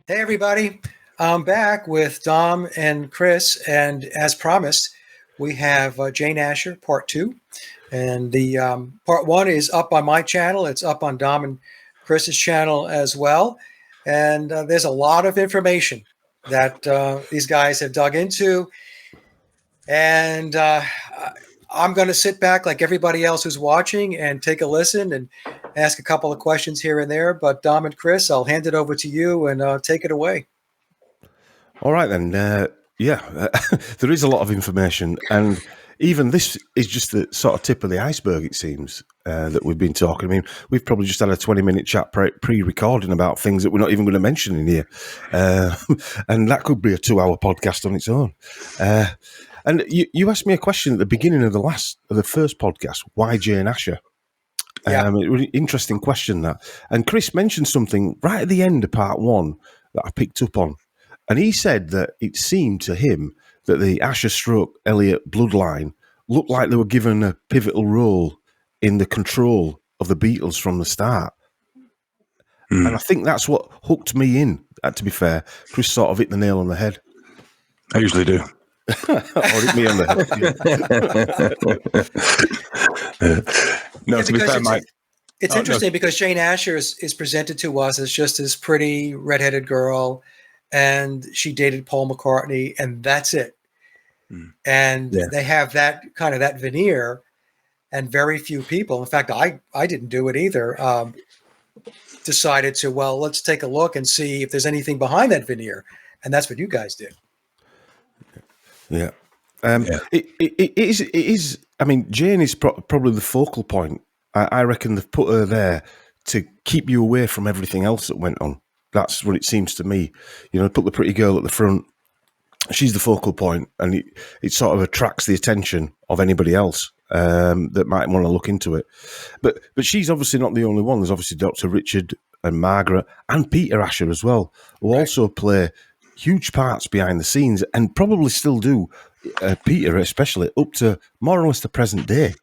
Hey, everybody. I'm back with Dom and Chris. And as promised, we have Jane Asher, part 2. And the part 1 is up on my channel. It's up on Dom and Chris's channel as well. And there's a lot of information that these guys have dug into. And I'm going to sit back like everybody else who's watching and take a listen and ask a couple of questions here and there. But Dom and Chris, I'll hand it over to you and take it away. All right, then. There is a lot of information. And even this is just the sort of tip of the iceberg, it seems, that we've been talking. I mean, we've probably just had a 20-minute chat pre-recording about things that we're not even going to mention in here. And that could be a 2-hour podcast on its own. And you asked me a question at the beginning of the first podcast, why Jane Asher? Yeah. It was an interesting question, that. And Chris mentioned something right at the end of part 1 that I picked up on. And he said that it seemed to him that the Asher-Elliott bloodline looked like they were given a pivotal role in the control of the Beatles from the start. And I think that's what hooked me in, to be fair. Chris sort of hit the nail on the head. I usually do. Or hit me on the head. No, to be fair, Mike. It's interesting because Jane Asher is presented to us as just this pretty redheaded girl, and she dated Paul McCartney, and that's it. And they have that kind of that veneer, and very few people, in fact, I didn't do it either, decided to, well, let's take a look and see if there's anything behind that veneer. And that's what you guys did. Yeah. It is. I mean, Jane is probably the focal point. I reckon they've put her there to keep you away from everything else that went on. That's what it seems to me. You know, put the pretty girl at the front. She's the focal point, and it sort of attracts the attention of anybody else that might want to look into it. But she's obviously not the only one. There's obviously Dr. Richard and Margaret and Peter Asher as well, who also play huge parts behind the scenes and probably still do, Peter especially, up to more or less the present day.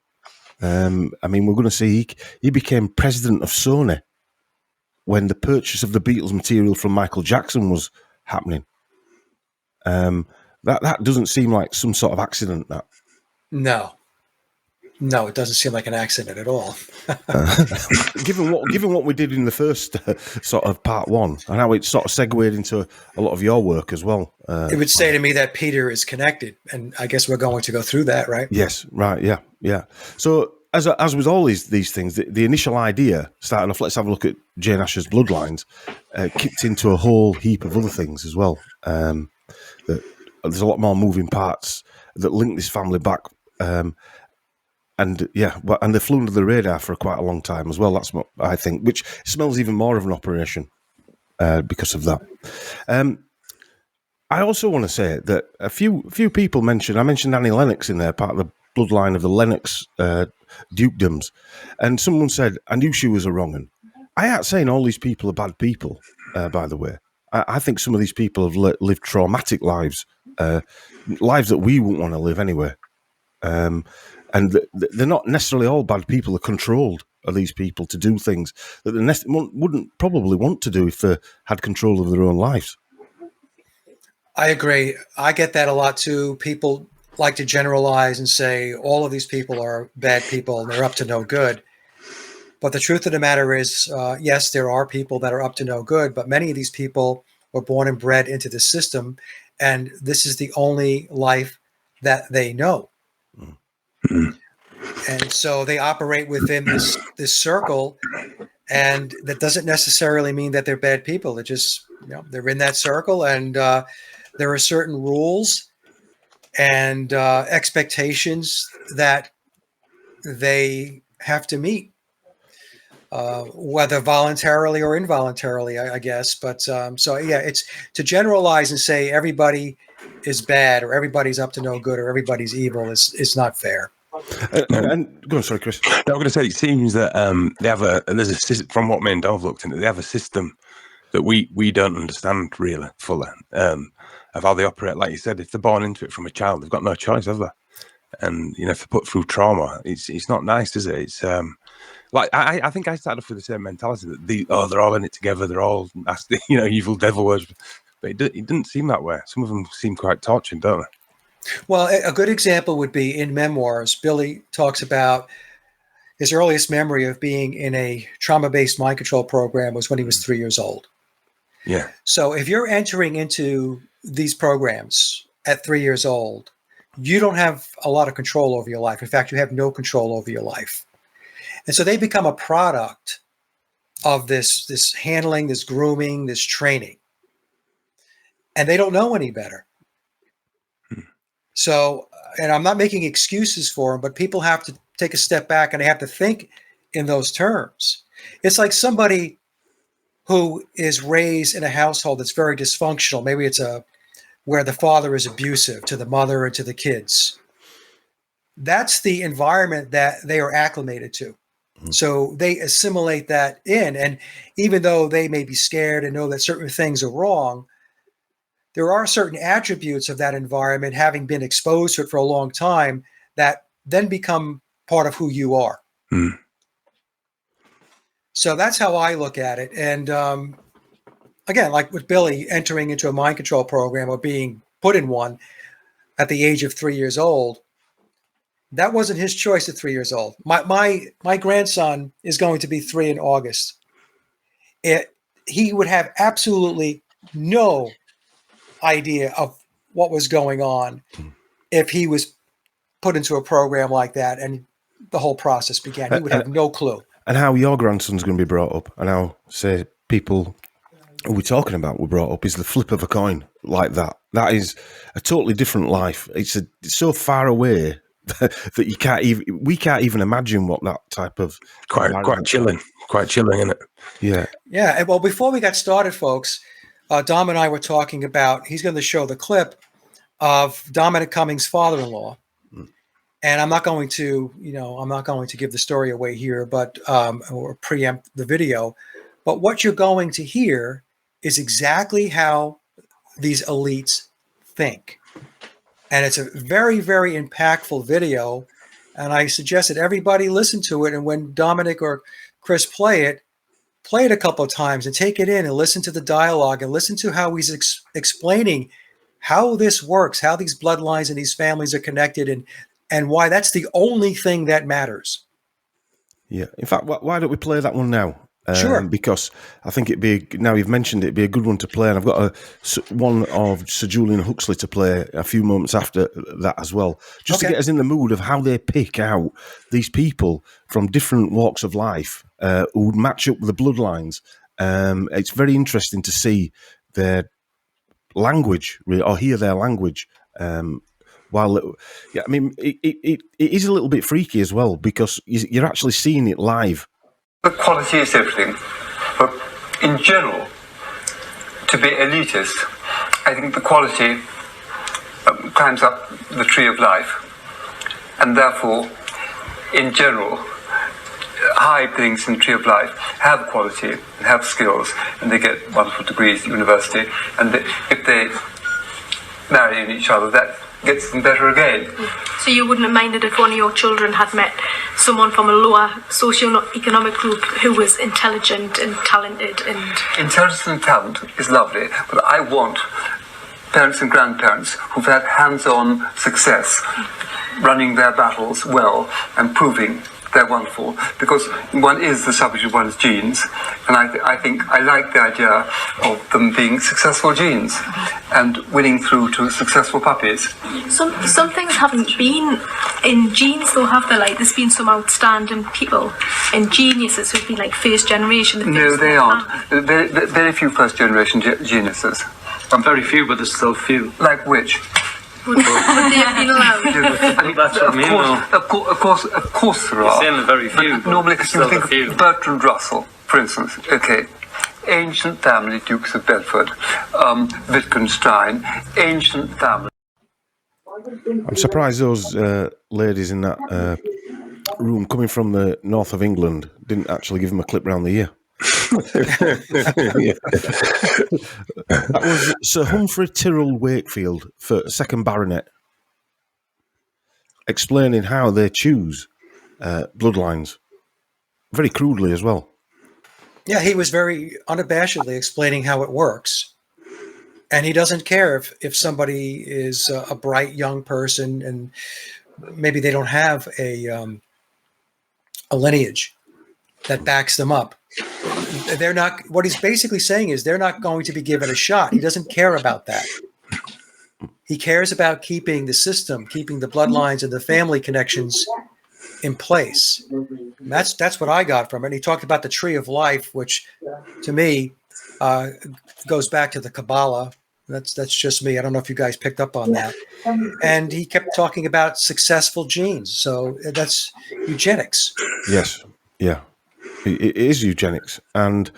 I mean, we're going to see he became president of Sony when the purchase of the Beatles material from Michael Jackson was happening. That doesn't seem like some sort of accident, that. No, it doesn't seem like an accident at all. Given what we did in the first sort of part 1, and how it sort of segued into a lot of your work as well. It would say to me that Peter is connected, and I guess we're going to go through that, right? Yes, right, yeah. So as with all these things, the initial idea, starting off, let's have a look at Jane Asher's Bloodlines, kicked into a whole heap of other things as well. There's a lot more moving parts that link this family back. And they flew under the radar for quite a long time as well. That's what I think, which smells even more of an operation because of that. I also want to say that a few people mentioned Annie Lennox in there, part of the bloodline of the Lennox dukedoms, and someone said, I knew she was a wrong un. I ain't saying all these people are bad people, by the way. I think some of these people have lived traumatic lives, lives that we wouldn't want to live anyway. And they're not necessarily all bad people. They're controlled, are these people, to do things that they wouldn't probably want to do if they had control of their own lives. I agree. I get that a lot too. People like to generalize and say all of these people are bad people and they're up to no good. But the truth of the matter is, yes, there are people that are up to no good, but many of these people were born and bred into the system, and this is the only life that they know. And so they operate within this circle, and that doesn't necessarily mean that they're bad people. It just, they're in that circle, and there are certain rules and expectations that they have to meet, whether voluntarily or involuntarily, I guess. But it's to generalize and say everybody is bad or everybody's up to no good or everybody's evil is not fair. And go on, sorry, Chris. No, I'm going to say it seems that they have there's a system, from what me and Dov looked into, they have a system that we don't understand really fully, of how they operate. Like you said, if they're born into it from a child, they've got no choice, have they? and if they're put through trauma, it's not nice, is it? It's like I think I started off with the same mentality that they're all in it together, they're all nasty, evil devil worship, but it didn't seem that way. Some of them seem quite tortured, don't they? Well, a good example would be in Memoirs. Billy talks about his earliest memory of being in a trauma-based mind control program was when he was 3 years old. Yeah. So if you're entering into these programs at 3 years old, you don't have a lot of control over your life. In fact, you have no control over your life. And so they become a product of this handling, this grooming, this training. And they don't know any better. So, and I'm not making excuses for them, but people have to take a step back and they have to think in those terms. It's like somebody who is raised in a household that's very dysfunctional. Maybe it's where the father is abusive to the mother and to the kids. That's the environment that they are acclimated to. So they assimilate that in. And even though they may be scared and know that certain things are wrong, there are certain attributes of that environment, having been exposed to it for a long time, that then become part of who you are. Mm. So that's how I look at it. And again, like with Billy entering into a mind control program or being put in one at the age of 3 years old, that wasn't his choice at 3 years old. My grandson is going to be 3 in August. He would have absolutely no idea of what was going on if he was put into a program like that and the whole process began. He would have no clue. And how your grandson's going to be brought up, and how, say, people who we're talking about were brought up, is the flip of a coin like that. That is a totally different life. It's so far away that we can't even imagine what that type of quite chilling, isn't it? Yeah. Yeah. Well, before we got started, folks, Dom and I were talking about, he's going to show the clip of Dominic Cummings' father-in-law. And I'm not going to give the story away here, but or preempt the video. But what you're going to hear is exactly how these elites think. And it's a very, very impactful video. And I suggest that everybody listen to it. And when Dominic or Chris play it a couple of times and take it in and listen to the dialogue and listen to how he's explaining how this works, how these bloodlines and these families are connected, and why that's the only thing that matters. Yeah. In fact, why don't we play that one now? Sure. Because I think now you've mentioned it, it'd be a good one to play. And I've got one of Sir Julian Huxley to play a few moments after that as well, just to get us in the mood of how they pick out these people from different walks of life who would match up with the bloodlines. It's very interesting to see their language, or hear their language. It is a little bit freaky as well, because you're actually seeing it live. The quality is everything, but in general, to be elitist, I think the quality climbs up the tree of life, and therefore, in general, high things in the tree of life have quality and have skills, and they get wonderful degrees at university, and if they marry each other, that gets them better again. So you wouldn't have minded if one of your children had met someone from a lower socio-economic group who was intelligent and talented? Intelligence and talent is lovely, but I want parents and grandparents who've had hands-on success running their battles well and proving they're wonderful, because one is the subject of one's genes, and I think I like the idea of them being successful genes and winning through to successful puppies. Some things haven't been in genes though, have they? Like, there's been some outstanding people and geniuses who've been like first generation. No, they aren't. Very few first generation geniuses. Very few, but there's still few. Like which? Would they have been allowed? That's what I mean. Of course there are. You're saying very few. Normally, you think of Bertrand Russell, for instance. Okay, ancient family, Dukes of Bedford, Wittgenstein, ancient family. I'm surprised those ladies in that room, coming from the north of England, didn't actually give him a clip round the ear. That was Sir Humphrey Tyrrell Wakefield, for 2nd Baronet. explaining how they choose bloodlines, very crudely as well. Yeah, he was very unabashedly explaining how it works. And he doesn't care if somebody is a bright young person and maybe they don't have a lineage that backs them up. They're not. What he's basically saying is they're not going to be given a shot. He doesn't care about that. He cares about keeping the system, keeping the bloodlines and the family connections in place. And that's what I got from it. And he talked about the tree of life, which to me goes back to the Kabbalah. That's just me. I don't know if you guys picked up on that. And he kept talking about successful genes. So that's eugenics. Yes. Yeah. It is eugenics. And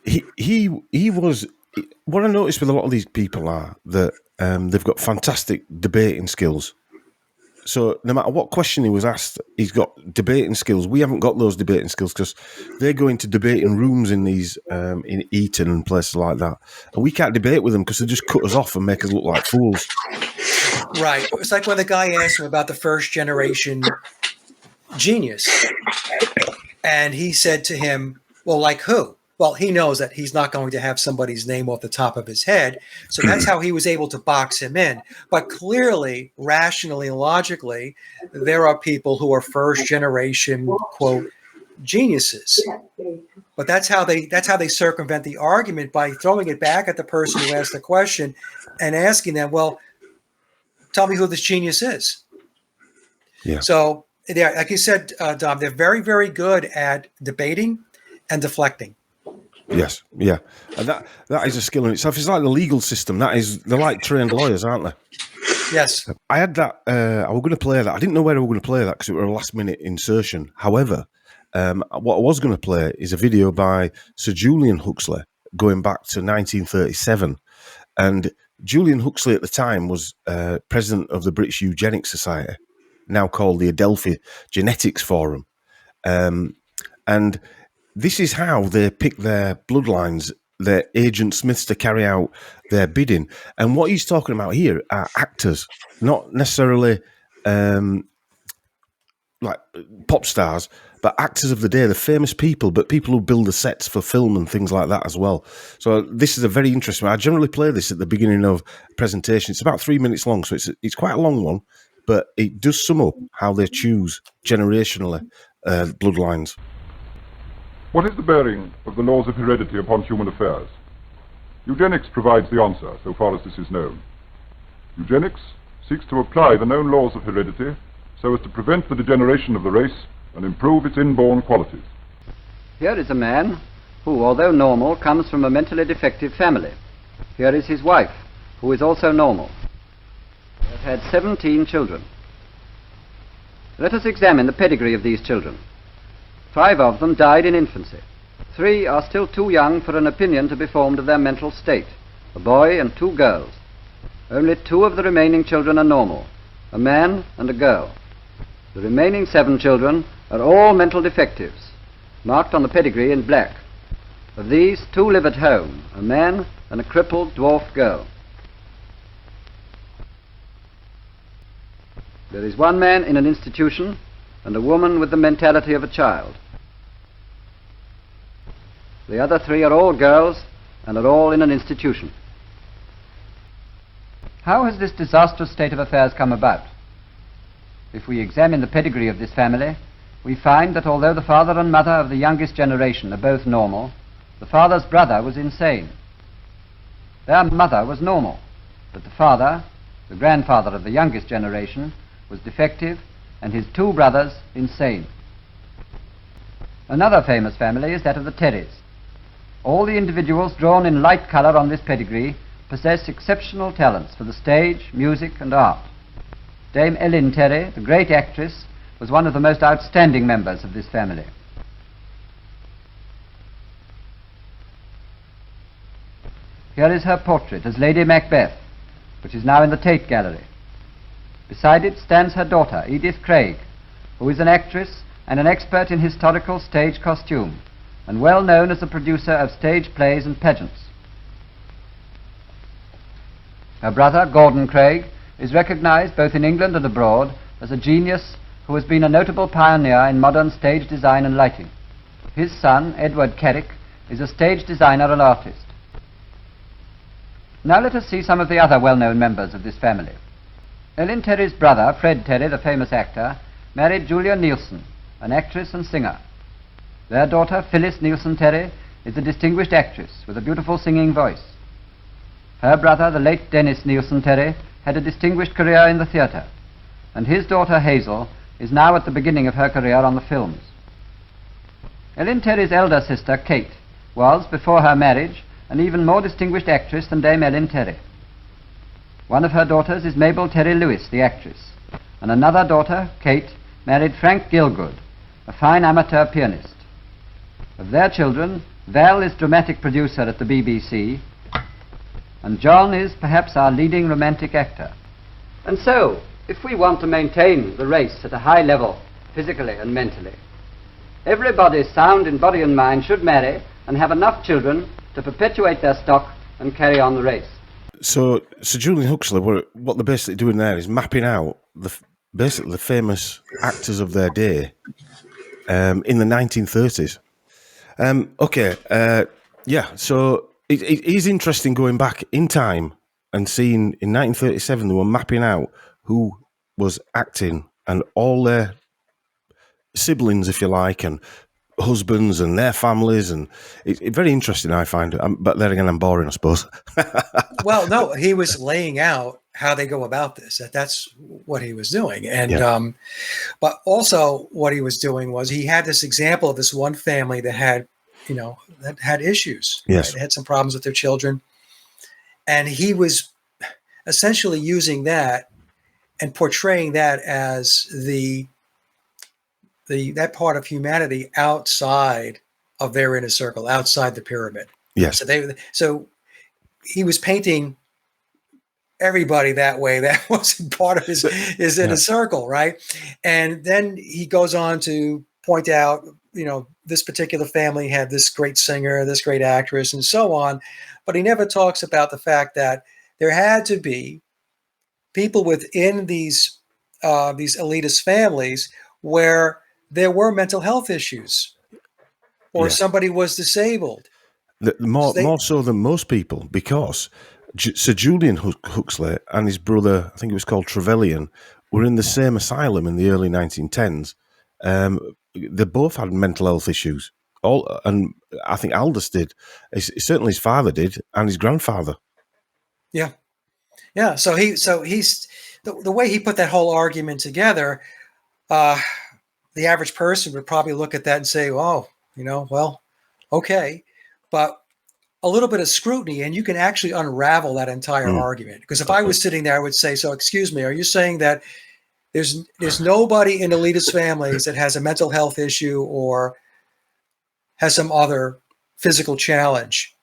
he was, what I noticed with a lot of these people are that they've got fantastic debating skills. So no matter what question he was asked, he's got debating skills. We haven't got those debating skills because they go into debating rooms in these in Eton and places like that, and we can't debate with them because they just cut us off and make us look like fools. Right. It's like when the guy asked him about the first generation genius, and he said to him, "Well, like who?" Well, he knows that he's not going to have somebody's name off the top of his head. So that's how he was able to box him in. But clearly, rationally and logically, there are people who are first generation, quote, geniuses. But that's how they circumvent the argument by throwing it back at the person who asked the question and asking them, well, tell me who this genius is. Yeah. So, yeah, like you said, Dom, they're very, very good at debating and deflecting. Yes, yeah, and that is a skill in itself. It's like the legal system. They're like trained lawyers, aren't they? Yes. I had that. I was going to play that. I didn't know where I was going to play that because it was a last-minute insertion. However, what I was going to play is a video by Sir Julian Huxley going back to 1937, and Julian Huxley at the time was president of the British Eugenics Society, now called the Adelphi Genetics Forum, and this is how they pick their bloodlines, their agent Smiths to carry out their bidding. And what he's talking about here are actors, not necessarily like pop stars, but actors of the day, the famous people, but people who build the sets for film and things like that as well. So this is a very interesting one. I generally play this at the beginning of a presentation. It's about 3 minutes long, so it's quite a long one, but it does sum up how they choose generationally bloodlines. What is the bearing of the laws of heredity upon human affairs? Eugenics provides the answer, so far as this is known. Eugenics seeks to apply the known laws of heredity so as to prevent the degeneration of the race and improve its inborn qualities. Here is a man who, although normal, comes from a mentally defective family. Here is his wife, who is also normal. They have had 17 children. Let us examine the pedigree of these children. 5 of them died in infancy. 3 are still too young for an opinion to be formed of their mental state, a boy and 2 girls. Only 2 of the remaining children are normal, a man and a girl. The remaining 7 children are all mental defectives, marked on the pedigree in black. Of these, 2 live at home, a man and a crippled dwarf girl. There is 1 man in an institution and a woman with the mentality of a child. The other 3 are all girls and are all in an institution. How has this disastrous state of affairs come about? If we examine the pedigree of this family, we find that although the father and mother of the youngest generation are both normal, the father's brother was insane. Their mother was normal, but the father, the grandfather of the youngest generation, was defective, and his 2 brothers insane. Another famous family is that of the Terrys. All the individuals drawn in light colour on this pedigree possess exceptional talents for the stage, music and art. Dame Ellen Terry, the great actress, was one of the most outstanding members of this family. Here is her portrait as Lady Macbeth, which is now in the Tate Gallery. Beside it stands her daughter, Edith Craig, who is an actress and an expert in historical stage costume, and well known as a producer of stage plays and pageants. Her brother, Gordon Craig, is recognized both in England and abroad as a genius who has been a notable pioneer in modern stage design and lighting. His son, Edward Carrick, is a stage designer and artist. Now let us see some of the other well-known members of this family. Ellen Terry's brother, Fred Terry, the famous actor, married Julia Nielsen, an actress and singer. Their daughter, Phyllis Nielsen Terry, is a distinguished actress with a beautiful singing voice. Her brother, the late Dennis Nielsen Terry, had a distinguished career in the theatre, and his daughter, Hazel, is now at the beginning of her career on the films. Ellen Terry's elder sister, Kate, was, before her marriage, an even more distinguished actress than Dame Ellen Terry. One of her daughters is Mabel Terry Lewis, the actress, and another daughter, Kate, married Frank Gilgood, a fine amateur pianist. Of their children, Val is dramatic producer at the BBC, and John is perhaps our leading romantic actor. And so, if we want to maintain the race at a high level, physically and mentally, everybody sound in body and mind should marry and have enough children to perpetuate their stock and carry on the race. So Julian Huxley, what they're basically doing there is mapping out basically the famous actors of their day in the 1930s. So it is interesting going back in time and seeing in 1937 they were mapping out who was acting and all their siblings, if you like, and husbands and their families, and it's very interesting, I find. But then again, I'm boring, I suppose. Well, no, he was laying out how they go about this. That's what he was doing. And but also what he was doing was he had this example of this one family that had, that had issues. Yes. Right? They had some problems with their children. And he was essentially using that and portraying that as that part of humanity outside of their inner circle, outside the pyramid. Yes. So he was painting everybody that way. That wasn't part of his inner circle, right? And then he goes on to point out, this particular family had this great singer, this great actress, and so on. But he never talks about the fact that there had to be people within these elitist families where there were mental health issues, or somebody was disabled. More so than most people, because Sir Julian Huxley and his brother, I think it was called Trevelyan, were in the same asylum in the early 1910s. They both had mental health issues. And I think Aldous did. Certainly his father did, and his grandfather. Yeah. Yeah. So he's the way he put that whole argument together. The average person would probably look at that and say, "Oh, well, okay," but a little bit of scrutiny, and you can actually unravel that entire argument. Because if I was sitting there, I would say, "So, excuse me, are you saying that there's nobody in elitist families that has a mental health issue or has some other physical challenge?"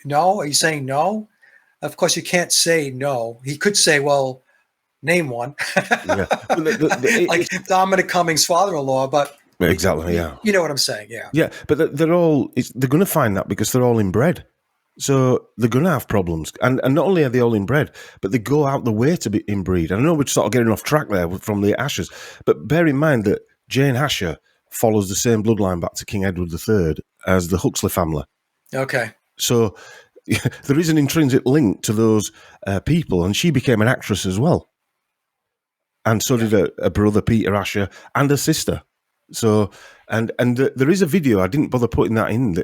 No? Are you saying no? Of course, you can't say no. He could say, "Well, name one." Like Dominic Cummings' father-in-law, but exactly, yeah. You know what I'm saying, yeah. Yeah, but they're going to find that because they're all inbred. So they're going to have problems. And not only are they all inbred, but they go out the way to be inbreed. And I know we're sort of getting off track there from the Ashers, but bear in mind that Jane Asher follows the same bloodline back to King Edward III as the Huxley family. Okay. So there is an intrinsic link to those people, and she became an actress as well. And so did a brother, Peter Asher, and a sister. So, and there is a video. I didn't bother putting that in.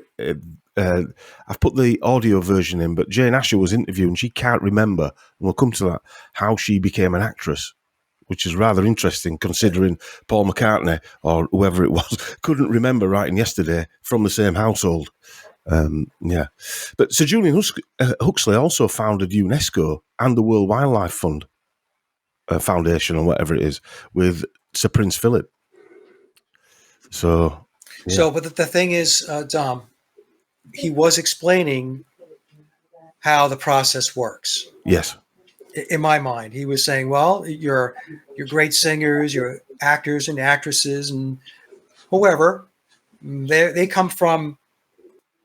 I've put the audio version in, but Jane Asher was interviewed, and she can't remember, and we'll come to that, how she became an actress, which is rather interesting considering Paul McCartney, or whoever it was, couldn't remember writing Yesterday from the same household. But Sir Julian Huxley also founded UNESCO and the World Wildlife Fund. Foundation or whatever it is with Sir Prince Philip. So but the thing is, Dom, he was explaining how the process works. Yes. In my mind, he was saying, well, you're great singers, you're actors and actresses and whoever, they come from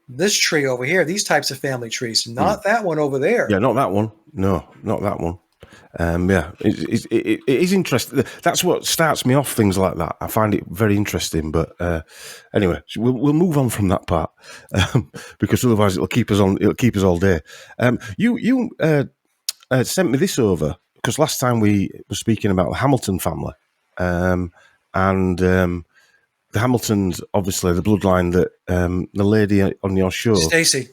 this tree over here, these types of family trees, not that one over there. Yeah, not that one. No, not that one. It is interesting. That's what starts me off, things like that. I find it very interesting. But anyway, we'll move on from that part because otherwise it'll keep us on. It'll keep us all day. You sent me this over because last time we were speaking about the Hamilton family, and the Hamiltons, obviously the bloodline that the lady on your show, Stacey,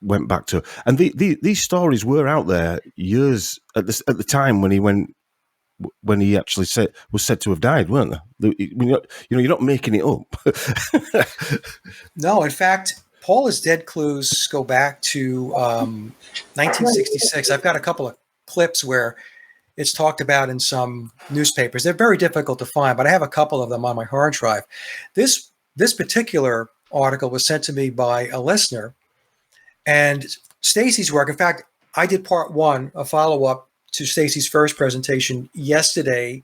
went back to, and these stories were out there years at the time when he actually was said to have died, weren't they? You're not making it up. no. In fact, Paula's dead clues go back to 1966. I've got a couple of clips where it's talked about in some newspapers. They're very difficult to find, but I have a couple of them on my hard drive. This particular article was sent to me by a listener, and Stacey's work. In fact, I did part one, a follow-up to Stacey's first presentation yesterday.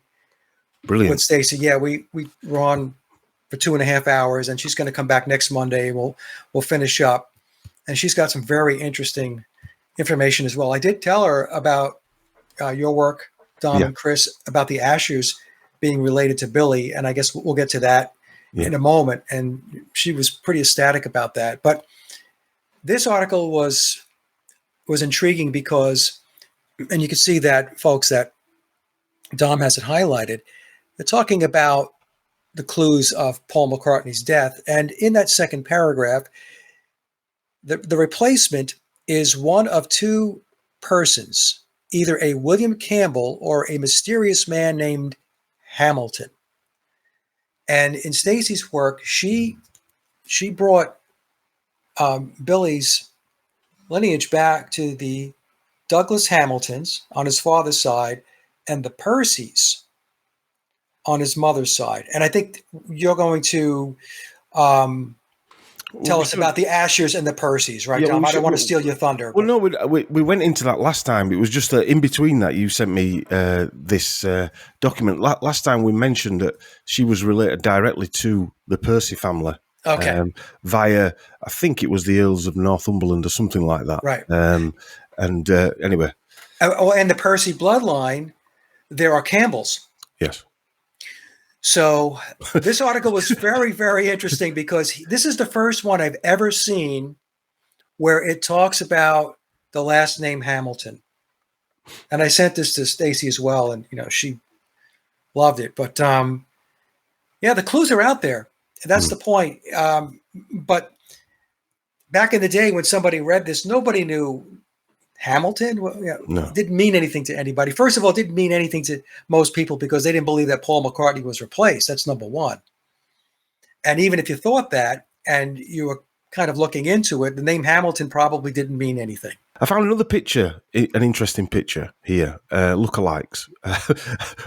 Brilliant. With Stacey. Yeah, we were on for 2.5 hours, and she's going to come back next Monday. We'll finish up, and she's got some very interesting information as well. I did tell her about your work, Dom and Chris, about the Ashers being related to Billy, and I guess we'll get to that in a moment. And she was pretty ecstatic about that. But this article was intriguing because, and you can see that, folks, that Dom has it highlighted. They're talking about the clues of Paul McCartney's death, and in that second paragraph, the replacement is one of two persons, either a William Campbell or a mysterious man named Hamilton. And in Stacey's work, she brought Billy's lineage back to the Douglas Hamiltons on his father's side and the Percys on his mother's side. And I think you're going to tell us about the Ashers and the Percys, right, Tom? I don't want to steal your thunder. Well, no, we went into that last time. It was just in between that you sent me this document. Last time we mentioned that she was related directly to the Percy family. Okay. Via, I think it was the Earls of Northumberland or something like that. Right. Anyway. And the Percy bloodline, there are Campbells. Yes. So this article was very, very interesting because this is the first one I've ever seen where it talks about the last name Hamilton. And I sent this to Stacey as well, and she loved it. But the clues are out there. That's the point. But back in the day when somebody read this, nobody knew Hamilton. No. Didn't mean anything to anybody. First of all, it didn't mean anything to most people because they didn't believe that Paul McCartney was replaced. That's number one. And even if you thought that and you were kind of looking into it, the name Hamilton probably didn't mean anything. I found another picture, an interesting picture here, lookalikes.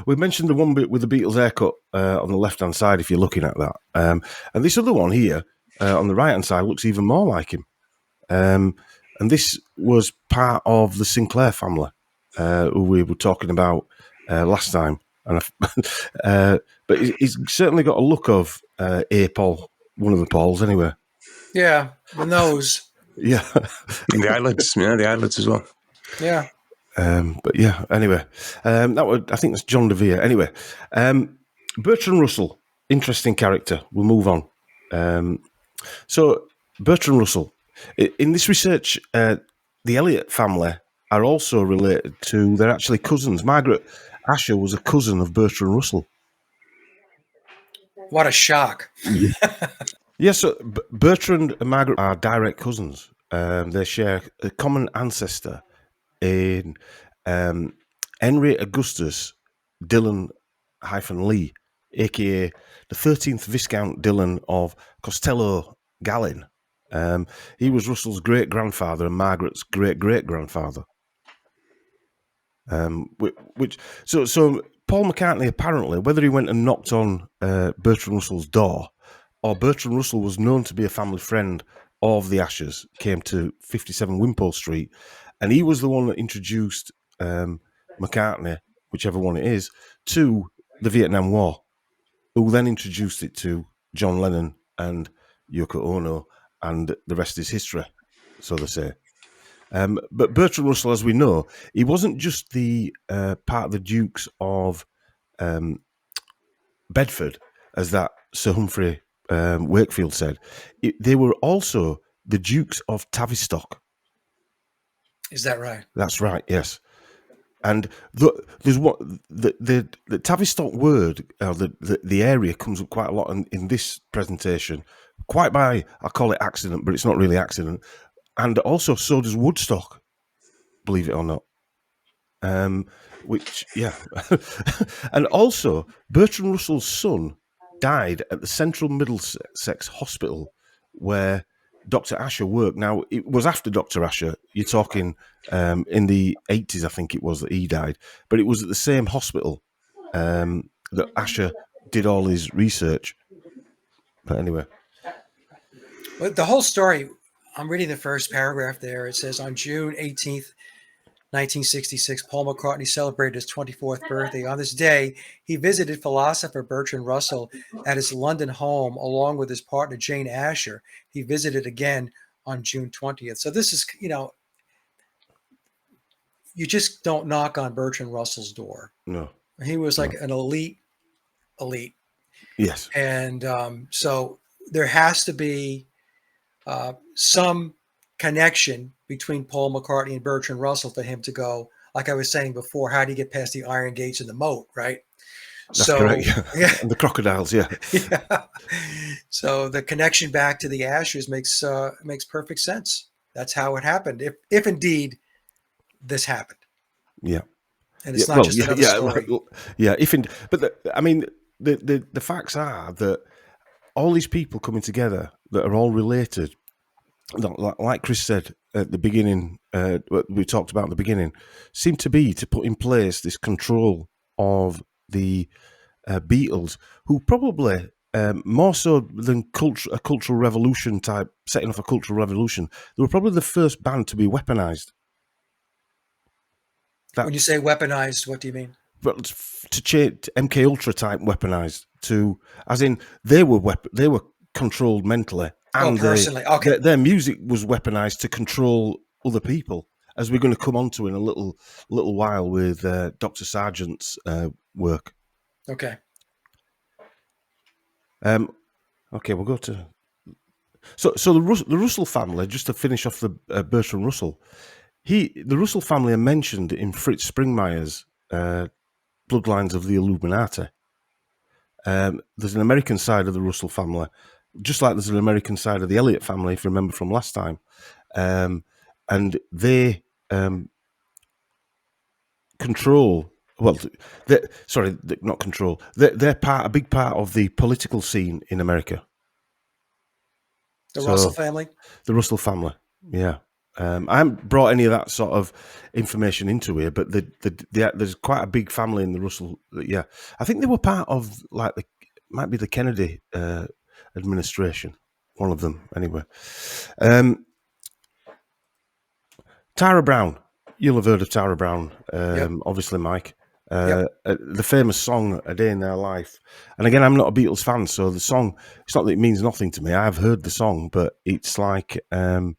We mentioned the one bit with the Beatles haircut on the left-hand side, if you're looking at that. And this other one here on the right-hand side looks even more like him. And this was part of the Sinclair family, who we were talking about last time. And but he's certainly got a look of a Paul, one of the Pauls, anyway. Yeah, the nose. Yeah, and the eyelids as well. Yeah. But yeah, anyway, I think that's John DeVere. Anyway, Bertrand Russell, interesting character. We'll move on. So Bertrand Russell, in this research, the Elliot family are also related to, they're actually cousins. Margaret Asher was a cousin of Bertrand Russell. What a shock. Yes, so Bertrand and Margaret are direct cousins. They share a common ancestor in Henry Augustus Dillon-Lee, a.k.a. the 13th Viscount Dillon of Costello-Gallin. He was Russell's great-grandfather and Margaret's great-great-grandfather. So Paul McCartney, apparently, whether he went and knocked on Bertrand Russell's door, or Bertrand Russell was known to be a family friend of the Ashers, came to 57 Wimpole Street, and he was the one that introduced McCartney, whichever one it is, to the Vietnam War, who then introduced it to John Lennon and Yoko Ono, and the rest is history, so they say. But Bertrand Russell, as we know, he wasn't just the part of the Dukes of Bedford, as that Sir Humphrey Wakefield said. They were also the Dukes of Tavistock. Is that right? That's right, yes. And there's what the Tavistock word, the area comes up quite a lot in this presentation, quite by, I call it accident, but it's not really accident. And also, so does Woodstock, believe it or not. Which, yeah. And also, Bertrand Russell's son died at the Central Middlesex Hospital where Dr. Asher worked. Now, it was after Dr. Asher. You're talking in the 80s, I think it was, that he died. But it was at the same hospital that Asher did all his research. But anyway. Well, the whole story, I'm reading the first paragraph there. It says, on June 18th, 1966, Paul McCartney celebrated his 24th birthday. On this day, he visited philosopher Bertrand Russell at his London home along with his partner Jane Asher. He visited again on June 20th. So this is, you just don't knock on Bertrand Russell's door. No. He was like an elite. Yes. And so there has to be some connection between Paul McCartney and Bertrand Russell for him to go, like I was saying before, how do you get past the iron gates and the moat, right? That's correct, yeah. And the crocodiles, yeah. Yeah. So the connection back to the Ashers makes perfect sense. That's how it happened, if indeed this happened. Yeah. And it's not just another story. But the facts are that all these people coming together that are all related, like Chris said at the beginning, we talked about at the beginning, seem to be to put in place this control of the Beatles, who probably more so than a cultural revolution type, setting off a cultural revolution, they were probably the first band to be weaponized. When you say weaponized, what do you mean? Well, to change MK Ultra type weaponized to, as in they were controlled mentally, and personally, okay. Their music was weaponized to control other people, as we're going to come on to in a little while with Dr. Sargent's work. Okay. Okay, we'll go to. So the Russell family, just to finish off the Bertrand Russell, the Russell family are mentioned in Fritz Springmeier's Bloodlines of the Illuminati. There's an American side of the Russell family, just like there's an American side of the Elliot family, if you remember from last time. And they control. Well, not control. They're a big part of the political scene in America. The Russell family? The Russell family, yeah. I haven't brought any of that sort of information into here, but there's quite a big family in the Russell. Yeah, I think they were part of might be the Kennedy administration, one of them anyway. Tara Brown, you'll have heard of Tara Brown, Yep. obviously, Mike. Yep. The famous song "A Day in Their Life," and again, I'm not a Beatles fan, so the song, it's not that it means nothing to me. I've heard the song, but it's like I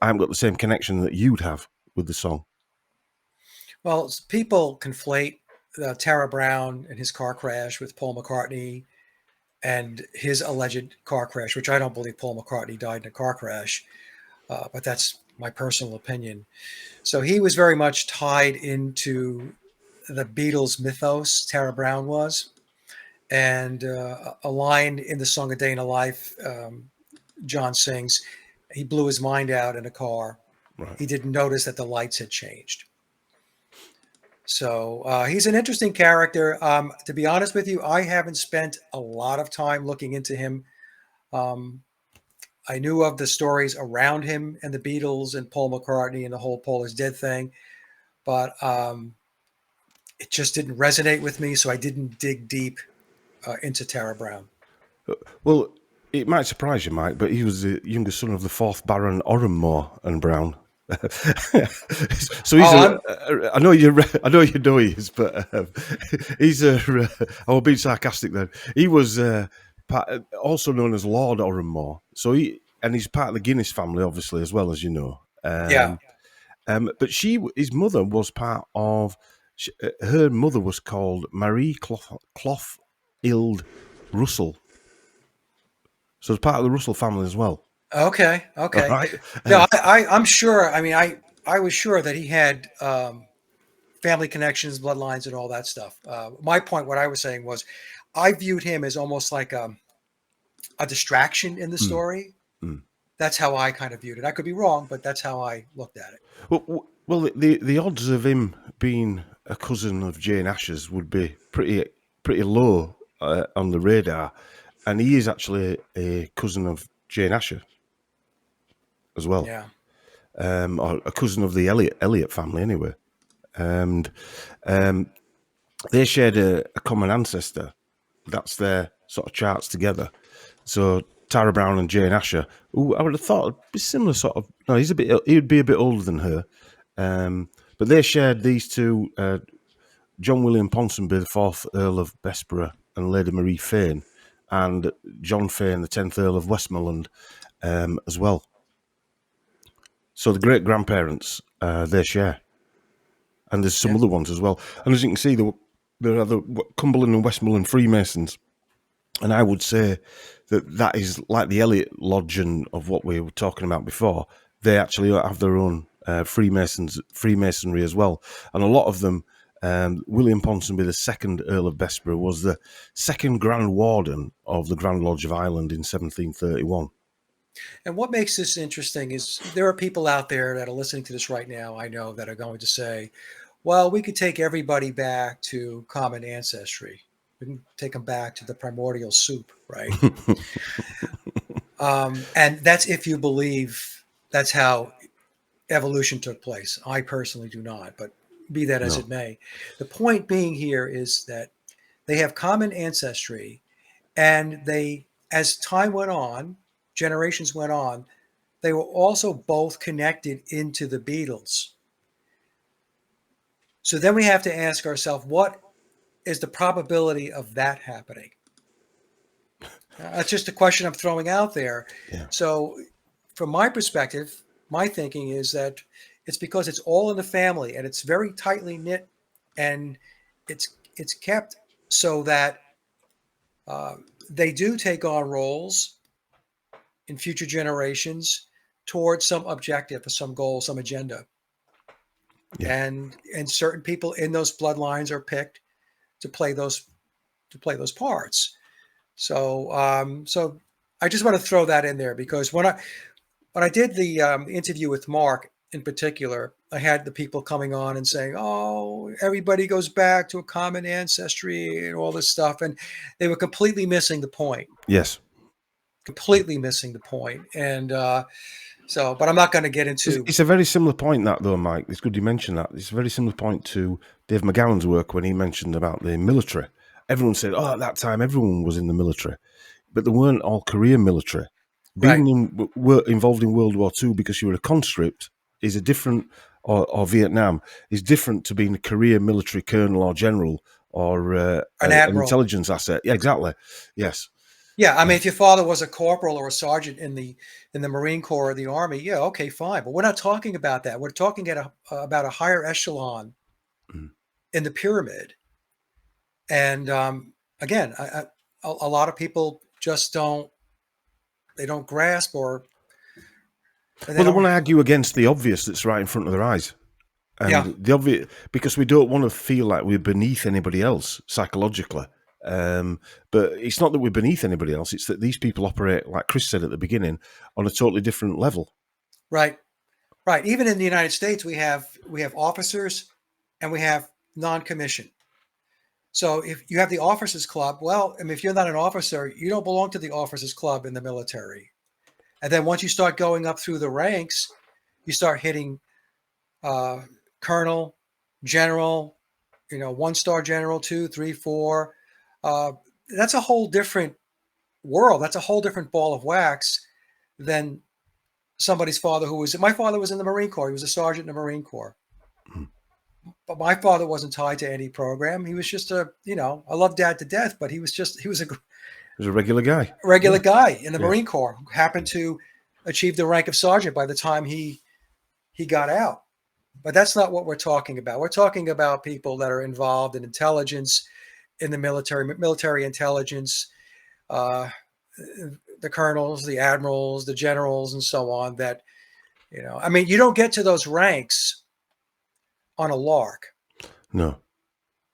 haven't got the same connection that you'd have with the song. Well, people conflate Tara Brown and his car crash with Paul McCartney and his alleged car crash, which I don't believe Paul McCartney died in a car crash, but that's my personal opinion. So he was very much tied into the Beatles mythos, Tara Brown was. And a line in the song "A Day in a Life," John sings, he blew his mind out in a car. Right. He didn't notice that the lights had changed. So he's an interesting character. To be honest with you, I haven't spent a lot of time looking into him. I knew of the stories around him and the Beatles and Paul McCartney and the whole Paul is dead thing, but it just didn't resonate with me, so I didn't dig deep into Tara Brown. Well, it might surprise you, Mike, but he was the younger son of the 4th Baron Oranmore and Brown. So he's I know you know he is, but he's I was being sarcastic then. He was also known as Lord Oranmore. So he's part of the Guinness family, obviously, as well, as you know. Yeah. But his mother was part of. Her mother was called Marie Clothild Russell, so it's part of the Russell family as well. Okay. All Okay. right. No, I'm sure. I mean, I was sure that he had family connections, bloodlines, and all that stuff. My point, what I was saying was, I viewed him as almost like a distraction in the story. That's how I kind of viewed it. I could be wrong, but that's how I looked at it. Well, the odds of him being a cousin of Jane Asher's would be pretty low on the radar, and he is actually a cousin of Jane Asher as well. Yeah. Or a cousin of the Elliot family, anyway. And they shared a common ancestor. That's their sort of charts together. So Tara Brown and Jane Asher, who I would have thought would be similar sort of. No, he would be a bit older than her. But they shared these two, John William Ponsonby, the 4th Earl of Bessborough, and Lady Marie Fane, and John Fane, the 10th Earl of Westmoreland, as well. So the great grandparents, they share, and there's some other ones as well. And as you can see, there are the Cumberland and Westmoreland Freemasons, and I would say that is like the Elliot Lodge and of what we were talking about before. They actually have their own Freemasonry as well, and a lot of them. William Ponsonby, the 2nd Earl of Bessborough, was the 2nd Grand Warden of the Grand Lodge of Ireland in 1731. And what makes this interesting is there are people out there that are listening to this right now, I know, that are going to say, well, we could take everybody back to common ancestry. We can take them back to the primordial soup, right? And that's if you believe that's how evolution took place. I personally do not, but be that as it may. The point being here is that they have common ancestry, and they, as time went on, generations went on, they were also both connected into the Beatles. So then we have to ask ourselves, what is the probability of that happening? That's just a question I'm throwing out there. Yeah. So from my perspective, my thinking is that it's because it's all in the family, and it's very tightly knit, and it's kept so that they do take on roles in future generations towards some objective, or some goal, some agenda. Yeah. And certain people in those bloodlines are picked to play those parts. So so I just want to throw that in there, because when I did the interview with Mark in particular, I had the people coming on and saying, oh, everybody goes back to a common ancestry and all this stuff, and they were completely missing the point. Yes. Completely missing the point. And so, but I'm not going to get into... It's a very similar point, that, though, Mike. It's good you mentioned that. It's a very similar point to Dave McGowan's work when he mentioned about the military. Everyone said, oh, at that time, everyone was in the military. But they weren't all career military. Being involved in World War II because you were a conscript is a different, or Vietnam, is different to being a career military colonel or general or an intelligence asset. Yeah, exactly. Yes. Yeah, I mean, if your father was a corporal or a sergeant in the Marine Corps or the Army, yeah, okay, fine. But we're not talking about that. We're talking about a higher echelon in the pyramid. And again, a lot of people just don't grasp, or they want to argue against the obvious that's right in front of their eyes. And the obvious, because we don't want to feel like we're beneath anybody else psychologically. But it's not that we're beneath anybody else. It's that these people operate, like Chris said at the beginning, on a totally different level. Right. Right. Even in the United States, we have officers and we have non-commissioned. So if you have the officers club, well, I mean, if you're not an officer, you don't belong to the officers club in the military. And then once you start going up through the ranks, you start hitting colonel, general, 1-star general, 2, 3, 4. That's a whole different world. That's a whole different ball of wax than somebody's father my father was in the Marine Corps. He was a sergeant in the Marine Corps. But my father wasn't tied to any program. He was just I love Dad to death, but he was a regular guy. Regular guy in the Marine Corps who happened to achieve the rank of sergeant by the time he got out. But that's not what we're talking about. We're talking about people that are involved in intelligence, in the military intelligence, uh, the colonels, the admirals, the generals, and so on. That, I mean, you don't get to those ranks on a lark. No.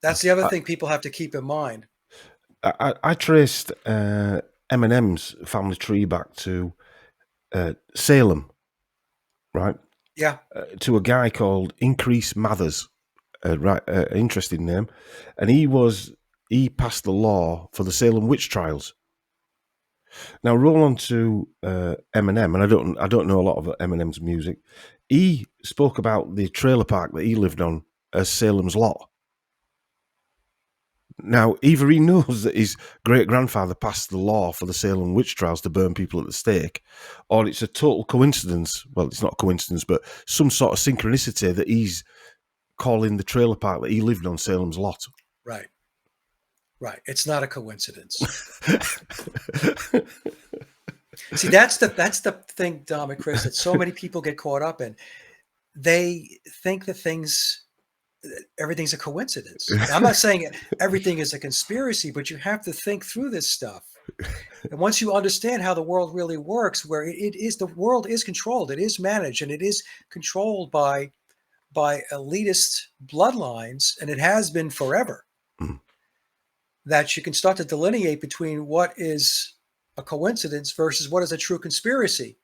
That's the other thing people have to keep in mind. I traced Eminem's family tree back to Salem, right? Yeah. To a guy called Increase Mathers, interesting name, and he passed the law for the Salem witch trials. Now roll on to Eminem, and I don't know a lot of Eminem's music. He spoke about the trailer park that he lived on as Salem's Lot. Now, either he knows that his great-grandfather passed the law for the Salem witch trials to burn people at the stake, or it's a total coincidence. Well, it's not a coincidence, but some sort of synchronicity that he's calling the trailer park that he lived on Salem's Lot. Right. Right. It's not a coincidence. See, that's the thing, Dom and Chris, that so many people get caught up in. They think that everything's a coincidence. I'm not saying everything is a conspiracy, but you have to think through this stuff. And once you understand how the world really works, where the world is controlled, it is managed, and it is controlled by elitist bloodlines, and it has been forever, that you can start to delineate between what is a coincidence versus what is a true conspiracy.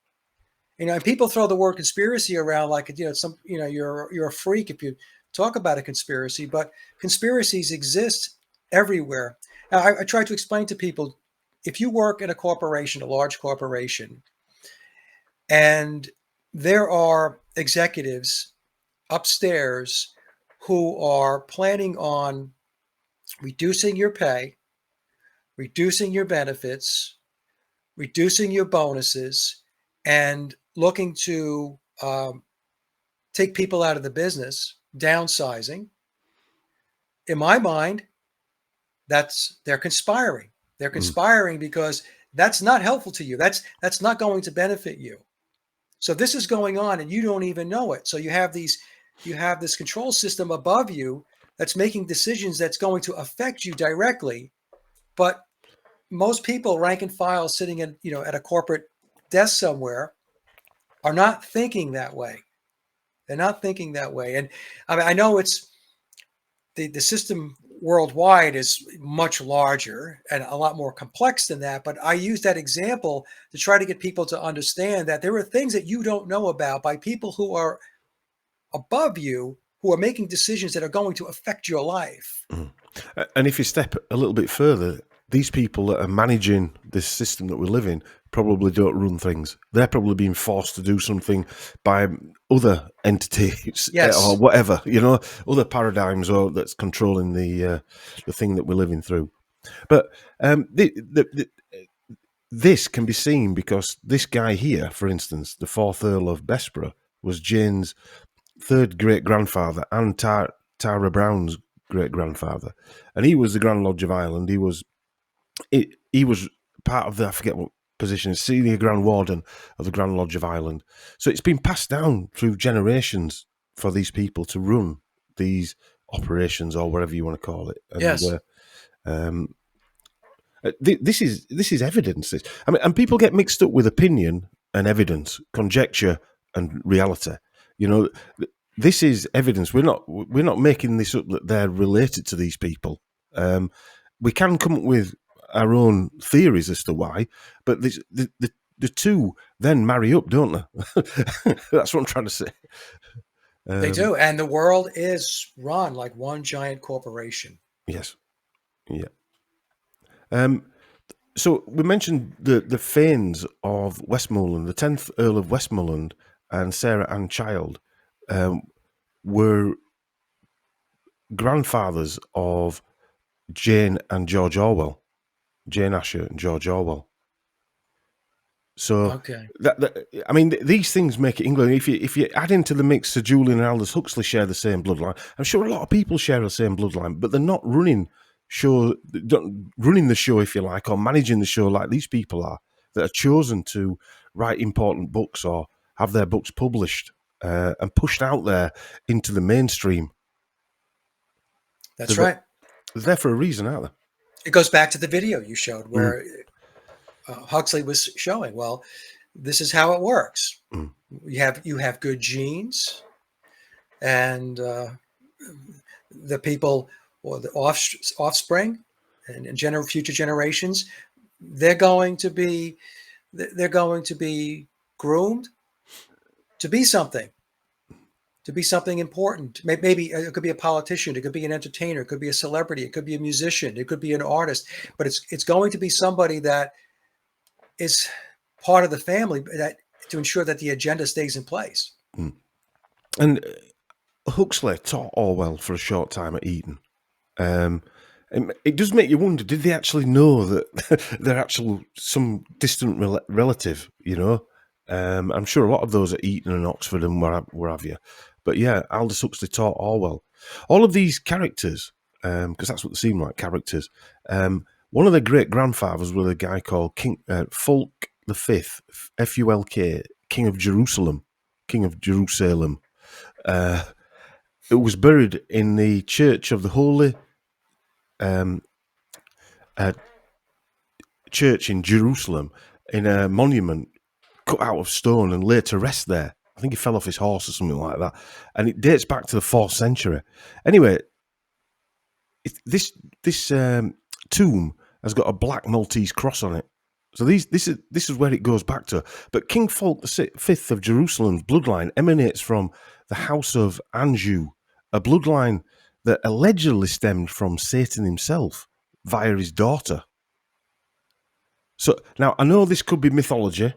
And people throw the word conspiracy around like, you're a freak if you talk about a conspiracy, but conspiracies exist everywhere. Now, I try to explain to people, if you work in a corporation, a large corporation, and there are executives upstairs who are planning on reducing your pay, reducing your benefits, reducing your bonuses, and looking to take people out of the business, downsizing. In my mind, they're conspiring. They're conspiring because that's not helpful to you. That's not going to benefit you. So this is going on and you don't even know it. So you have this control system above you that's making decisions that's going to affect you directly. But most people, rank and file, sitting at a corporate desk somewhere, are not thinking that way. They're not thinking that way. And I mean, I know it's the system worldwide is much larger and a lot more complex than that. But I use that example to try to get people to understand that there are things that you don't know about by people who are above you, who are making decisions that are going to affect your life. And if you step a little bit further, these people that are managing this system that we live in probably don't run things. They're probably being forced to do something by other entities, yes, or whatever, other paradigms, or that's controlling the thing that we're living through. But this can be seen because this guy here, for instance, the 4th Earl of Bessborough, was Jane's 3rd great-grandfather and Tara Brown's great-grandfather. And he was the Grand Lodge of Ireland. He was part of the, I forget what position, Senior Grand Warden of the Grand Lodge of Ireland. So it's been passed down through generations for these people to run these operations, or whatever you want to call it. And, yes. This is evidence. I mean, and people get mixed up with opinion and evidence, conjecture and reality. This is evidence. We're not making this up that they're related to these people. We can come up with our own theories as to why, but the two then marry up, don't they? That's what I'm trying to say. They do, and the world is run like one giant corporation. Yes. Yeah. So we mentioned the Fanes of Westmoreland, the 10th Earl of Westmoreland and Sarah Ann Child were grandfathers of Jane and George Orwell, Jane Asher and George Orwell. So, okay. I mean, these things make it England. If you add into the mix, Sir Julian and Aldous Huxley share the same bloodline. I'm sure a lot of people share the same bloodline, but they're not running the show, if you like, or managing the show like these people are, that are chosen to write important books or have their books published. and pushed out there into the mainstream. That's right. They're there for a reason, aren't they? It goes back to the video you showed where Huxley was showing, well, this is how it works. You have good genes, and the people or the offspring and future generations, they're going to be groomed to be something important. Maybe it could be a politician, it could be an entertainer, it could be a celebrity, it could be a musician, it could be an artist, but it's going to be somebody that is part of the family that to ensure that the agenda stays in place. And Huxley taught Orwell for a short time at Eton. It does make you wonder, did they actually know that they're actual some distant relative, you know? I'm sure a lot of those at Eton and Oxford and where have you. But yeah, Aldous Huxley taught Orwell. All of these characters, because that's what they seem like, characters. One of their great-grandfathers was a guy called King Fulk V, F-U-L-K, King of Jerusalem. It was buried in the Church of the Holy Church in Jerusalem in a monument cut out of stone and laid to rest there. I think he fell off his horse or something like that. And it dates back to the 4th century. Anyway, this tomb has got a black Maltese cross on it. So this is where it goes back to. But King Fulk V of Jerusalem's bloodline emanates from the House of Anjou, a bloodline that allegedly stemmed from Satan himself via his daughter. So now I know this could be mythology,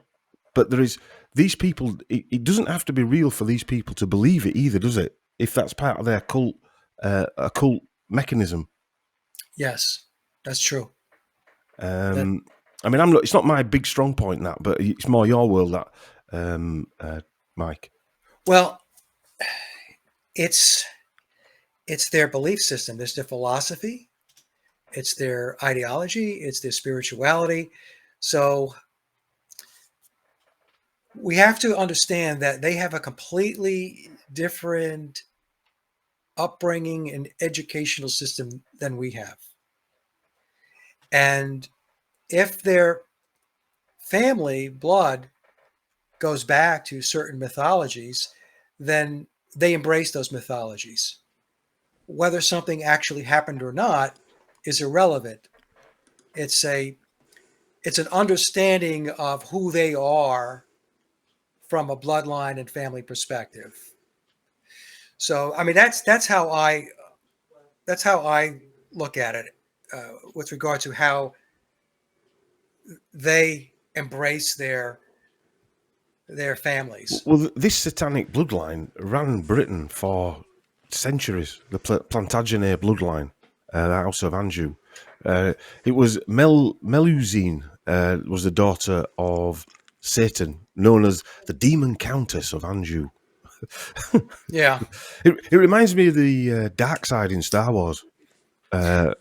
but there is these people. It doesn't have to be real for these people to believe it either, does it? If that's part of their occult mechanism. Yes, that's true. I mean, it's not my big strong point that, but it's more your world that, Mike. Well, it's their belief system. It's their philosophy. It's their ideology. It's their spirituality. So we have to understand that they have a completely different upbringing and educational system than we have. And if their family blood goes back to certain mythologies, then they embrace those mythologies. Whether something actually happened or not is irrelevant. It's an understanding of who they are from a bloodline and family perspective. So, I mean, that's how I look at it with regard to how they embrace their families. Well, this satanic bloodline ran Britain for centuries. The Plantagenet bloodline, the House of Anjou. It was Melusine was the daughter of Satan, known as the Demon Countess of Anjou. Yeah, it reminds me of the dark side in Star Wars. Yeah,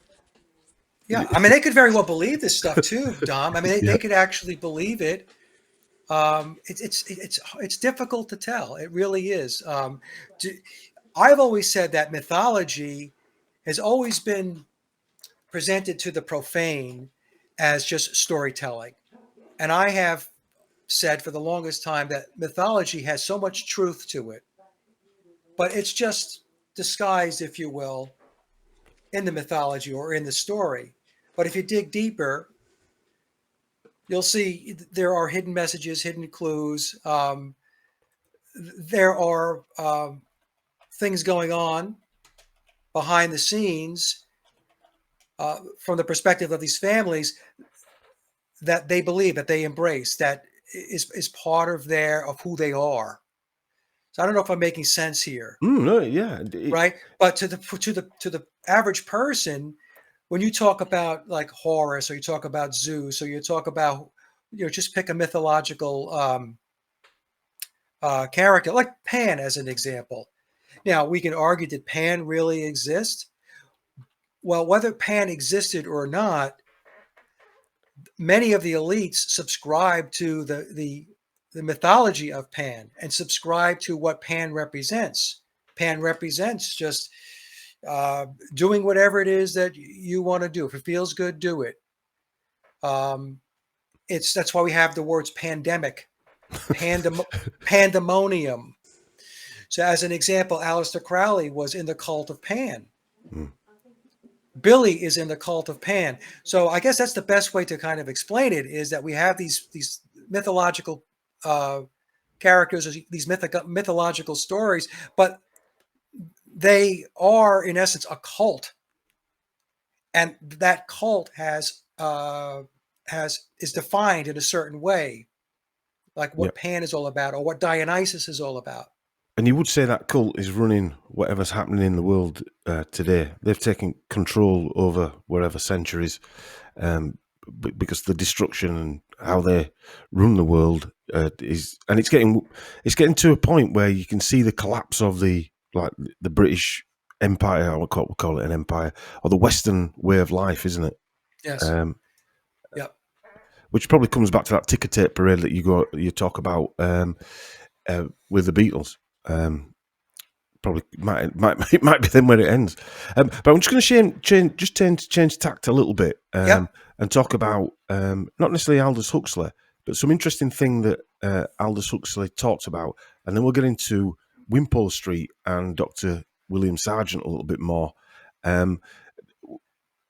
I mean, they could very well believe this stuff too, Dom. I mean, they could actually believe it. It's difficult to tell. It really is. I've always said that mythology has always been presented to the profane as just storytelling, and I have said for the longest time that mythology has so much truth to it, but it's just disguised, if you will, in the mythology or in the story. But if you dig deeper, you'll see there are hidden messages, hidden clues. There are things going on behind the scenes from the perspective of these families that they believe, that they embrace, that is part of who they are. So I don't know if I'm making sense here. No, yeah, right. But to the average person, when you talk about like Horus, or you talk about Zeus, or you talk about, just pick a mythological character like Pan as an example. Now we can argue, did Pan really exist? Well, whether Pan existed or not, many of the elites subscribe to the the mythology of Pan and subscribe to what Pan represents. Pan represents just doing whatever it is that you want to do. If it feels good, do it. That's why we have the words pandemic, pandemonium. So as an example, Aleister Crowley was in the cult of Pan. Billy is in the cult of Pan. So I guess that's the best way to kind of explain it, is that we have these mythological characters, these mythological stories, but they are in essence a cult, and that cult is defined in a certain way, like what Pan is all about or what Dionysus is all about. And you would say that cult is running whatever's happening in the world today. They've taken control over wherever centuries, because the destruction and how they run the world is, and it's getting to a point where you can see the collapse of the British Empire. We'll call it an empire, or the Western way of life, isn't it? Yes. Yep. Which probably comes back to that ticker tape parade that you talk about with the Beatles. Probably it might be then where it ends. But I'm just going to change tact a little bit and talk about not necessarily Aldous Huxley, but some interesting thing that Aldous Huxley talked about, and then we'll get into Wimpole Street and Dr. William Sargent a little bit more.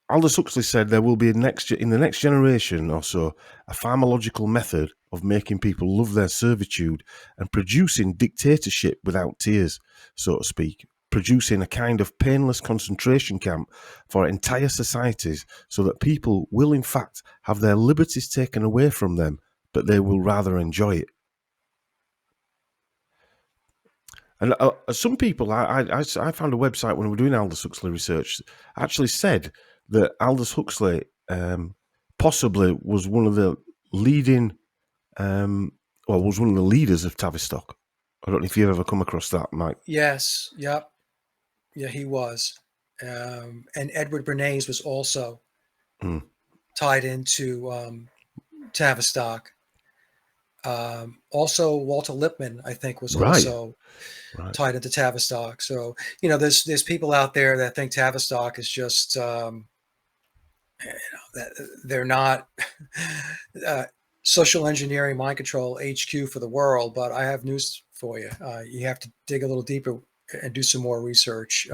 Aldous Huxley said there will be in the next generation or so a pharmacological method of making people love their servitude and producing dictatorship without tears, so to speak, producing a kind of painless concentration camp for entire societies, so that people will in fact have their liberties taken away from them, but they will rather enjoy it. And some people, I found a website when we were doing Aldous Huxley research, actually said that Aldous Huxley possibly was one of the leading, was one of the leaders of Tavistock. I don't know if you've ever come across that, Mike. Yes. Yep. Yeah, he was. And Edward Bernays was also tied into Tavistock. Also, Walter Lippmann, I think, was also tied into Tavistock. So, there's people out there that think Tavistock is just, that they're not social engineering, mind control HQ for the world. But I have news for you. You have to dig a little deeper and do some more research.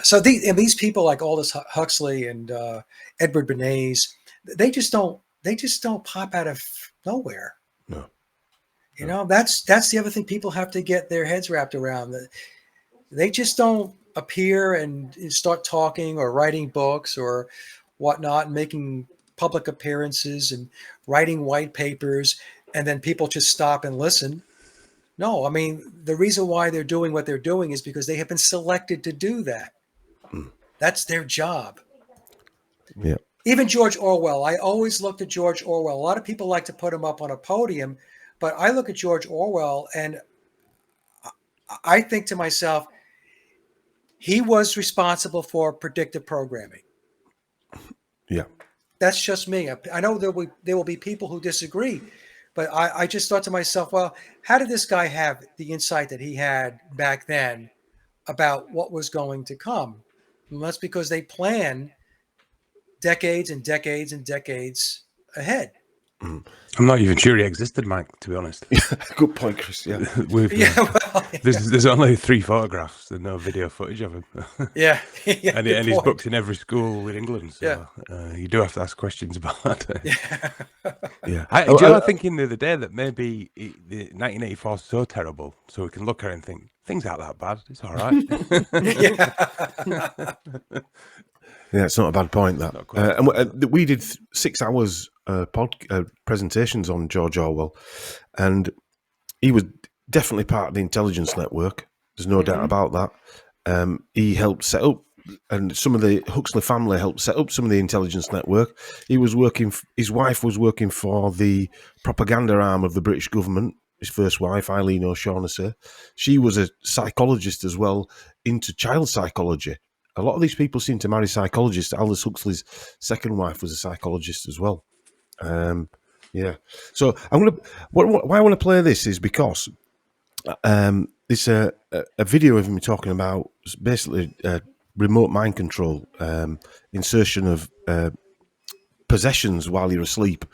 So these people like Aldous Huxley and Edward Bernays, they just don't pop out of nowhere. No. That's the other thing people have to get their heads wrapped around. They just don't appear and start talking or writing books or whatnot, and making public appearances and writing white papers, and then people just stop and listen. No, I mean, the reason why they're doing what they're doing is because they have been selected to do that. That's their job. Yeah. Even George Orwell, I always looked at George Orwell. A lot of people like to put him up on a podium, but I look at George Orwell and I think to myself, he was responsible for predictive programming. Yeah. That's just me. I know there will be people who disagree, but I just thought to myself, well, how did this guy have the insight that he had back then about what was going to come? And that's because they plan decades and decades and decades ahead. I'm not even sure he existed, Mike, to be honest. Good point, Chris. Yeah. There's only 3 photographs and no video footage of him. Yeah. And he's booked in every school in England. So you do have to ask questions about that. Yeah. I was thinking the other day that maybe the 1984 is so terrible, so we can look at it and think, things aren't that bad. It's all right. Yeah, it's not a bad point, that. And we did 6 hours presentations on George Orwell, and he was definitely part of the intelligence network. There's no doubt about that. He helped set up, and some of the Huxley family helped set up some of the intelligence network. His wife was working for the propaganda arm of the British government. His first wife, Eileen O'Shaughnessy, she was a psychologist as well, into child psychology. A lot of these people seem to marry psychologists. Aldous Huxley's second wife was a psychologist as well. Yeah. So I'm gonna. Why I want to play this is because it's a video of him talking about basically remote mind control, insertion of possessions while you're asleep,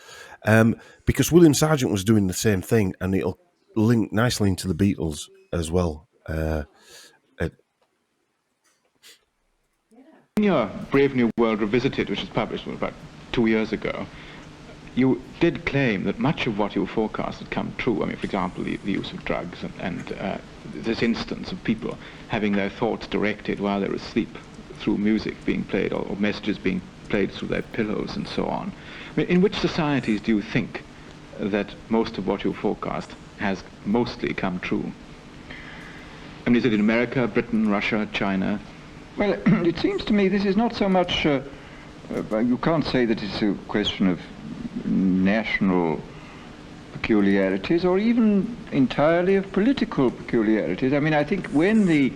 because William Sargent was doing the same thing, and it'll link nicely into the Beatles as well. In your Brave New World Revisited, which was published about 2 years ago, you did claim that much of what you forecast had come true. I mean, for example, the use of drugs and this instance of people having their thoughts directed while they're asleep through music being played or messages being played through their pillows and so on. I mean, in which societies do you think that most of what you forecast has mostly come true? I mean, is it in America, Britain, Russia, China? Well, it seems to me this is not so much, you can't say that it's a question of national peculiarities or even entirely of political peculiarities. I mean, I think when the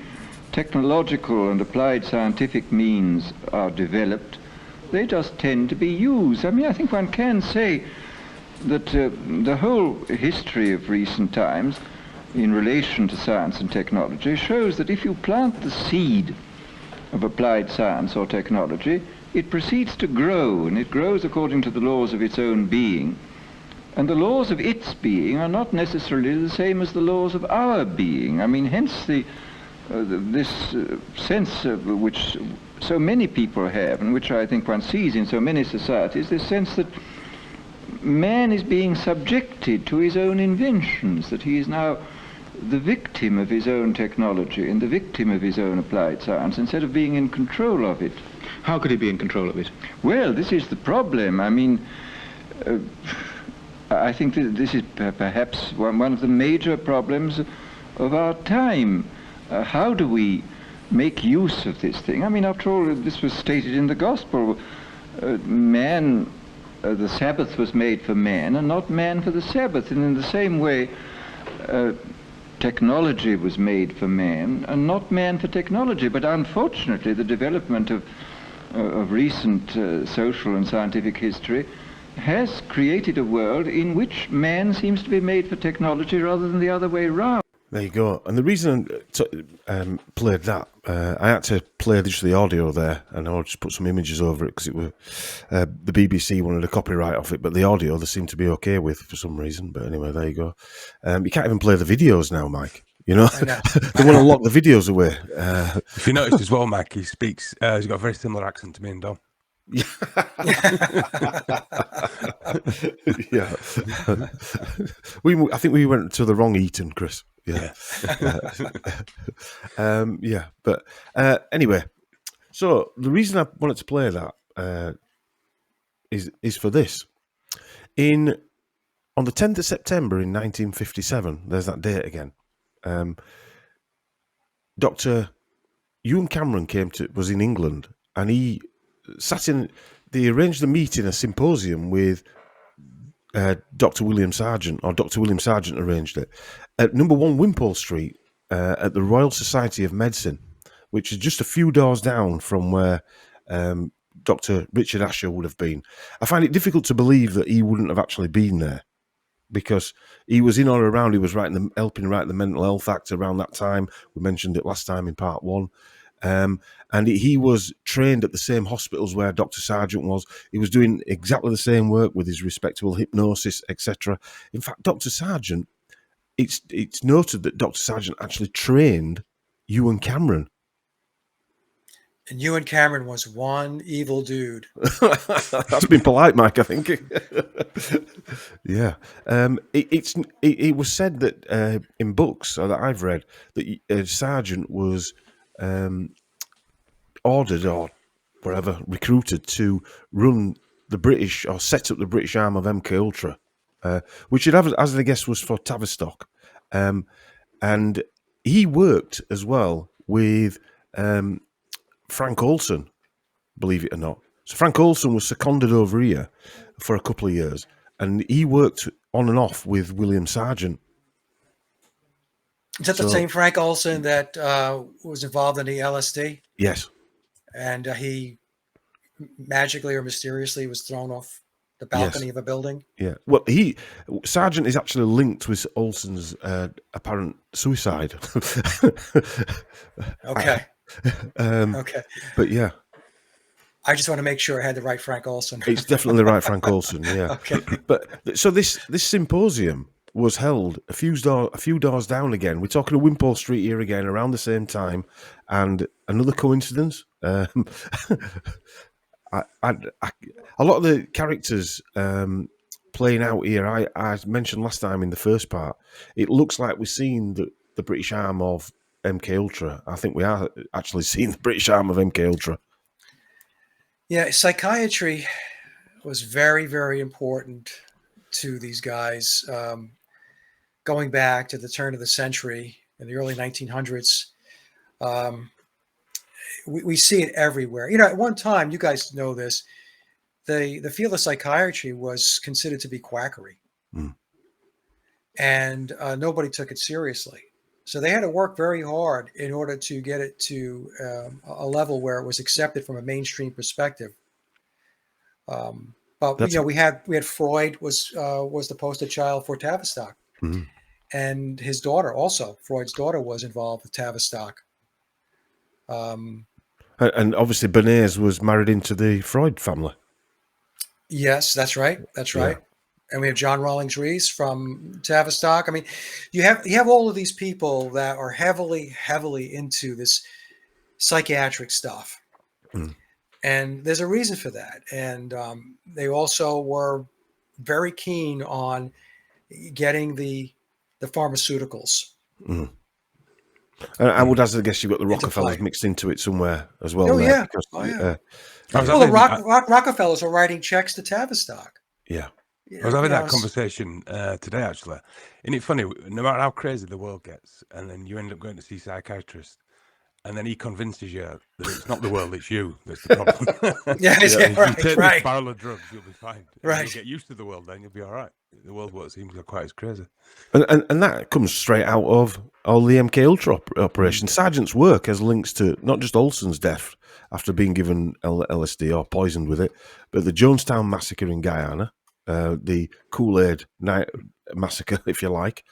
technological and applied scientific means are developed, they just tend to be used. I mean, I think one can say that the whole history of recent times in relation to science and technology shows that if you plant the seed of applied science or technology, it proceeds to grow, and it grows according to the laws of its own being. And the laws of its being are not necessarily the same as the laws of our being. I mean, hence this sense which so many people have, and which I think one sees in so many societies, this sense that man is being subjected to his own inventions, that he is now the victim of his own technology and the victim of his own applied science instead of being in control of it. How could he be in control of it? Well, this is the problem. I mean, I think this is perhaps one of the major problems of our time. How do we make use of this thing? I mean, after all, this was stated in the Gospel. Man, the Sabbath was made for man and not man for the Sabbath. And in the same way, technology was made for man and not man for technology. But unfortunately, the development of recent social and scientific history has created a world in which man seems to be made for technology rather than the other way round. There you go. And the reason I played that, I had to play just the audio there, and I'll just put some images over it because it was the BBC wanted a copyright off it, but the audio they seem to be okay with for some reason. But anyway, there you go. You can't even play the videos now, Mike. You know, they want to lock the videos away. If you noticed as well, Mike, he speaks. He's got a very similar accent to me and Dom. Yeah. I think we went to the wrong Eton, Chris. Yeah. But anyway, so the reason I wanted to play that is for this. On the 10th of September in 1957, there's that date again. Dr. Ewan Cameron was in England, and he they arranged the meeting, a symposium with Dr. William Sargent, or Dr. William Sargent arranged it, at number 1 Wimpole Street at the Royal Society of Medicine, which is just a few doors down from where Dr. Richard Asher would have been. I find it difficult to believe that he wouldn't have actually been there, because he was in or around, he was helping write the Mental Health Act around that time. We mentioned it last time in part 1. And he was trained at the same hospitals where Dr. Sargent was. He was doing exactly the same work with his respectable hypnosis, etc. In fact, Dr. Sargent, it's noted that Dr. Sargent actually trained Ewan Cameron. And Ewan Cameron was one evil dude. That's been polite, Mike, I think. Yeah. It was said that in books that I've read that Sargent was ordered or whatever, recruited to run the British or set up the British arm of MK Ultra, which as I guess was for Tavistock. And he worked as well with Frank Olson, believe it or not. So Frank Olson was seconded over here for a couple of years, and he worked on and off with William Sargent. Is that the same Frank Olson that was involved in the LSD? Yes. And he magically or mysteriously was thrown off the balcony of a building. Yeah. Well, Sargent is actually linked with Olsen's apparent suicide. Okay. Okay. But yeah. I just want to make sure I had the right Frank Olsen. It's definitely the right Frank Olsen, yeah. Okay. But so this symposium was held a few doors down again. We're talking of Wimpole Street here again, around the same time, and another coincidence. A lot of the characters playing out here, I mentioned last time in the first part, it looks like we're seeing the British arm of MK Ultra. I think we are actually seeing the British arm of MK Ultra. Yeah, psychiatry was very, very important to these guys. Going back to the turn of the century in the early 1900s, we see it everywhere. You know, at one time, you guys know this, the field of psychiatry was considered to be quackery. And nobody took it seriously. So they had to work very hard in order to get it to a level where it was accepted from a mainstream perspective. But you know, we had Freud was the poster child for Tavistock, and his daughter also. Freud's daughter was involved with Tavistock. And obviously, Bernays was married into the Freud family. Yes, that's right. That's right. Yeah. And we have John Rawlings Rees from Tavistock. I mean, you have all of these people that are heavily into this psychiatric stuff. And there's a reason for that. And they also were very keen on getting the pharmaceuticals. I would hazard a guess you've got the Rockefellers mixed into it somewhere as well. Oh, there, yeah. Because, well, the Rockefellers were writing checks to Tavistock. Yeah. I was having that conversation today, actually. Isn't it funny? No matter how crazy the world gets, and then you end up going to see a psychiatrist, and then he convinces you that it's not the world, it's you that's the problem. Right. You take this barrel of drugs, you'll be fine. Right. You'll get used to the world, then you'll be all right. The world won't seem quite as crazy. And that comes straight out of all the MK Ultra operation. Sargent's work has links to not just Olsen's death after being given LSD or poisoned with it, but the Jonestown massacre in Guyana, the Kool-Aid night massacre, if you like,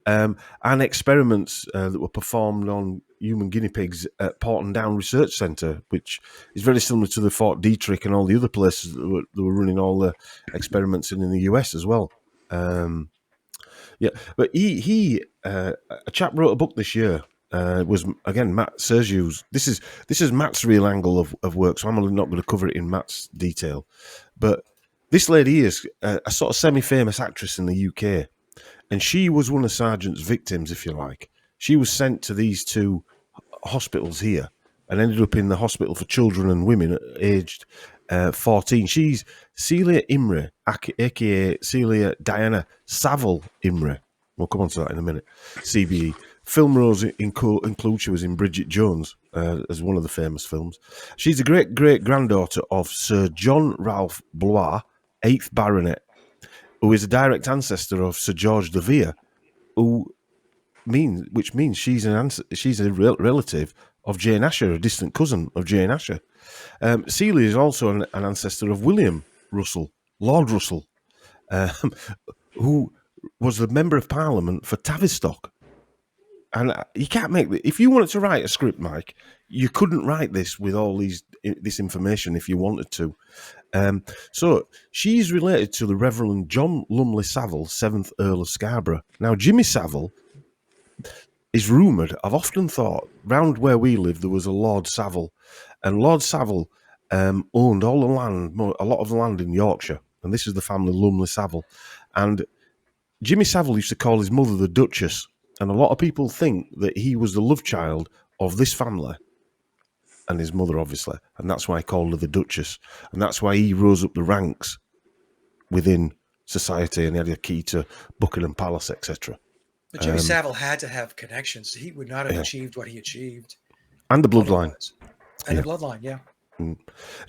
and experiments that were performed on human guinea pigs at Porton Down Research Centre, which is very similar to the Fort Detrick and all the other places that were running all the experiments in the US as well. But a chap wrote a book this year. Was again Matt Sergiu's. This is Matt's real angle of work, so I'm not going to cover it in Matt's detail. But this lady is a sort of semi-famous actress in the UK, and she was one of Sargent's victims, if you like. She was sent to these two hospitals here and ended up in the hospital for children and women aged 14. She's Celia Imrie, aka Celia Diana Saville Imrie. We'll come on to that in a minute. CBE. Film roles include she was in Bridget Jones as one of the famous films. She's the great-great-granddaughter of Sir John Ralph Blois, 8th Baronet, who is a direct ancestor of Sir George de Vere, which means she's a relative of Jane Asher, a distant cousin of Jane Asher. Celia is also an ancestor of William Russell, Lord Russell, who was the Member of Parliament for Tavistock. And you can't make if you wanted to write a script, Mike, you couldn't write this with all this information if you wanted to. So she's related to the Reverend John Lumley Saville, 7th Earl of Scarborough. Now, Jimmy Saville is rumoured. I've often thought round where we live there was a Lord Saville, and Lord Saville owned all the land, a lot of the land in Yorkshire, and this is the family Lumley Saville. And Jimmy Saville used to call his mother the Duchess. And a lot of people think that he was the love child of this family and his mother, obviously. And that's why he called her the Duchess. And that's why he rose up the ranks within society and he had a key to Buckingham Palace, etc. But Jimmy Savile had to have connections. He would not have achieved what he achieved. And the bloodline. And the bloodline, yeah.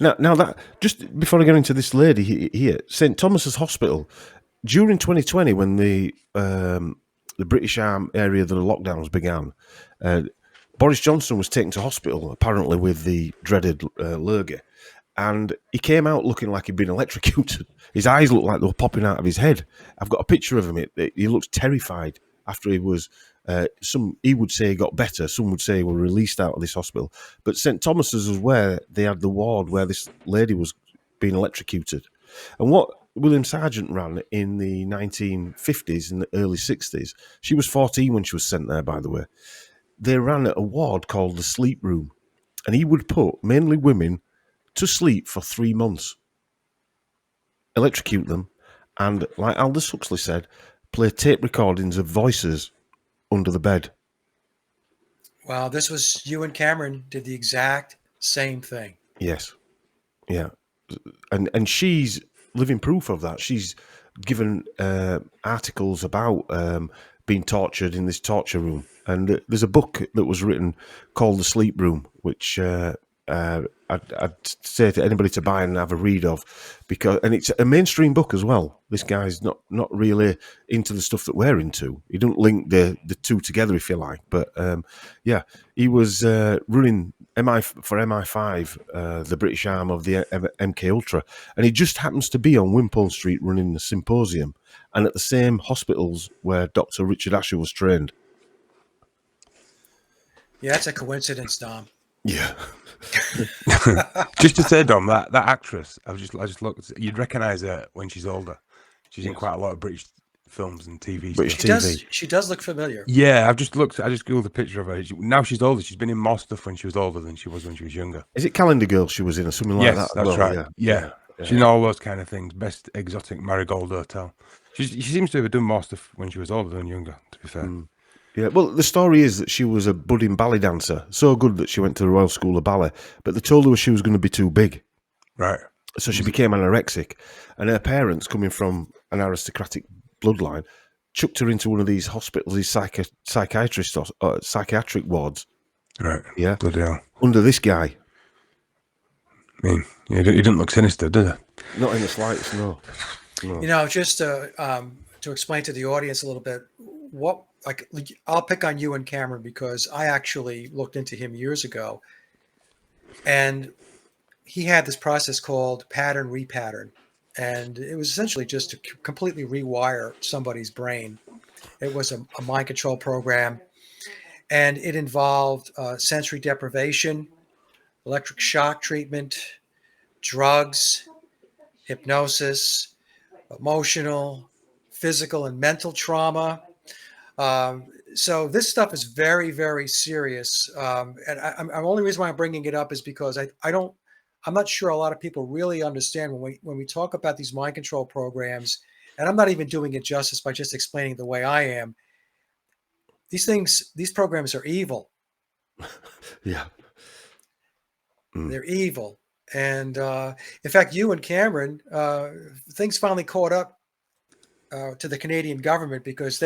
Now that, just before I get into this lady here, St. Thomas's Hospital, during 2020 when the British Arm area that the lockdowns began, Boris Johnson was taken to hospital, apparently with the dreaded lurgy. and he came out looking like he'd been electrocuted. His eyes looked like they were popping out of his head. I've got a picture of him. He looks terrified after he was. He would say he got better. Some would say he was released out of this hospital. But St Thomas's was where they had the ward where this lady was being electrocuted. And what William Sargent ran in the 1950s and the early 60s, she was 14 when she was sent there, by the way. They ran a ward called the Sleep Room. And he would put mainly women to sleep for 3 months, electrocute them, and, like Aldous Huxley said, play tape recordings of voices under the bed. Wow, this was Ewan Cameron did the exact same thing. Yes. Yeah. And she's living proof of that. She's given articles about being tortured in this torture room. And there's a book that was written called The Sleep Room, which I'd say to anybody to buy and have a read of, and it's a mainstream book as well. This guy's not really into the stuff that we're into. He don't link the two together, if you like. But yeah, he was running MI5, the British arm of the MK Ultra, and he just happens to be on Wimpole Street running the symposium, and at the same hospitals where Dr. Richard Asher was trained. Yeah, that's a coincidence, Dom. Yeah. Just to say, Dom, that actress, I just looked. You'd recognise her when she's older. She's in quite a lot of British films and TV. British stuff. TV. She does look familiar. Yeah, I just googled a picture of her. Now she's older. She's been in more stuff when she was older than she was when she was younger. Is it Calendar Girl she was in or something like that? Yes, that's right. Yeah. She's in all those kind of things. Best Exotic Marigold Hotel. She seems to have done more stuff when she was older than younger, to be fair. Yeah, well, the story is that she was a budding ballet dancer, so good that she went to the Royal School of Ballet, but they told her she was going to be too big. Right. So she became anorexic, and her parents, coming from an aristocratic bloodline, chucked her into one of these hospitals, these psychiatric wards. Right. Yeah. Bloody hell. Under this guy. I mean, he didn't look sinister, did he? Not in the slightest, no. You know, just to explain to the audience a little bit, I'll pick on Ewan Cameron because I actually looked into him years ago, and he had this process called pattern repattern, and it was essentially just to completely rewire somebody's brain. It was a mind control program, and it involved sensory deprivation, electric shock treatment, drugs, hypnosis, emotional, physical, and mental trauma. So this stuff is very, very serious. And I'm only reason why I'm bringing it up is because I'm not sure a lot of people really understand when we talk about these mind control programs, and I'm not even doing it justice by just explaining the way I am. These programs are evil. Yeah. They're evil. And in fact, Ewan Cameron, things finally caught up to the Canadian government because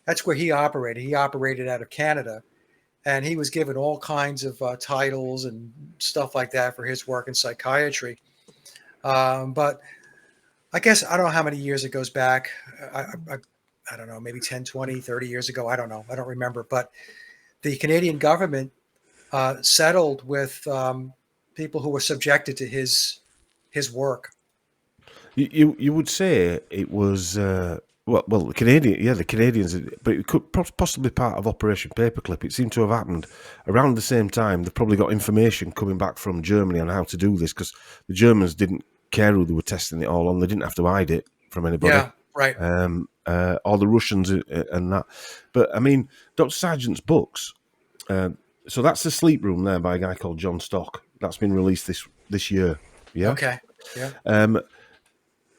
that's where he operated. He operated out of Canada, and he was given all kinds of titles and stuff like that for his work in psychiatry. But I guess, I don't know how many years it goes back. I don't know, maybe 10, 20, 30 years ago. I don't know. I don't remember. But the Canadian government settled with people who were subjected to his work. You would say it was well the Canadians, but it could possibly part of Operation Paperclip. It seemed to have happened around the same time. They've probably got information coming back from Germany on how to do this because the Germans didn't care who they were testing it all on. They didn't have to hide it from anybody. Yeah, right. Or the Russians and that. But I mean, Dr. Sargent's books. So that's The Sleep Room there by a guy called John Stock. That's been released this year. Yeah. Okay. Yeah.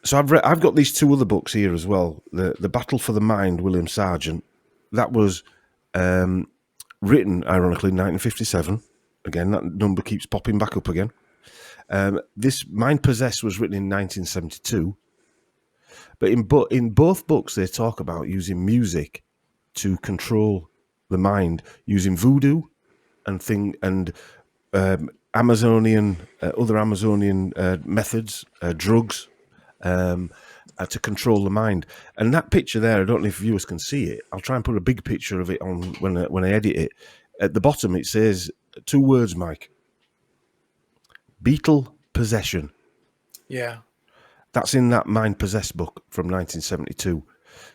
So I've got these two other books here as well. The Battle for the Mind, William Sargent. That was written, ironically, in 1957. Again, that number keeps popping back up again. This Mind Possessed was written in 1972. But in both books, they talk about using music to control the mind, using voodoo and Amazonian, other Amazonian methods, drugs, to control the mind. And that picture there, I don't know if viewers can see it. I'll try and put a big picture of it on when I edit it. At the bottom, it says two words, Mike: Beetle possession. Yeah. That's in that Mind Possessed book from 1972.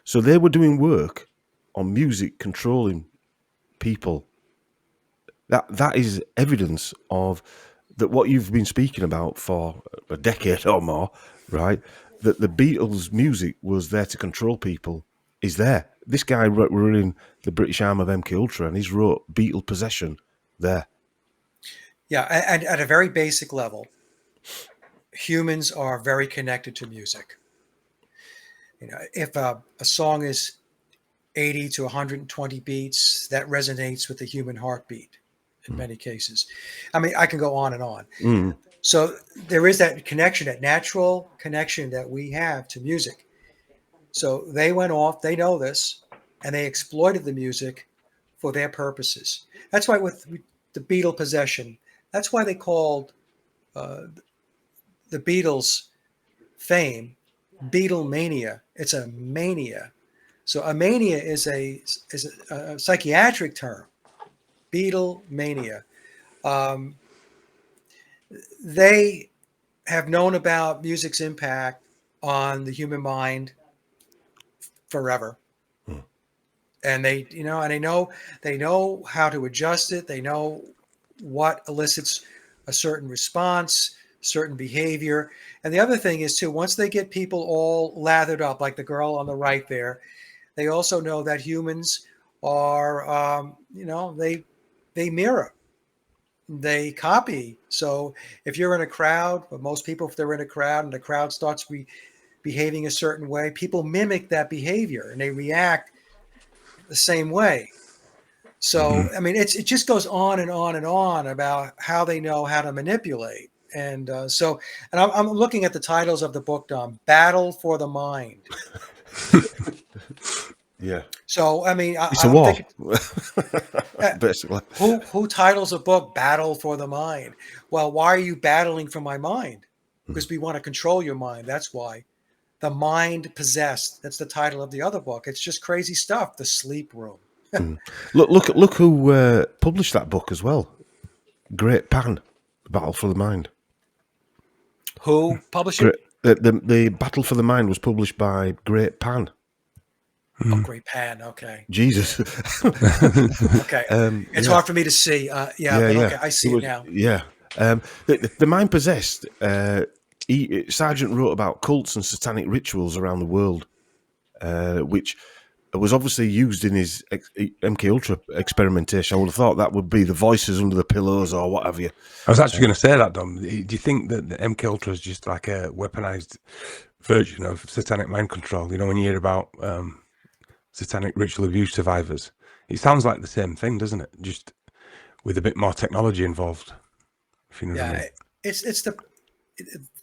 So they were doing work on music controlling people. That is evidence of that what you've been speaking about for a decade or more, right? That the Beatles' music was there to control people is there. This guy were in the British arm of MK Ultra, and he's wrote Beatle Possession there. Yeah, and at a very basic level, humans are very connected to music. If a song is 80 to 120 beats, that resonates with the human heartbeat in many cases. I mean, I can go on and on. Mm. So there is that connection, that natural connection that we have to music. So they went off, they know this, and they exploited the music for their purposes. That's why with the Beatle possession, that's why they called the Beatles' fame Beatlemania. It's a mania. So a mania is a psychiatric term. Beatlemania. They have known about music's impact on the human mind forever. And they know how to adjust it. They know what elicits a certain response, certain behavior. And the other thing is too, once they get people all lathered up, like the girl on the right there, they also know that humans are, they mirror, they copy. So if you're in a crowd, but most people, if they're in a crowd and the crowd starts behaving a certain way, people mimic that behavior and they react the same way. So, I mean, it just goes on and on and on about how they know how to manipulate. And I'm looking at the titles of the book, Dom. Battle for the Mind. Yeah. So, I mean, it's a war, basically. Who titles a book Battle for the Mind? Well, why are you battling for my mind? Because we want to control your mind. That's why. The Mind Possessed. That's the title of the other book. It's just crazy stuff. The Sleep Room. Look who published that book as well. Great Pan, Battle for the Mind. Who published it? The Battle for the Mind was published by Great Pan. Oh, Great Pan. Okay. Jesus. Okay. It's hard for me to see. Okay, I see it now. Yeah. The Mind Possessed. Sargent wrote about cults and satanic rituals around the world, which was obviously used in his MK Ultra experimentation. I would have thought that would be the voices under the pillows or what have you. I was actually going to say that, Dom. Do you think that the MK Ultra is just like a weaponized version of satanic mind control? You know, when you hear about satanic ritual abuse survivors, it sounds like the same thing, doesn't it? Just with a bit more technology involved. If you know what I mean.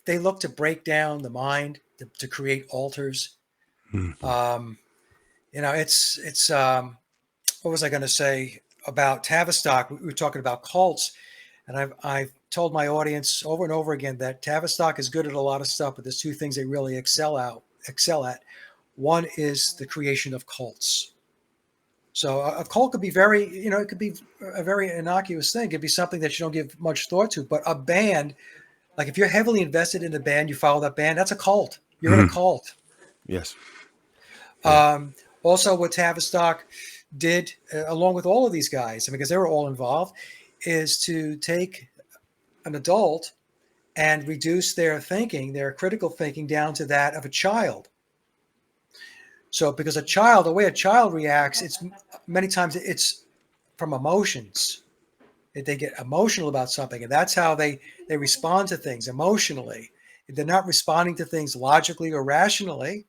They look to break down the mind to create altars. It's what was I going to say about Tavistock? We were talking about cults, and I've told my audience over and over again that Tavistock is good at a lot of stuff, but there's two things they really excel at. One is the creation of cults. So a cult could be it could be a very innocuous thing. It could be something that you don't give much thought to, but a band, like if you're heavily invested in a band, you follow that band, that's a cult. You're in a cult. Yes. Also, what Tavistock did, along with all of these guys, because they were all involved, is to take an adult and reduce their thinking, their critical thinking, down to that of a child. So, because the way a child reacts, it's many times it's from emotions. They get emotional about something, and that's how they respond to things emotionally. They're not responding to things logically or rationally.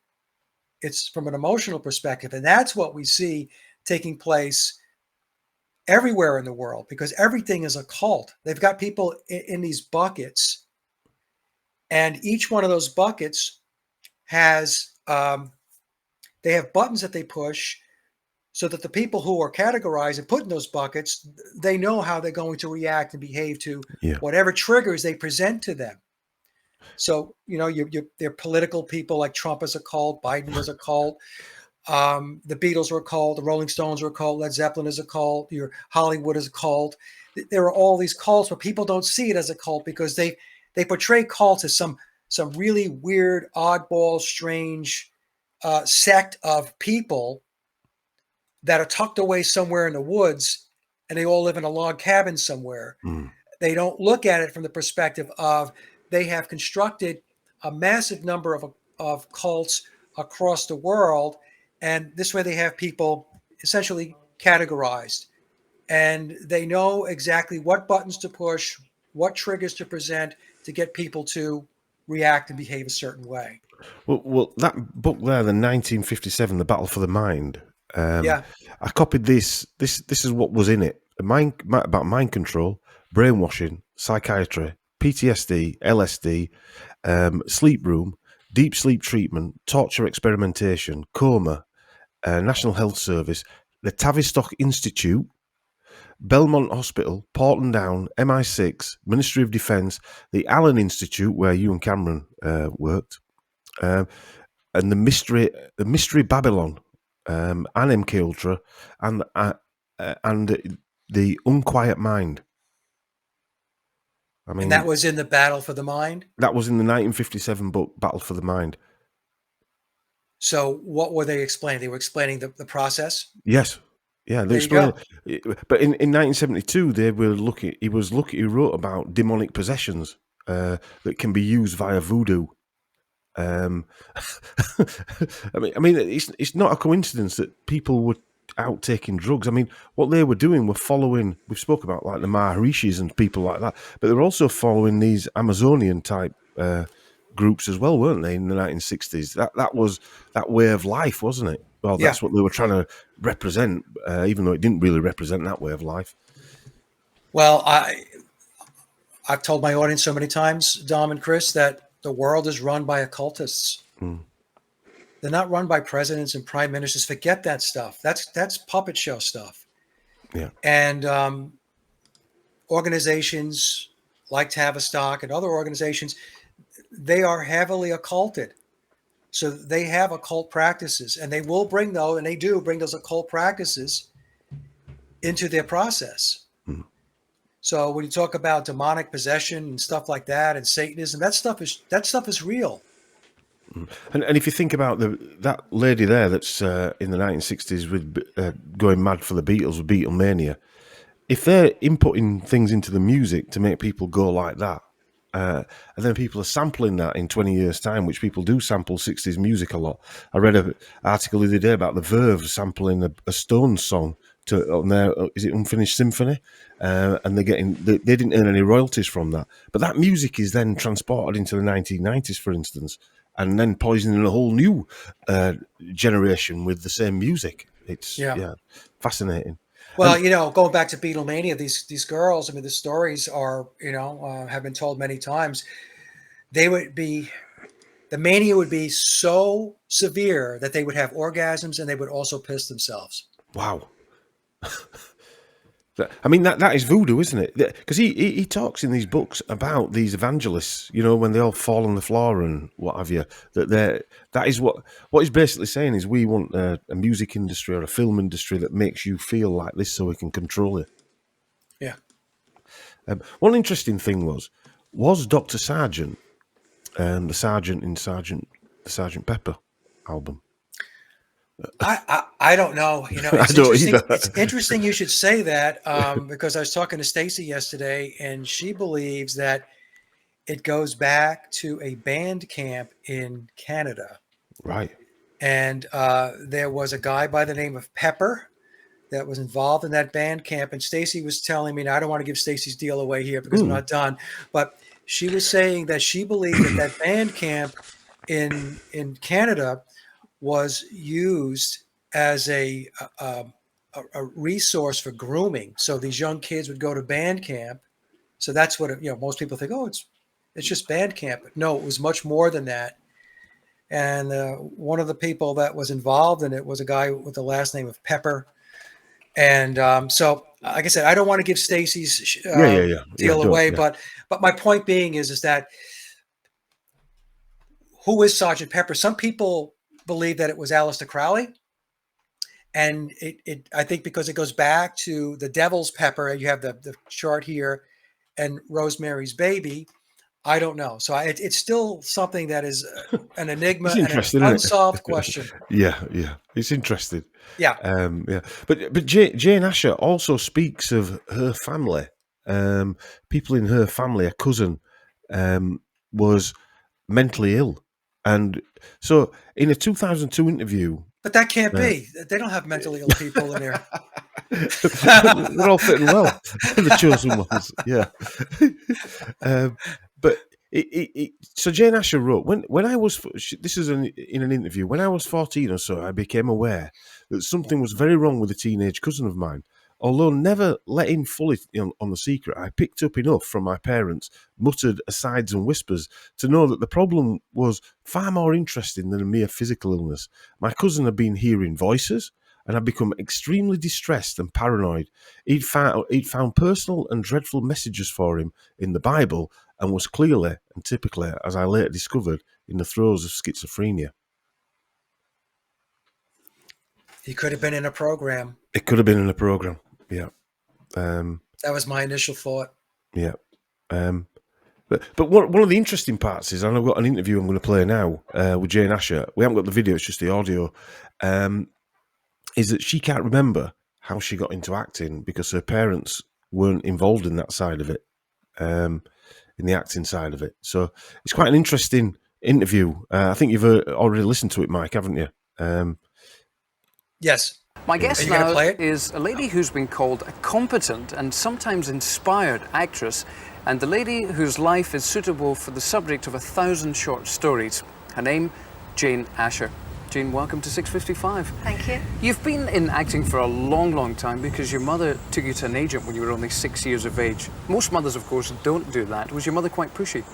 It's from an emotional perspective. And that's what we see taking place everywhere in the world, because everything is a cult. They've got people in these buckets, and each one of those buckets has, they have buttons that they push so that the people who are categorized and put in those buckets, they know how they're going to react and behave to whatever triggers they present to them. So, they're political people, like Trump is a cult, Biden was a cult, the Beatles were a cult, the Rolling Stones were a cult, Led Zeppelin is a cult, your Hollywood is a cult. There are all these cults, but people don't see it as a cult because they've they portray cults as some really weird, oddball, strange sect of people that are tucked away somewhere in the woods, and they all live in a log cabin somewhere. They don't look at it from the perspective of they have constructed a massive number of cults across the world, and this way they have people essentially categorized, and they know exactly what buttons to push, what triggers to present to get people to react and behave a certain way. Well, that book there, the 1957, The Battle for the Mind. Yeah. I copied this. This is what was in it: about mind control, brainwashing, psychiatry, PTSD, LSD, sleep room, deep sleep treatment, torture experimentation, coma, National Health Service, the Tavistock Institute, Belmont Hospital, Portland Down, MI6, Ministry of Defence, the Allen Institute, where you and Cameron worked, and the Mystery Babylon, and MK Ultra, and the Unquiet Mind. I mean, And that was in the Battle for the Mind? That was in the 1957 book, Battle for the Mind. So what were they explaining? They were explaining the process? Yes. Yeah, they explained it. But in 1972, they were looking. He wrote about demonic possessions that can be used via voodoo. I mean, it's not a coincidence that people were out taking drugs. I mean, what they were doing were following. We've spoke about like the Maharishis and people like that, but they were also following these Amazonian type groups as well, weren't they? In the 1960s, that was that way of life, wasn't it? Well, that's what they were trying to represent, even though it didn't really represent that way of life. Well, I've told my audience so many times, Dom and Chris, that the world is run by occultists. They're not run by presidents and prime ministers. Forget that stuff. That's puppet show stuff. Yeah. And organizations like Tavistock and other organizations, they are heavily occulted. So they have occult practices, and they will bring those, and they do bring those occult practices into their process. So when you talk about demonic possession and stuff like that, and Satanism, that stuff is real. And if you think about that lady there that's in the 1960s with going mad for the Beatles with Beatlemania, if they're inputting things into the music to make people go like that, and then people are sampling that in 20 years' time, which people do sample 60s music a lot. I read an article the other day about the Verve sampling a Stones song on their, is it Unfinished Symphony? And they didn't earn any royalties from that. But that music is then transported into the 1990s, for instance, and then poisoning a whole new generation with the same music. It's fascinating. Well, going back to Beatlemania, these girls, I mean, the stories are, have been told many times. The mania would be so severe that they would have orgasms and they would also piss themselves. Wow. I mean, that is voodoo, isn't it? Because he talks in these books about these evangelists, when they all fall on the floor and what have you. That is what he's basically saying is we want a music industry or a film industry that makes you feel like this, so we can control you. Yeah. One interesting thing was Dr. Sargent, the Sergeant in the Sgt. Pepper album. I don't know. I don't either. It's interesting you should say that because I was talking to Stacy yesterday, and she believes that it goes back to a band camp in Canada. Right. And there was a guy by the name of Pepper that was involved in that band camp. And Stacy was telling me, and I don't want to give Stacy's deal away here because I'm not done, but she was saying that she believed that band camp in Canada was used as a resource for grooming. So these young kids would go to band camp. So that's what most people think. Oh, it's just band camp. But no, it was much more than that. And one of the people that was involved in it was a guy with the last name of Pepper. And so, like I said, I don't want to give Stacy's deal away, but my point being is that who is Sergeant Pepper? Some people believe that it was Aleister Crowley, and I think because it goes back to the Devil's Pepper. You have the chart here, and Rosemary's Baby. I don't know. So it's still something that is an enigma It's and an interesting, isn't it? unsolved question. Yeah, it's interesting. Yeah. Yeah. But Jane Asher also speaks of her family. People in her family, a cousin, was mentally ill, and so in a 2002 interview. But that can't be. They don't have mentally ill people in there. They're all fitting well. The chosen ones, yeah. But so Jane Asher wrote, when I was, this is in an interview, when I was 14 or so, I became aware that something was very wrong with a teenage cousin of mine. Although never let in fully on the secret, I picked up enough from my parents' muttered asides and whispers to know that the problem was far more interesting than a mere physical illness. My cousin had been hearing voices and had become extremely distressed and paranoid. He'd found personal and dreadful messages for him in the Bible and was clearly and typically, as I later discovered, in the throes of schizophrenia. He could have been in a program. It could have been in a program, yeah. That was my initial thought. Yeah. But one of the interesting parts is, and I've got an interview I'm going to play now with Jane Asher. We haven't got the video, it's just the audio. Is that she can't remember how she got into acting because her parents weren't involved in that side of it, in the acting side of it. So it's quite an interesting interview. I think you've already listened to it, Mike, haven't you? Yes. My guest now is a lady who's been called a competent and sometimes inspired actress, and the lady whose life is suitable for the subject of 1,000 short stories. Her name, Jane Asher. Jane, welcome to 655. Thank you. You've been in acting for a long, long time because your mother took you to an agent when you were only 6 years of age. Most mothers, of course, don't do that. Was your mother quite pushy?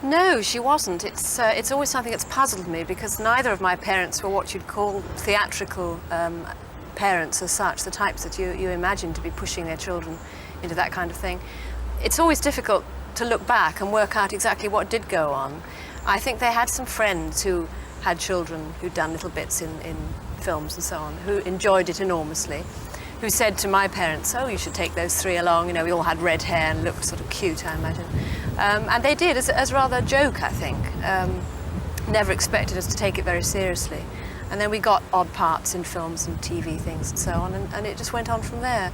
No, she wasn't. It's always something that's puzzled me because neither of my parents were what you'd call theatrical parents as such, the types that you imagine to be pushing their children into that kind of thing. It's always difficult to look back and work out exactly what did go on. I think they had some friends who had children who'd done little bits in films and so on, who enjoyed it enormously, who said to my parents, oh, you should take those three along. You know, we all had red hair and looked sort of cute, I imagine. And they did, as rather a joke, I think. Never expected us to take it very seriously. And then we got odd parts in films and TV things and so on, and it just went on from there.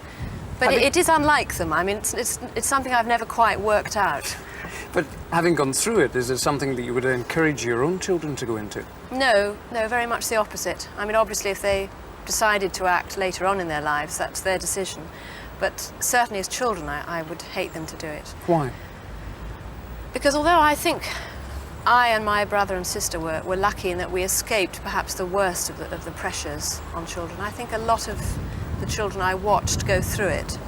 But it is unlike them. I mean, it's something I've never quite worked out. But having gone through it, is it something that you would encourage your own children to go into? No, very much the opposite. I mean, obviously, if they decided to act later on in their lives, that's their decision. But certainly as children, I would hate them to do it. Why? Because although I think I and my brother and sister were lucky in that we escaped perhaps the worst of the pressures on children, I think a lot of the children I watched go through it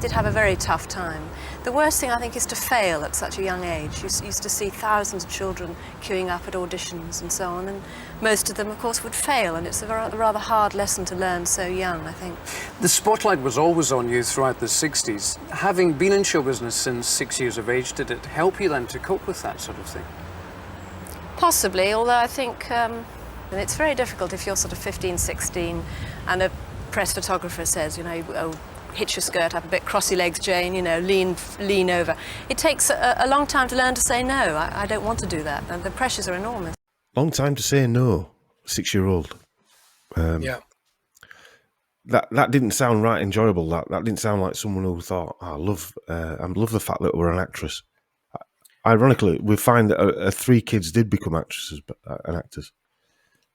did have a very tough time. The worst thing, I think, is to fail at such a young age. You used to see thousands of children queuing up at auditions and so on, and most of them, of course, would fail, and it's a rather hard lesson to learn so young, I think. The spotlight was always on you throughout the 60s. Having been in show business since 6 years of age, did it help you then to cope with that sort of thing? Possibly, although I think and it's very difficult if you're sort of 15, 16, and a press photographer says, you know, oh, hitch your skirt up a bit, cross your legs, Jane, you know, lean over. It takes a long time to learn to say no. I don't want to do that. And the pressures are enormous. Long time to say no, 6-year-old. Yeah. That didn't sound right enjoyable. That didn't sound like someone who thought, oh, I love the fact that we're an actress. Ironically, we find that 3 kids did become actresses and actors.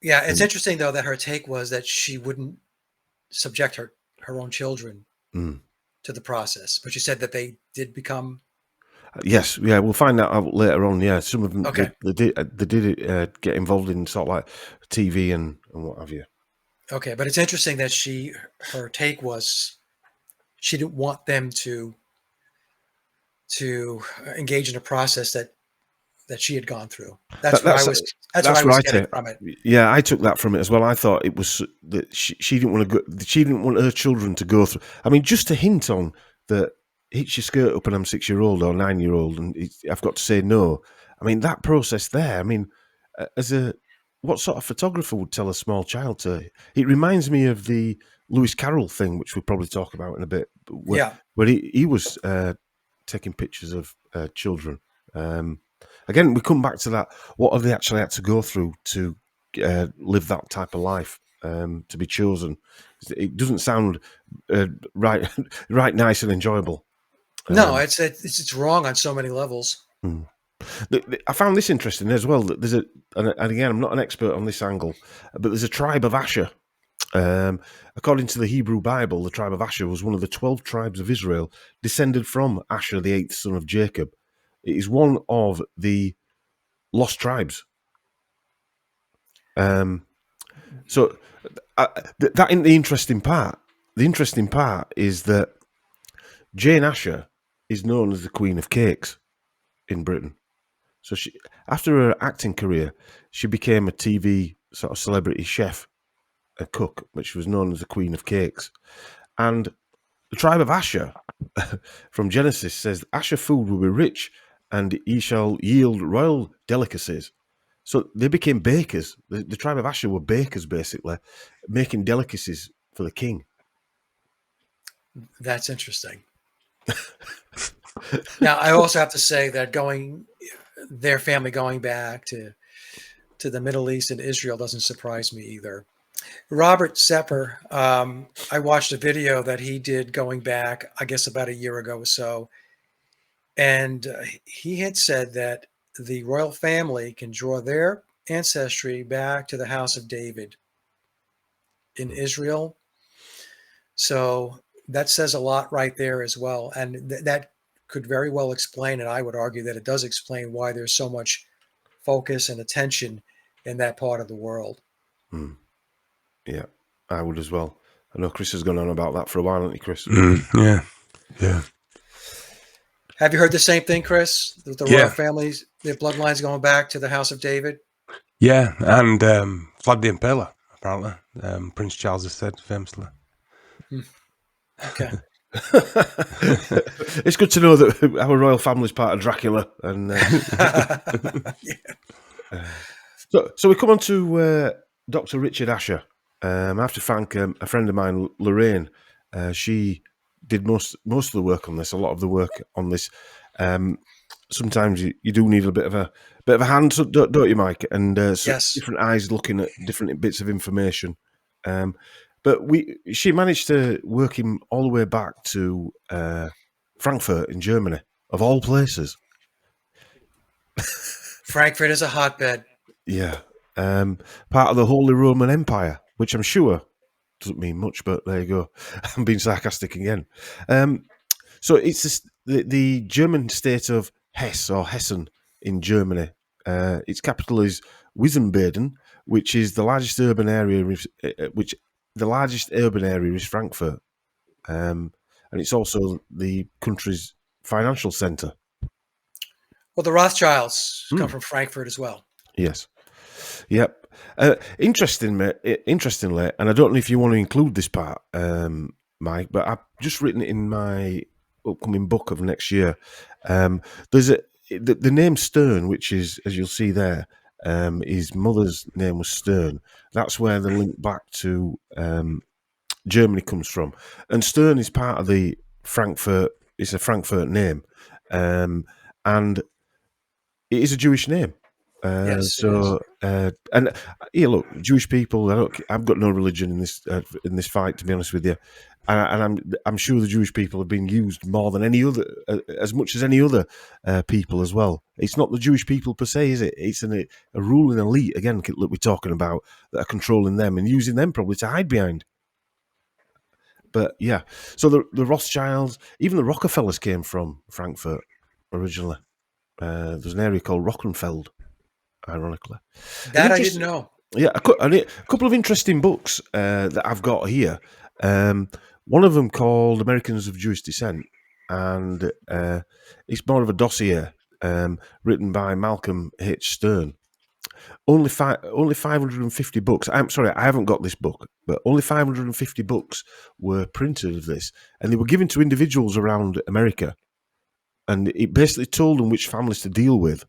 Yeah, it's interesting, though, that her take was that she wouldn't subject her own children to the process. But she said that they did become... Yes, yeah, we'll find that out later on. Yeah, some of them, okay. they did get involved in sort of like TV and what have you. Okay, but it's interesting that her take was she didn't want them to engage in a process that she had gone through. That's what I was getting from it. Yeah, I took that from it as well. I thought it was that she didn't want to go. She didn't want her children to go through. I mean, just to hint on that, hitch your skirt up and I'm 6-year-old or 9-year-old, and I've got to say no. I mean, that process there. I mean, what sort of photographer would tell a small child to? It reminds me of the Lewis Carroll thing, which we'll probably talk about in a bit. Where he was taking pictures of children. Again, we come back to that. What have they actually had to go through to live that type of life, to be chosen? It doesn't sound right nice and enjoyable. No, it's wrong on so many levels. I found this interesting as well. That there's and again, I'm not an expert on this angle, but there's a tribe of Asher. According to the Hebrew Bible, the tribe of Asher was one of the 12 tribes of Israel, descended from Asher, the 8th son of Jacob. It is one of the lost tribes. So that in the interesting part. The interesting part is that Jane Asher is known as the Queen of Cakes in Britain. So she, after her acting career, she became a TV sort of celebrity chef, a cook, but she was known as the Queen of Cakes. And the tribe of Asher from Genesis says Asher food will be rich and he shall yield royal delicacies. So they became bakers. The tribe of Asher were bakers, basically, making delicacies for the king. That's interesting. Now, I also have to say that their family going back to the Middle East and Israel doesn't surprise me either. Robert Sepper, I watched a video that he did going back, I guess about a year ago or so, and he had said that the royal family can draw their ancestry back to the house of David in Israel. So that says a lot right there as well. And that could very well explain, and I would argue that it does explain why there's so much focus and attention in that part of the world. Yeah, I would as well. I know Chris has gone on about that for a while, hasn't he, Chris? Yeah. Have you heard the same thing, Chris? The royal families, their bloodlines going back to the house of David? Yeah, and Vlad the Impaler, apparently. Prince Charles has said famously. Okay. It's good to know that our royal family is part of Dracula. And so we come on to Dr. Richard Asher. I have to thank a friend of mine, Lorraine. She did most of the work on this, a lot of the work on this. Sometimes you do need a bit of a hand, don't you, Mike? And yes, different eyes looking at different bits of information. But she managed to work him all the way back to Frankfurt in Germany, of all places. Frankfurt is a hotbed. Yeah. Part of the Holy Roman Empire, which I'm sure doesn't mean much, but there you go. I'm being sarcastic again. So it's the German state of Hesse or Hessen in Germany. Its capital is Wiesbaden, which is the largest urban area. The largest urban area is Frankfurt, and it's also the country's financial centre. Well, the Rothschilds come from Frankfurt as well. Yes. Yep. Interestingly, and I don't know if you want to include this part, Mike, but I've just written it in my upcoming book of next year. There's the name Stern, which is, as you'll see there, his mother's name was Stern. That's where the link back to Germany comes from. And Stern is part of the Frankfurt. It's a Frankfurt name, and it is a Jewish name. Yes. So, and yeah, look, Jewish people. I've got no religion in this fight, to be honest with you, and I'm sure the Jewish people have been used more than any other, as much as any other people as well. It's not the Jewish people per se, is it? It's a ruling elite again that we're talking about that are controlling them and using them probably to hide behind. But yeah, so the Rothschilds, even the Rockefellers came from Frankfurt originally. There's an area called Rockenfeld. Ironically, that I didn't know. Yeah, a couple of interesting books that I've got here. One of them called Americans of Jewish Descent, and it's more of a dossier written by Malcolm H. Stern. Only 550 books. I'm sorry, I haven't got this book, but only 550 books were printed of this, and they were given to individuals around America, and it basically told them which families to deal with,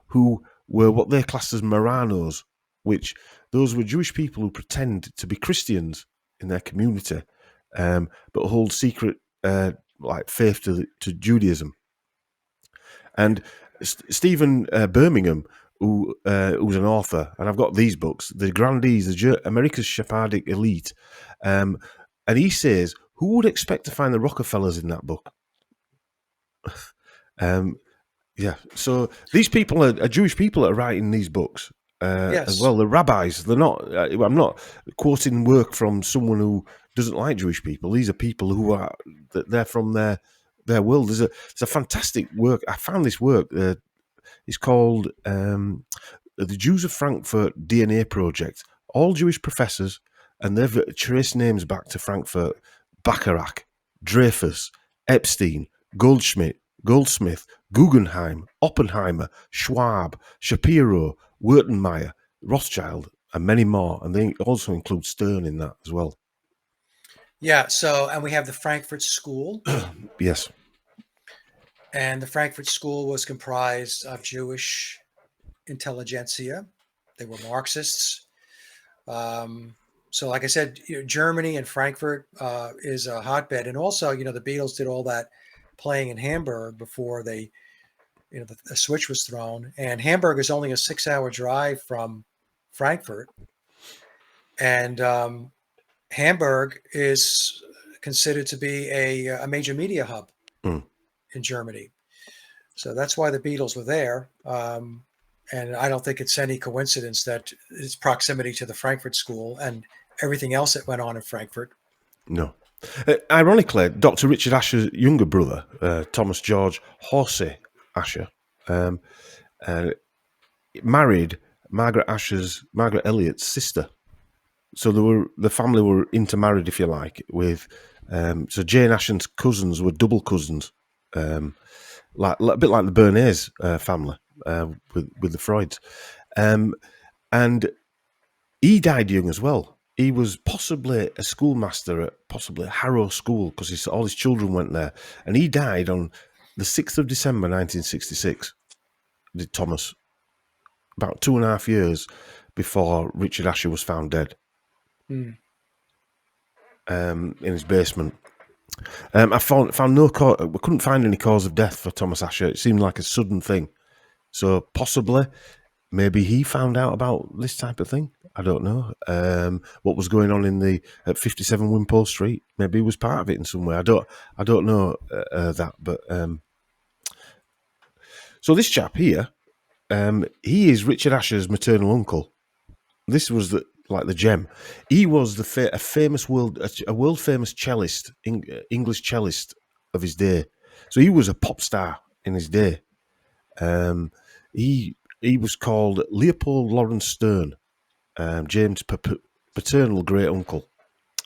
who were what they classed as Marranos, which those were Jewish people who pretend to be Christians in their community, but hold secret faith to Judaism. And Stephen Birmingham, who's an author, and I've got these books, The Grandees, America's Shepardic Elite, and he says, who would expect to find the Rockefellers in that book? Yeah, so these people are Jewish people that are writing these books as well. The rabbis, they're not. I'm not quoting work from someone who doesn't like Jewish people. These are people who are they're from their world. There's a fantastic work. I found this work. It's called the Jews of Frankfurt DNA Project. All Jewish professors, and they've traced names back to Frankfurt: Bacharach, Dreyfus, Epstein, Goldsmith, Guggenheim, Oppenheimer, Schwab, Shapiro, Wertenmeyer, Rothschild, and many more. And they also include Stern in that as well. Yeah. So, and we have the Frankfurt School. Yes. And the Frankfurt School was comprised of Jewish intelligentsia. They were Marxists. So, like I said, Germany and Frankfurt is a hotbed. And also, the Beatles did all that playing in Hamburg before they, the switch was thrown. And Hamburg is only a 6-hour drive from Frankfurt. And Hamburg is considered to be a major media hub in Germany. So that's why the Beatles were there. And I don't think it's any coincidence that its proximity to the Frankfurt School and everything else that went on in Frankfurt. No. Ironically, Dr. Richard Asher's younger brother, Thomas George Horsey Asher, married Margaret Elliott's sister. So the family were intermarried, if you like, with so Jane Asher's cousins were double cousins, like a bit like the Bernays family with the Freuds, and he died young as well. He was possibly a schoolmaster at possibly Harrow School because all his children went there. And he died on the 6th of December, 1966, did Thomas, about 2.5 years before Richard Asher was found dead in his basement. I found no cause. We couldn't find any cause of death for Thomas Asher. It seemed like a sudden thing. So possibly, maybe he found out about this type of thing. I don't know what was going on at 57 Wimpole Street. Maybe he was part of it in some way. I don't know that. But so this chap here, he is Richard Asher's maternal uncle. This was the gem. He was a world famous cellist, English cellist of his day. So he was a pop star in his day. He was called Leopold Lawrence Stern, James' paternal great uncle.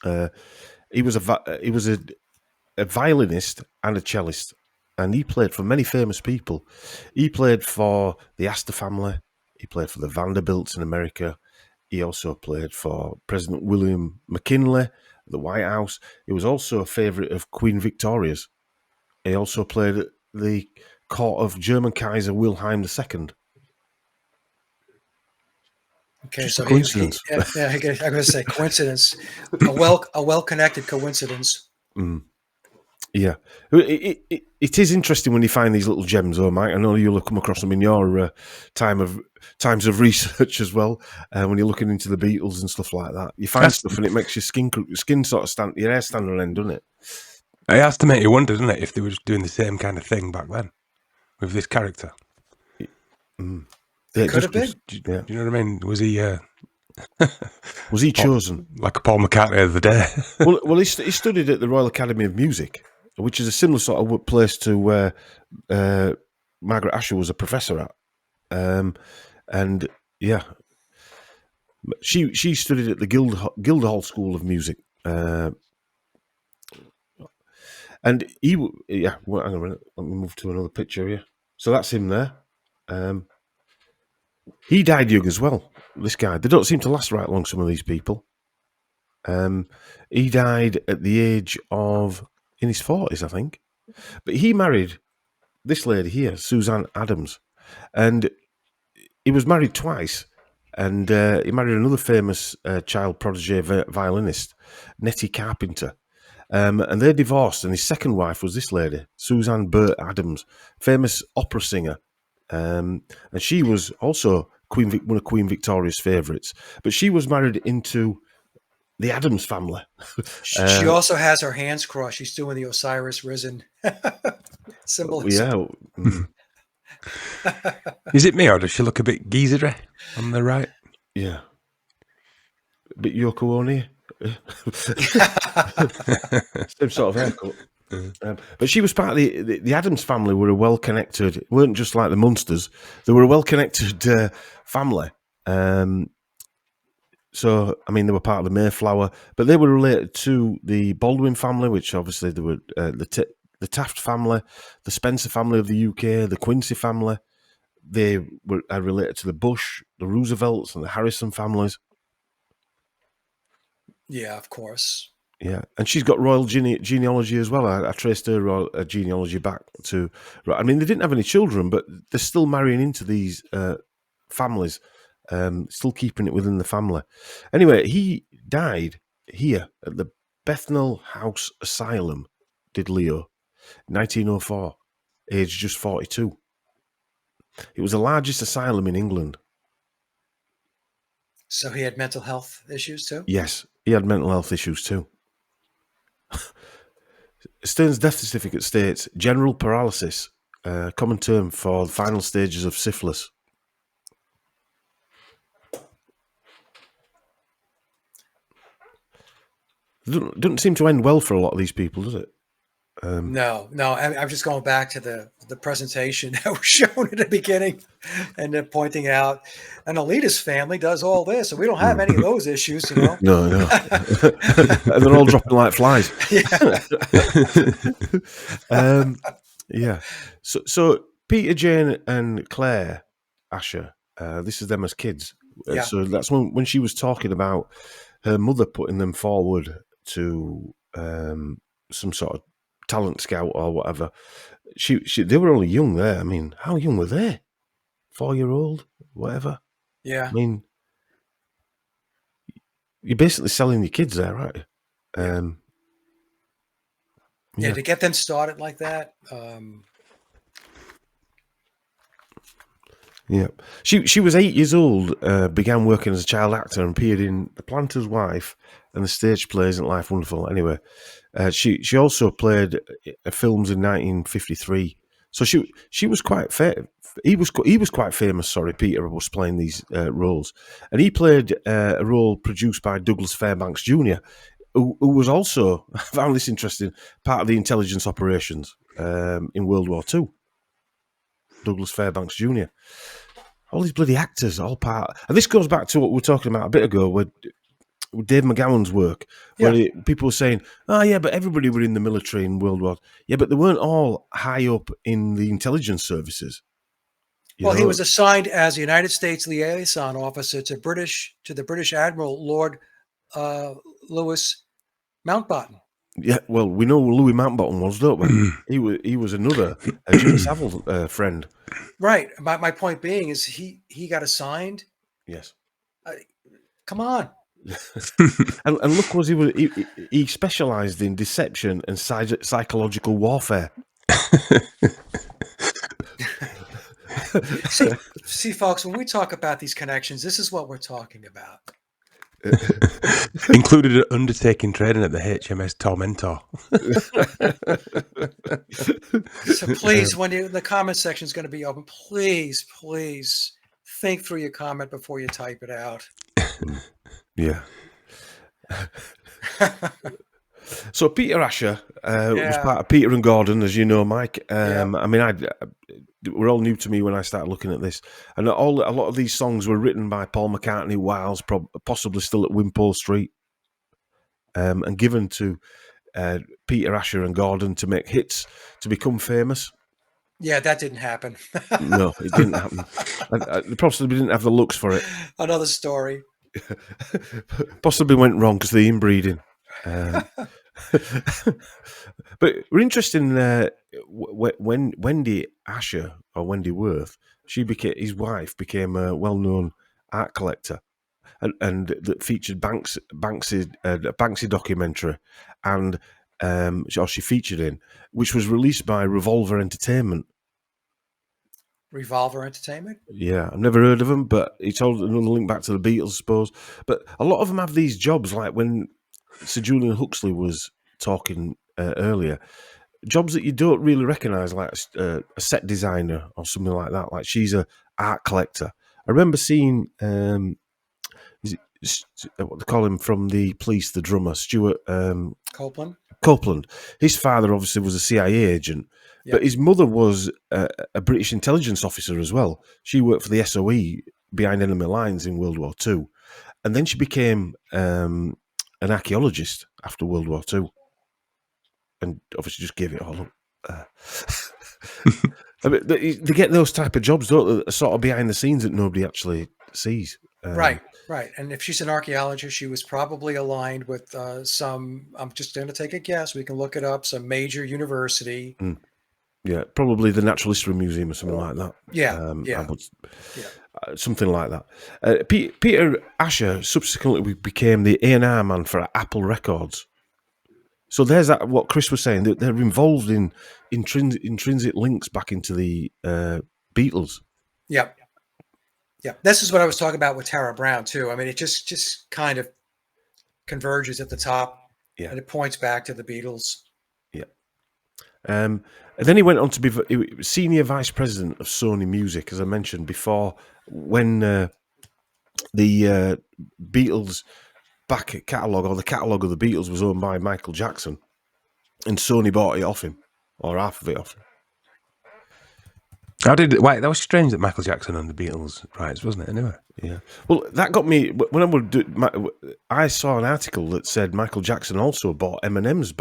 He was a violinist and a cellist, and he played for many famous people. He played for the Astor family. He played for the Vanderbilts in America. He also played for President William McKinley at the White House. He was also a favourite of Queen Victoria's. He also played at the court of German Kaiser Wilhelm II. Okay, just so a coincidence. I'm going to say coincidence, a well-connected coincidence. Yeah, it is interesting when you find these little gems, though, Mike. I know you'll have come across them in your times of research as well. When you're looking into the Beatles and stuff like that, you find stuff and it makes your skin sort of your hair stand on end, doesn't it? It has to make you wonder, doesn't it, if they were doing the same kind of thing back then with this character. It could have been. Do you know what I mean? Was he? Was he chosen like a Paul McCartney of the day? well, he studied at the Royal Academy of Music, which is a similar sort of place to where Margaret Asher was a professor at. And yeah, she studied at the Guildhall School of Music. And he, hang on a minute. Let me move to another picture here. So that's him there. He died young as well, this guy. They don't seem to last right long, some of these people. He died at the age of, in his 40s, I think. But he married this lady here, Suzanne Adams. And he was married twice. And he married another famous child prodigy violinist, Nettie Carpenter. And they divorced, and his second wife was this lady, Suzanne Burt Adams, famous opera singer. And she was also one of Queen Victoria's favourites. But she was married into the Adams family. She also has her hands crossed. She's doing the Osiris Risen symbolism. Yeah. Is it me, or does she look a bit geezery on the right? Yeah. A bit Yoko Ono. Same sort of haircut. But she was part of the Adams family. Were a well-connected, weren't just like the Munsters. They were a well-connected family. So, I mean, they were part of the Mayflower, but they were related to the Baldwin family, which obviously they were the Taft family, the Spencer family of the UK, the Quincy family. They were related to the Bush, the Roosevelts, and the Harrison families. Yeah, of course. Yeah, and she's got royal genealogy as well. I traced her royal genealogy back to. I mean, they didn't have any children, but they're still marrying into these families, still keeping it within the family. Anyway, he died here at the Bethnal House Asylum, did Leo, 1904, aged just 42. It was the largest asylum in England. So he had mental health issues too? Yes, he had mental health issues too. Stern's death certificate states general paralysis, common term for the final stages of syphilis. Doesn't seem to end well for a lot of these people, does it? No. I'm just going back to the presentation that was shown at the beginning, and then pointing out an elitist family does all this, and we don't have any of those issues, you know. No. And they're all dropping like flies. Yeah. So Peter, Jane, and Claire Asher. This is them as kids. Yeah. So that's when she was talking about her mother putting them forward to some sort of talent scout or whatever. They were only young there. I mean, how young were they? 4-year-old, whatever. Yeah. I mean, you're basically selling your kids there, right? Yeah, to get them started like that. Yeah, she was 8 years old, began working as a child actor and appeared in The Planter's Wife and the stage play Isn't Life Wonderful. Anyway, she also played films in 1953. So she was quite he was quite famous. Sorry, Peter was playing these roles, and he played a role produced by Douglas Fairbanks Jr., who was also, I found this interesting, part of the intelligence operations in World War II. Douglas Fairbanks Jr. All these bloody actors, all part. And this goes back to what we were talking about a bit ago with Dave McGowan's work, where people were saying, oh, yeah, but everybody were in the military in World War. Yeah, but they weren't all high up in the intelligence services. Well, he was assigned as a United States liaison officer to the British Admiral Lord Louis Mountbatten. Yeah, well, we know who Louis Mountbatten was, don't we? He was another Jimmy Savile friend. Right. My point being is he got assigned. Yes. Come on. and look, he specialised in deception and psychological warfare. See, folks, when we talk about these connections, this is what we're talking about. Included an undertaking training at the HMS Tormentor. So please, when the comment section is going to be open, please think through your comment before you type it out. Yeah. So Peter Asher was part of Peter and Gordon, as you know, Mike. I mean, were all new to me when I started looking at this, and a lot of these songs were written by Paul McCartney, whilst possibly still at Wimpole Street, and given to Peter Asher and Gordon to make hits to become famous. Yeah, that didn't happen. No, it didn't happen. They possibly didn't have the looks for it. Another story. Possibly went wrong because of the inbreeding. But we're interested in when Wendy Asher, or Wendy Worth, his wife became a well-known art collector, and that featured Banksy documentary, and or she featured in, which was released by Revolver Entertainment. Revolver Entertainment? Yeah, I've never heard of them, but it's all another link back to the Beatles, I suppose. But a lot of them have these jobs, like when Sir Julian Huxley was talking earlier, jobs that you don't really recognise, like a set designer or something like that. Like she's a art collector. I remember seeing, what they call him from the Police, the drummer, Stuart Copeland. His father obviously was a CIA agent, but his mother was a British intelligence officer as well. She worked for the SOE behind enemy lines in World War II. And then she became an archaeologist after World War II. And obviously just gave it all up. I mean, they get those type of jobs, don't they, sort of behind the scenes that nobody actually sees. Right. And if she's an archaeologist, she was probably aligned with some, I'm just going to take a guess, we can look it up, some major university. Yeah, probably the Natural History Museum or something like that. Something like that. Peter Asher subsequently became the A&R man for Apple Records. So there's that. What Chris was saying, that they're involved in intrinsic links back into the Beatles. Yeah. This is what I was talking about with Tara Brown too. I mean, it just kind of converges at the top, and it points back to the Beatles. Yeah. And then he went on to be senior vice president of Sony Music, as I mentioned before, when the Beatles back catalogue, or the catalogue of the Beatles, was owned by Michael Jackson, and Sony bought it off him, or half of it off him. That was strange that Michael Jackson owned the Beatles rights, wasn't it? Anyway, yeah. Well, that got me when I saw an article that said Michael Jackson also bought Eminem's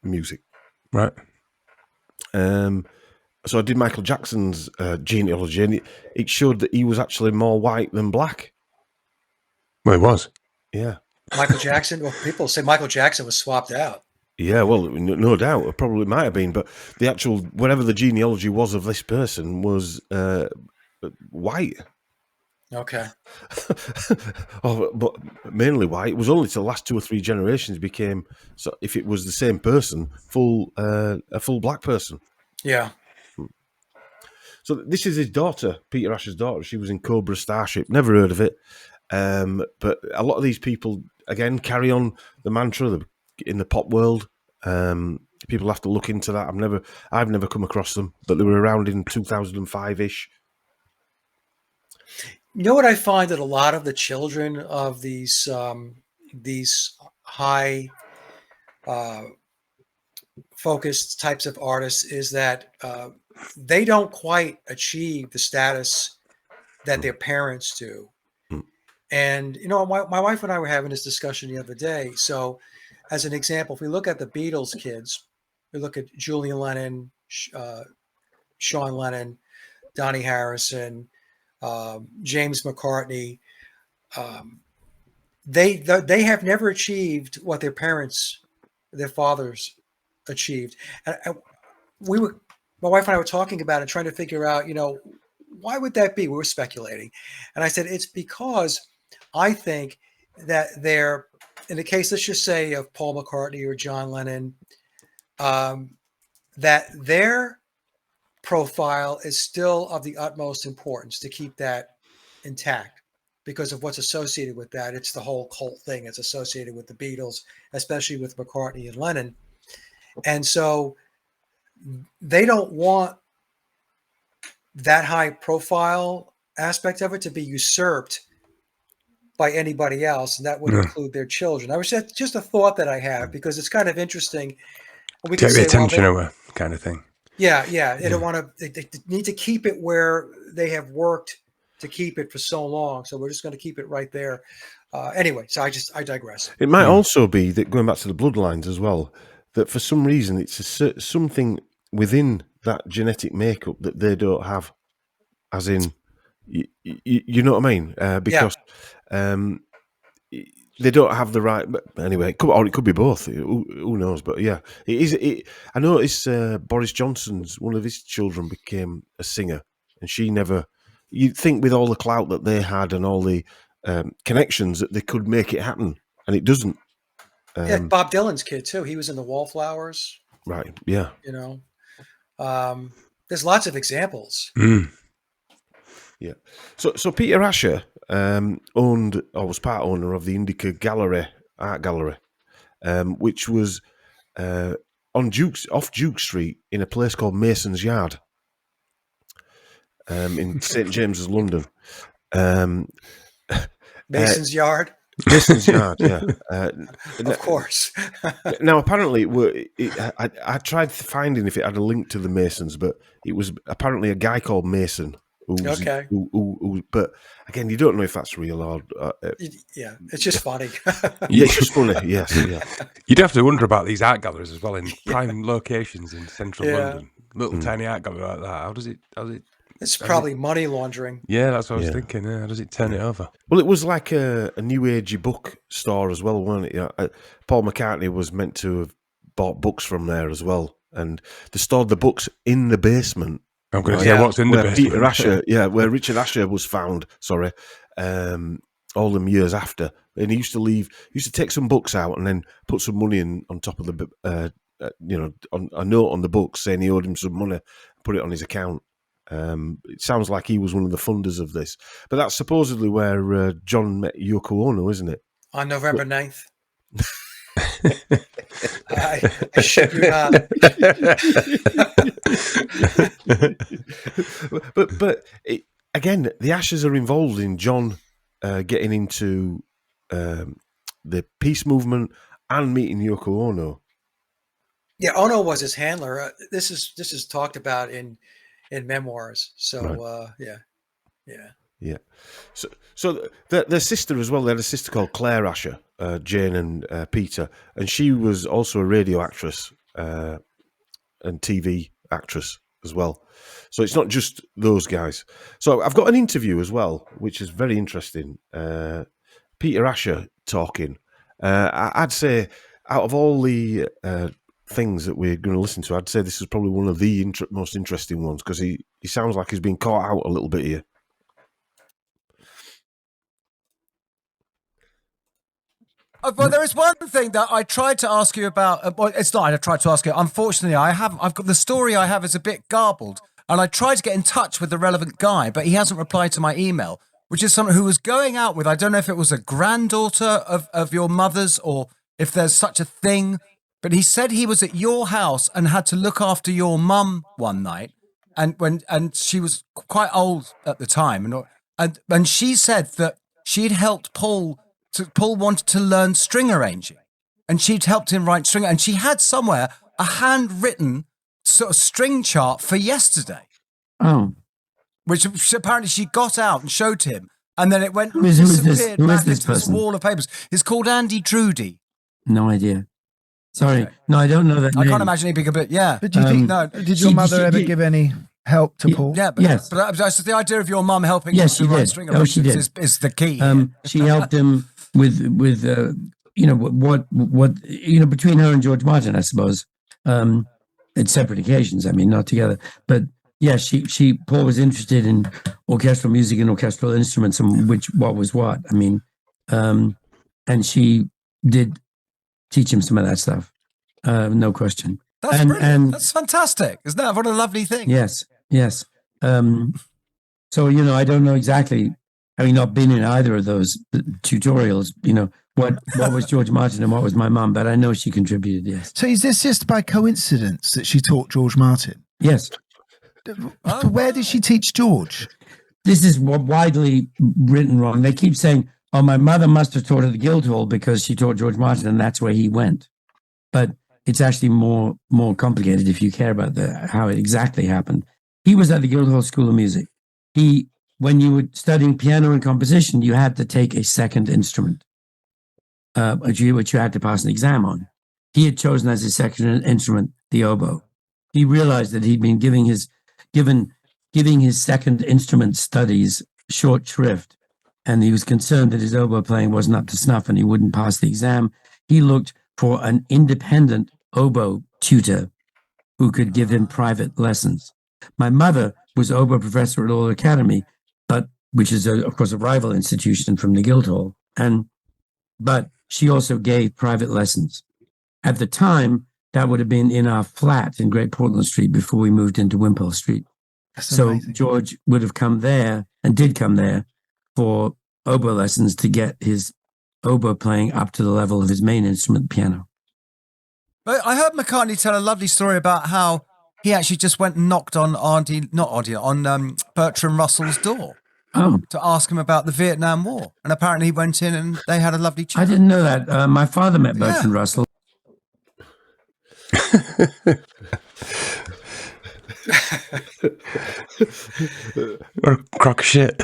music. Right. So I did Michael Jackson's genealogy, and it showed that he was actually more white than black. Well, he was. Yeah. Michael Jackson. Well, people say Michael Jackson was swapped out. Yeah, well, no doubt, it probably might have been, but the actual, whatever the genealogy was of this person was white. Okay. But mainly white. It was only till the last 2 or 3 generations became, so if it was the same person, a full black person. Yeah. So this is his daughter, Peter Asher's daughter. She was in Cobra Starship. Never heard of it. But a lot of these people, again, carry on the mantra in the pop world. People have to look into that. I've never come across them, but they were around in 2005-ish. You know what I find, that a lot of the children of these high focused types of artists is that they don't quite achieve the status that their parents do. And, you know, my wife and I were having this discussion the other day. So as an example, if we look at the Beatles kids, we look at Julian Lennon, Sean Lennon, Donnie Harrison, James McCartney, they have never achieved what their fathers achieved. And my wife and I were talking about it, trying to figure out, you know, why would that be? We were speculating. And I said, it's because I think that they're, in the case, let's just say, of Paul McCartney or John Lennon, that their profile is still of the utmost importance to keep that intact because of what's associated with that. It's the whole cult thing that's associated with the Beatles, especially with McCartney and Lennon. And so they don't want that high profile aspect of it to be usurped by anybody else, and that would include their children. I was just a thought that I have, because it's kind of interesting. We take the attention away, kind of thing. Yeah. They don't want to. They need to keep it where they have worked to keep it for so long. So we're just going to keep it right there. Anyway, so I digress. It might also be that, going back to the bloodlines as well, that for some reason it's something within that genetic makeup that they don't have, as in, you know what I mean? Because they don't have the right. But anyway, it could be both. Who knows? But yeah, it is. I noticed Boris Johnson's, one of his children, became a singer, and she never. You'd think with all the clout that they had and all the connections that they could make it happen, and it doesn't. Yeah, Bob Dylan's kid too. He was in the Wallflowers. Right. Yeah. You know, there's lots of examples. Yeah. So Peter Asher owned, or was part owner of the Indica Gallery, art gallery, which was off Duke Street in a place called Mason's Yard, in St James's, London. Mason's Yard. Mason's Yard, yeah. Of course. Now, apparently, I tried finding if it had a link to the Masons, but it was apparently a guy called Mason. Okay. But again, you don't know if that's real or. Yeah, it's just funny. Yeah, it's just funny. Yes, yeah. You'd have to wonder about these art galleries as well in prime locations in central London. Little tiny art gallery like that. How does it? It's probably money laundering. Yeah, that's what I was thinking. Yeah. How does it turn it over? Well, it was like a new agey book store as well, wasn't it? Yeah. Paul McCartney was meant to have bought books from there as well, and they stored the books in the basement. I'm going to say what's in the basement. Peter Asher, where Richard Asher was found. Sorry, all them years after, and he used to take some books out and then put some money in on top of the, on a note on the book saying he owed him some money, put it on his account. It sounds like he was one of the funders of this, but that's supposedly where John met Yoko Ono, isn't it? On November 9th. I shit you not. but again, the Ashers are involved in John getting into the peace movement and meeting Yoko Ono. Yeah, Ono was his handler. This is talked about in memoirs. So right. Yeah. So their sister as well. They had a sister called Claire Asher, Jane and Peter, and she was also a radio actress and TV actress as well. So it's not just those guys. So I've got an interview as well, which is very interesting. Peter Asher talking. I'd say out of all the things that we're going to listen to, I'd say this is probably one of the most interesting ones because he sounds like he's been caught out a little bit here. Well, there is one thing that I tried to ask you about. Well, it's not. I tried to ask you. Unfortunately, I've got the story I have is a bit garbled, and I tried to get in touch with the relevant guy, but he hasn't replied to my email, which is someone who was going out with. I don't know if it was a granddaughter of your mother's or if there's such a thing, but he said he was at your house and had to look after your mum one night, and she was quite old at the time, and she said that she'd helped Paul. Paul wanted to learn string arranging, and she'd helped him write string, and she had somewhere a handwritten sort of string chart for yesterday. Oh, which apparently she got out and showed him, and then it went Who is this into this person? wall of papers. It's called Andy Trudy. No idea. Sorry, Okay. no, I don't know that. I name. can't imagine he'd be a bit. Yeah, But do you think? no. Did your mother ever give any help to Paul? Yeah, but, Yes. but that's the idea of your mum helping Yes, him she to write did. string Oh, she arrangements did. is the key. She helped him with what between her and George Martin, I suppose, at separate occasions. I mean, not together, but yeah, Paul was interested in orchestral music and orchestral instruments and what was what. I mean, and she did teach him some of that stuff, no question. That's and, brilliant. and That's fantastic. Isn't that what a lovely thing? yes. So I don't know exactly. Having not been in either of those tutorials, what was George Martin and what was my mum, but I know she contributed, yes. So is this just by coincidence that she taught George Martin? Yes. Where did she teach George? This is widely written wrong. They keep saying, oh, my mother must have taught at the Guildhall because she taught George Martin and that's where he went. But it's actually more complicated if you care about how it exactly happened. He was at the Guildhall School of Music. When you were studying piano and composition, you had to take a second instrument, which you had to pass an exam on. He had chosen as his second instrument the oboe. He realized that he'd been giving his second instrument studies short shrift, and he was concerned that his oboe playing wasn't up to snuff and he wouldn't pass the exam. He looked for an independent oboe tutor who could give him private lessons. My mother was oboe professor at Royal Academy, which is, of course, a rival institution from the Guildhall. But she also gave private lessons. At the time, that would have been in our flat in Great Portland Street before we moved into Wimpole Street. So amazing. George would have come there and did come there for oboe lessons to get his oboe playing up to the level of his main instrument, piano. But I heard McCartney tell a lovely story about how he actually just went and knocked on Bertrand Russell's door to ask him about the Vietnam War. And apparently he went in and they had a lovely chat. I didn't know that. My father met Bertrand Russell. Or a crock of shit.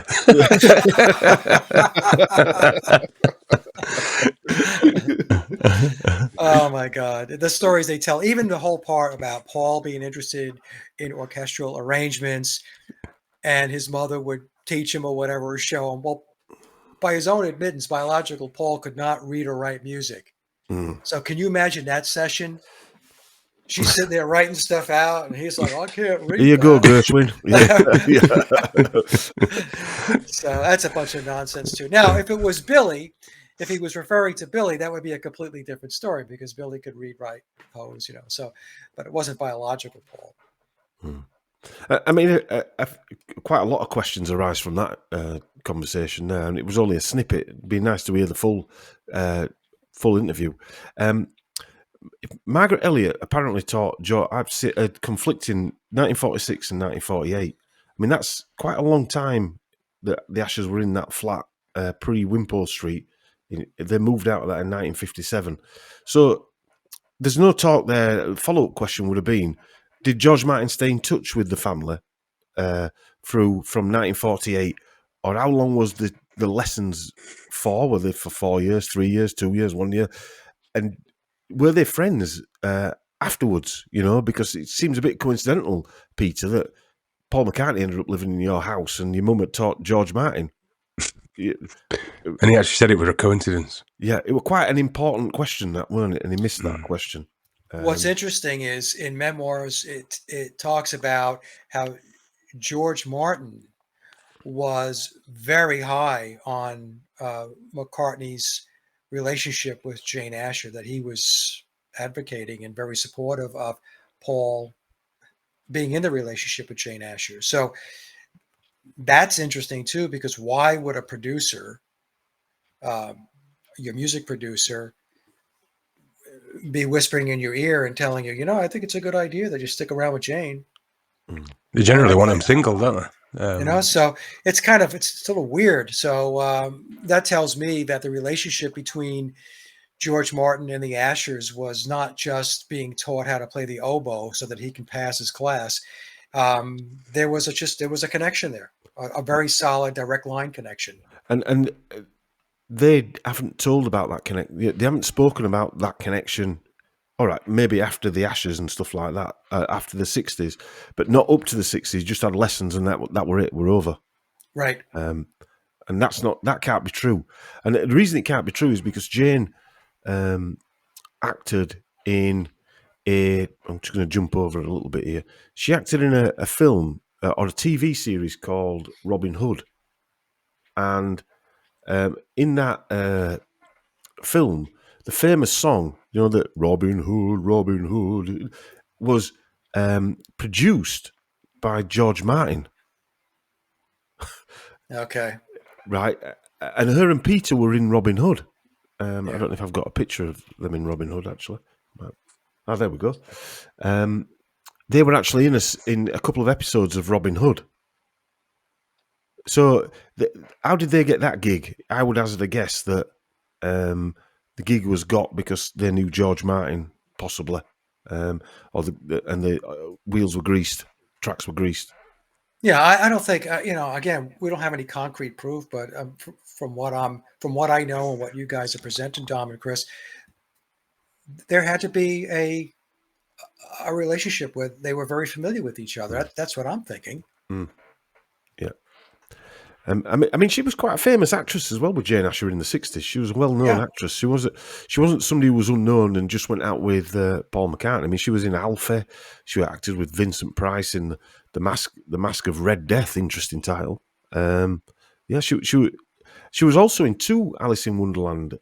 Oh my God. The stories they tell, even the whole part about Paul being interested in orchestral arrangements and his mother would teach him or whatever, or show him. Well, by his own admittance, biological Paul could not read or write music. So can you imagine that session? She's sitting there writing stuff out, and he's like, I can't read. Here you go, Gershwin. So that's a bunch of nonsense, too. Now, if it was Billy, if he was referring to Billy, that would be a completely different story because Billy could read, write, pose, So, but it wasn't biological Paul. I mean, quite a lot of questions arise from that conversation now, and it was only a snippet. It'd be nice to hear the full interview. Margaret Elliott apparently taught George. I've seen a conflicting 1946 and 1948. I mean, that's quite a long time that the Ashers were in that flat pre-Wimpole Street. They moved out of that in 1957. So there's no talk there. Follow-up question would have been, did George Martin stay in touch with the family from 1948, or how long was the lessons for? Were they for 4 years, 3 years, 2 years, 1 year? And were they friends afterwards? Because it seems a bit coincidental, Peter, that Paul McCartney ended up living in your house and your mum had taught George Martin. And he actually said it was a coincidence. Yeah, it was quite an important question, that, weren't it? And he missed that question. What's interesting is in memoirs, it talks about how George Martin was very high on McCartney's relationship with Jane Asher, that he was advocating and very supportive of Paul being in the relationship with Jane Asher. So that's interesting too, because why would a producer, your music producer, be whispering in your ear and telling you, I think it's a good idea that you stick around with Jane. They generally want them single, don't they? So it's a little weird. So that tells me that the relationship between George Martin and the Ashers was not just being taught how to play the oboe so that he can pass his class. There was a connection there, a very solid direct line connection. And they haven't told about that connection. They haven't spoken about that connection. All right, maybe after the Ashes and stuff like that, after the 60s, but not up to the 60s, just had lessons and that were it, we're over. Right. And that can't be true. And the reason it can't be true is because Jane acted in I'm just going to jump over a little bit here. She acted in a film or a TV series called Robin Hood. And in that film, the famous song, that Robin Hood, was produced by George Martin. Okay. Right. And her and Peter were in Robin Hood. I don't know if I've got a picture of them in Robin Hood, actually. Oh, there we go. They were actually in a couple of episodes of Robin Hood. So how did they get that gig? I would hazard a guess that the gig was got because they knew George Martin, possibly, and the wheels were greased, tracks were greased. Yeah, I don't think again, we don't have any concrete proof, but from what I know and what you guys are presenting, Dom and Chris, there had to be a relationship where they were very familiar with each other. That's what I'm thinking. Yeah. I mean, she was quite a famous actress as well with Jane Asher in the 60s. She was a well-known actress. She wasn't somebody who was unknown and just went out with Paul McCartney. I mean, she was in Alfie. She acted with Vincent Price in the Mask of Red Death. Interesting title. She was also in two Alice in Wonderland.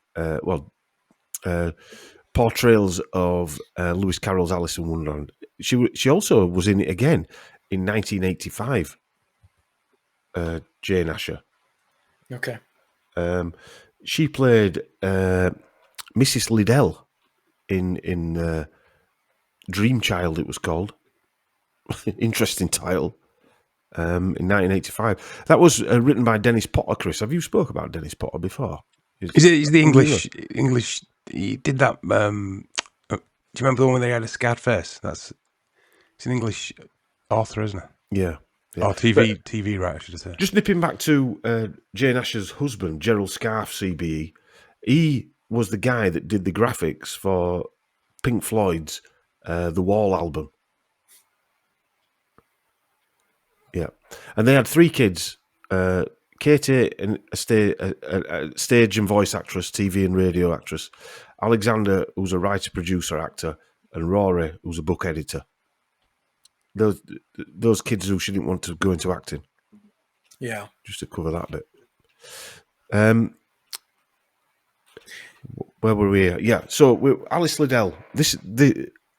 portrayals of Lewis Carroll's Alice in Wonderland. She also was in it again in 1985. Jane Asher. Okay. She played Mrs. Liddell in Dream Child, it was called. Interesting title. In 1985. That was written by Dennis Potter, Chris. Have you spoke about Dennis Potter before? Is the English? He did that. Do you remember the one where they had a scarred face? It's an English author, isn't it? Yeah. Or TV writer, should I say? Just nipping back to Jane Asher's husband, Gerald Scarfe, CBE. He was the guy that did the graphics for Pink Floyd's The Wall album. Yeah, and they had 3 kids: Katie, a stage and voice actress, TV and radio actress; Alexander, who's a writer, producer, actor; and Rory, who's a book editor. Those kids who she didn't want to go into acting. Yeah, just to cover that bit. Where were we? Yeah, so Alice Liddell.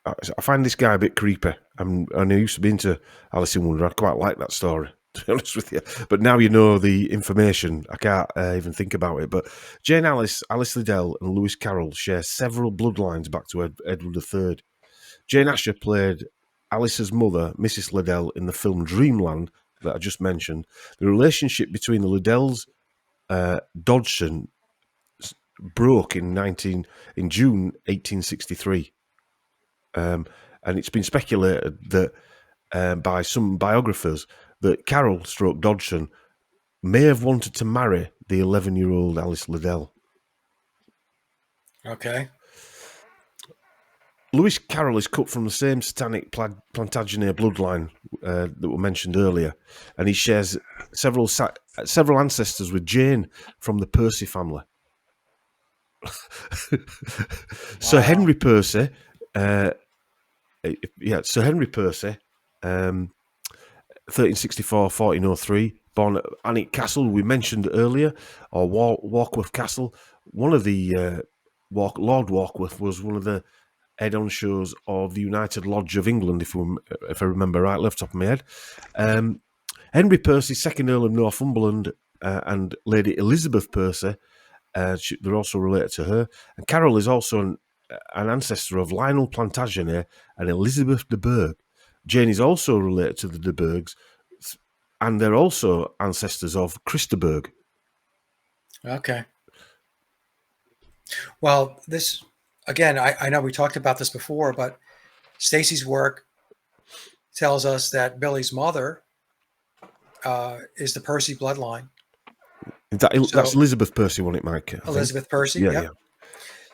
I find this guy a bit creepy. I used to be into Alice in Wonderland. I quite like that story, to be honest with you. But now you know the information, I can't even think about it. But Jane Alice Liddell, and Lewis Carroll share several bloodlines back to Edward III. Jane Asher played Alice's mother, Mrs. Liddell, in the film Dreamland that I just mentioned. The relationship between the Liddells, Dodgson, broke in June 1863. And it's been speculated that by some biographers that Carroll / Dodgson may have wanted to marry the 11-year-old Alice Liddell. Okay. Lewis Carroll is cut from the same satanic Plantagenet bloodline that were mentioned earlier, and he shares several ancestors with Jane from the Percy family. Sir Henry Percy, Sir Henry Percy, 1364-1403, born at Alnwick Castle, we mentioned earlier, or Warkworth Castle. One of the Lord Warkworth was one of the head honchos of the United Lodge of England, if I remember right, left top of my head. Henry Percy, 2nd Earl of Northumberland, and Lady Elizabeth Percy. They're also related to her. And Carroll is also an ancestor of Lionel Plantagenet and Elizabeth de Burgh. Jane is also related to the de Burghs, and they're also ancestors of Chris de Burgh. Okay. Well, this, again, I know we talked about this before, but Stacey's work tells us that Billy's mother is the Percy bloodline. That's Elizabeth Percy, wasn't it, Mike? Elizabeth Percy, yeah.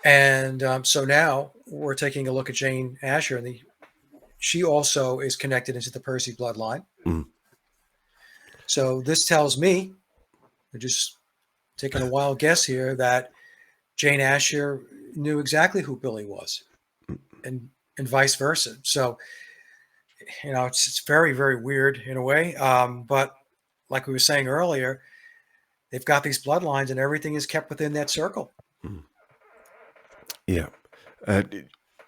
And so now we're taking a look at Jane Asher, and she also is connected into the Percy bloodline. Mm. So this tells me, we're just taking a wild guess here, that Jane Asher knew exactly who Billy was, and vice versa. So, it's very, very weird in a way. But like we were saying earlier, they've got these bloodlines, and everything is kept within that circle. Mm. Yeah.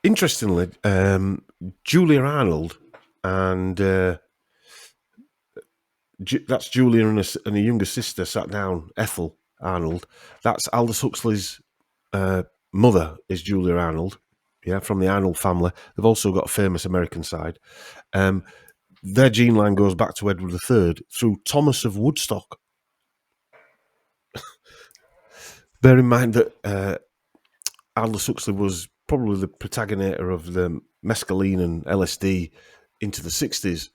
Interestingly, Julia Arnold and that's Julia and a younger sister sat down, Ethel Arnold. That's Aldous Huxley's mother is Julia Arnold, from the Arnold family. They've also got a famous American side. Their gene line goes back to Edward III through Thomas of Woodstock. Bear in mind that Aldous Huxley was probably the protagonist of the mescaline and LSD into the 60s.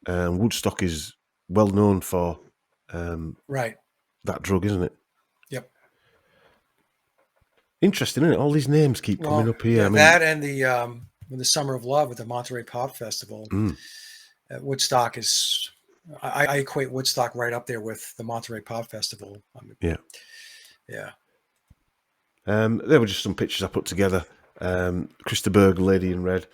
Woodstock is well known for right, that drug, isn't it? Yep. Interesting, isn't it? All these names keep coming up here. Yeah, that and the Summer of Love with the Monterey Pop Festival. Woodstock is, I equate Woodstock right up there with the Monterey Pop Festival. Yeah. There were just some pictures I put together. Chris de Burgh, Lady in Red.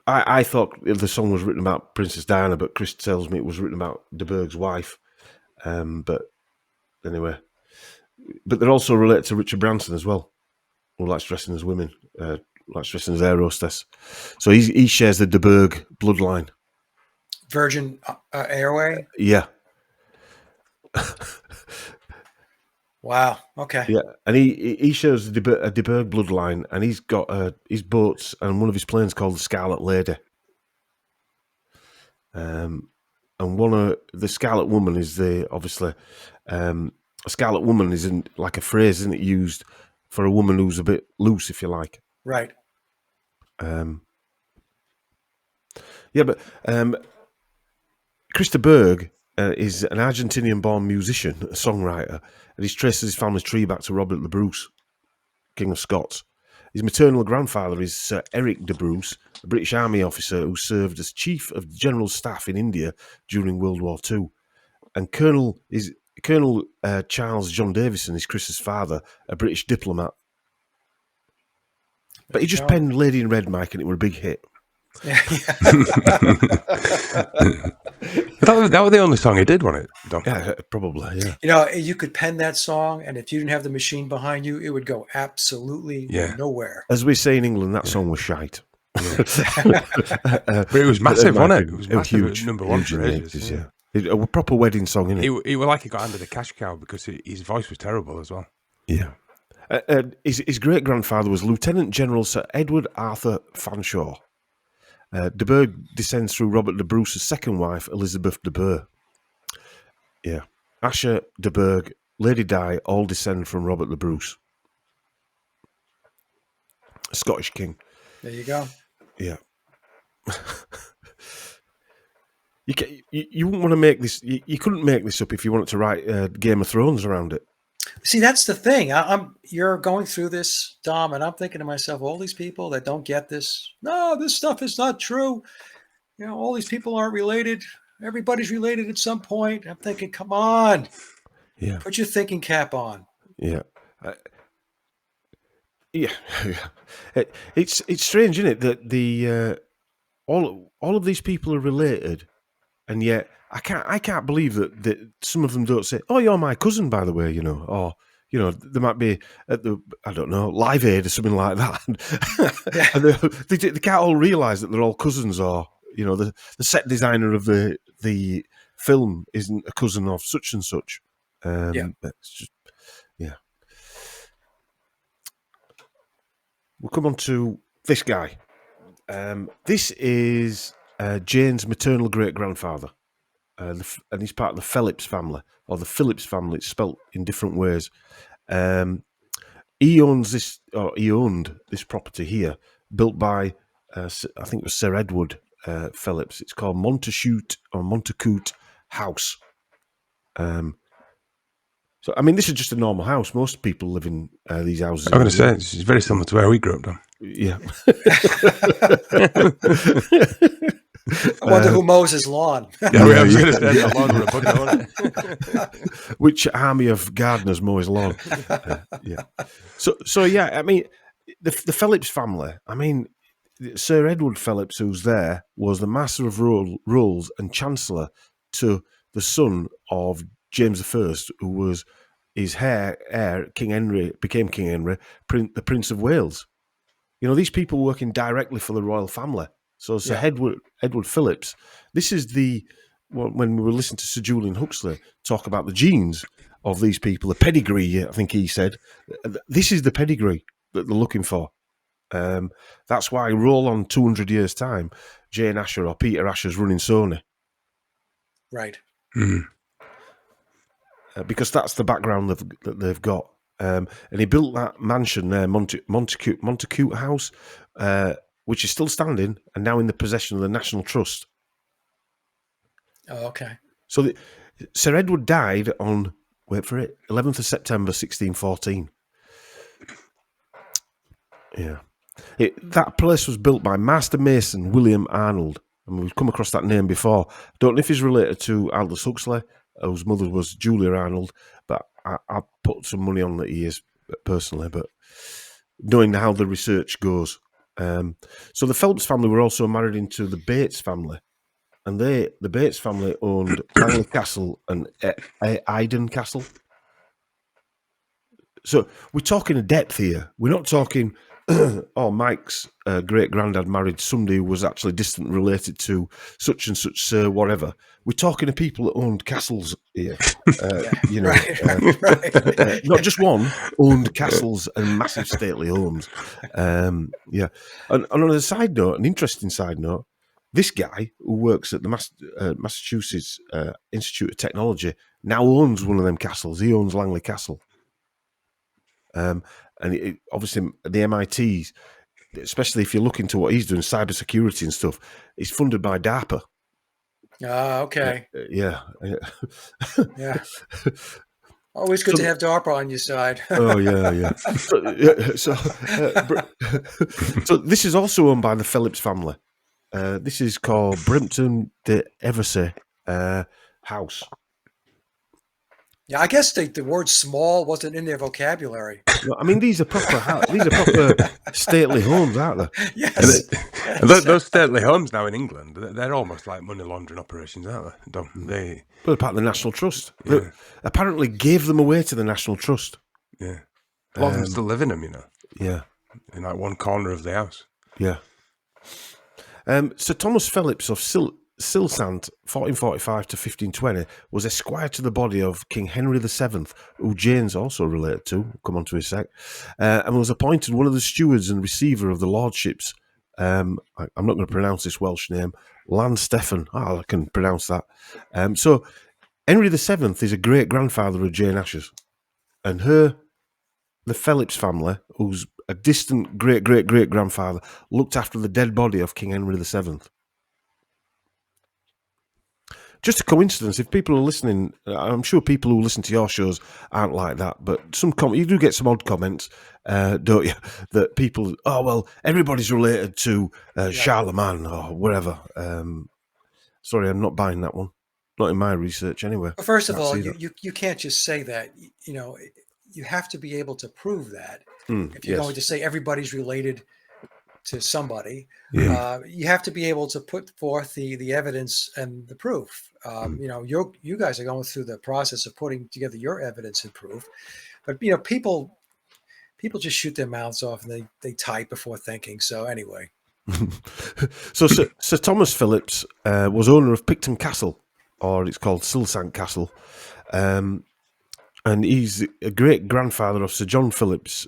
I thought the song was written about Princess Diana, but Chris tells me it was written about de Burgh's wife. But anyway, but they're also related to Richard Branson as well, who likes dressing as women, likes dressing as air hostess. So he shares the de Burgh bloodline. Virgin Airway. Yeah. Wow. Okay. Yeah, and he shares a de Burgh bloodline, and he's got his boats and one of his planes called the Scarlet Lady. And one of the Scarlet Woman is obviously a Scarlet Woman isn't like a phrase, isn't it, used for a woman who's a bit loose, if you like. Right. Yeah, but Chris de Burgh is an Argentinian-born musician, a songwriter, and he's traced his family's tree back to Robert the Bruce, King of Scots. His maternal grandfather is Sir Eric de Bruce, a British Army officer who served as Chief of General Staff in India during World War II. And Colonel Charles John Davison is Chris's father, a British diplomat. But he just penned Lady in Red, Mike, and it were a big hit. Yeah. That was the only song he did, wasn't it, Dom? Yeah, probably, yeah. You know, you could pen that song, and if you didn't have the machine behind you, it would go absolutely nowhere. As we say in England, that song was shite. But it was massive, wasn't it? It was massive. Huge. It was number one for ages. Yeah. A proper wedding song, isn't it? He was like he got under the cash cow because his voice was terrible as well. Yeah. His great-grandfather was Lieutenant General Sir Edward Arthur Fanshawe. De Burgh descends through Robert de Bruce's second wife, Elizabeth de Burgh. Yeah. Asher de Burgh, Lady Di, all descend from Robert the Bruce. A Scottish king. There you go. Yeah. You wouldn't want to make this. You couldn't make this up if you wanted to write Game of Thrones around it. See, that's the thing. You're going through this, Dom, and I'm thinking to myself, all these people that don't get this. No, this stuff is not true. You know, all these people aren't related. Everybody's related at some point. I'm thinking, come on. Yeah. Put your thinking cap on. Yeah. Yeah. It's strange, isn't it, that the all of these people are related, and yet I can't believe that some of them don't say, "Oh, you're my cousin, by the way," you know, or you know, they might be at the Live Aid or something like that, and they can't all realise that they're all cousins, or you know, the set designer of the film isn't a cousin of such and such. It's just, yeah. We'll come on to this guy. This is Jane's maternal great-grandfather, and he's part of the Phillips family, or the Phillips family. It's spelt in different ways. He owned this property here, built by I think it was Sir Edward Phillips. It's called Montacute House. So, I mean, this is just a normal house. Most people live in these houses. I'm going to say it's very similar to where we grew up, Dom. Yeah. I wonder who mows his lawn. I was going to say that lawn with a bucket on it. Which army of gardeners mow his lawn? Yeah. So yeah, I mean, the Phillips family, I mean, Sir Edward Phillips, who's there, was the Master of Rolls and Chancellor to the son of James I, who was his heir, King Henry, became King Henry, the Prince of Wales. You know, these people working directly for the royal family. So Sir Edward Phillips, this is when we were listening to Sir Julian Huxley talk about the genes of these people, the pedigree, I think he said, this is the pedigree that they're looking for. That's why roll on 200 years' time, Jane Asher or Peter Asher's running Sony. Right. Mm. Because that's the background that they've got. And he built that mansion there, Montacute House, which is still standing and now in the possession of the National Trust. Oh, okay. So Sir Edward died on, wait for it, 11th of September 1614. Yeah. That place was built by Master Mason William Arnold. And we've come across that name before. I don't know if he's related to Aldous Huxley, whose mother was Julia Arnold, but I put some money on that he is personally, but knowing how the research goes. So the Phelps family were also married into the Bates family, and the Bates family owned Langley Castle and Iden Castle. So we're talking a depth here. We're not talking, oh, Mike's great granddad married somebody who was actually distant related to such and such, whatever. We're talking to people that owned castles here. You know, not just one, owned castles and massive stately homes. Yeah. And on a side note, an interesting side note, this guy who works at the Massachusetts Institute of Technology now owns one of them castles. He owns Langley Castle. And obviously the MITs, especially if you look into what he's doing, cybersecurity and stuff, is funded by DARPA. Okay. Yeah. Yeah. Always good to have DARPA on your side. Oh, yeah. So this is also owned by the Phillips family. This is called Brimpton de Eversey House. Yeah, I guess the word "small" wasn't in their vocabulary. I mean, these are proper stately homes, aren't they? Yes. And those stately homes now in England, they're almost like money laundering operations, aren't they? Well, part of the National Trust. Yeah. They apparently gave them away to the National Trust. Yeah. A lot of them still live in them, you know. Yeah. In like one corner of the house. Yeah. Sir Thomas Phillips of Silsand, 1445 to 1520, was esquire to the body of King Henry VII, who Jane's also related to, we'll come on to in a sec, and was appointed one of the stewards and receiver of the lordships. I'm not going to pronounce this Welsh name, Landstefan. I can pronounce that. So Henry VII is a great-grandfather of Jane Asher's, and the Phillips family, who's a distant great-great-great-grandfather, looked after the dead body of King Henry VII. Just a coincidence. If people are listening, I'm sure people who listen to your shows aren't like that, but you do get some odd comments, don't you? That people, oh, well, everybody's related to Charlemagne or whatever. Sorry, I'm not buying that one. Not in my research anyway. Well, first of all, you can't just say that. You know, you have to be able to prove that. If you're going to say everybody's related to somebody, you have to be able to put forth the evidence and the proof. You know, you guys are going through the process of putting together your evidence and proof, but you know, people just shoot their mouths off and they type before thinking. So anyway, so Sir Thomas Phillips was owner of Picton Castle, or it's called Silsand Castle, and he's a great grandfather of Sir John Phillips,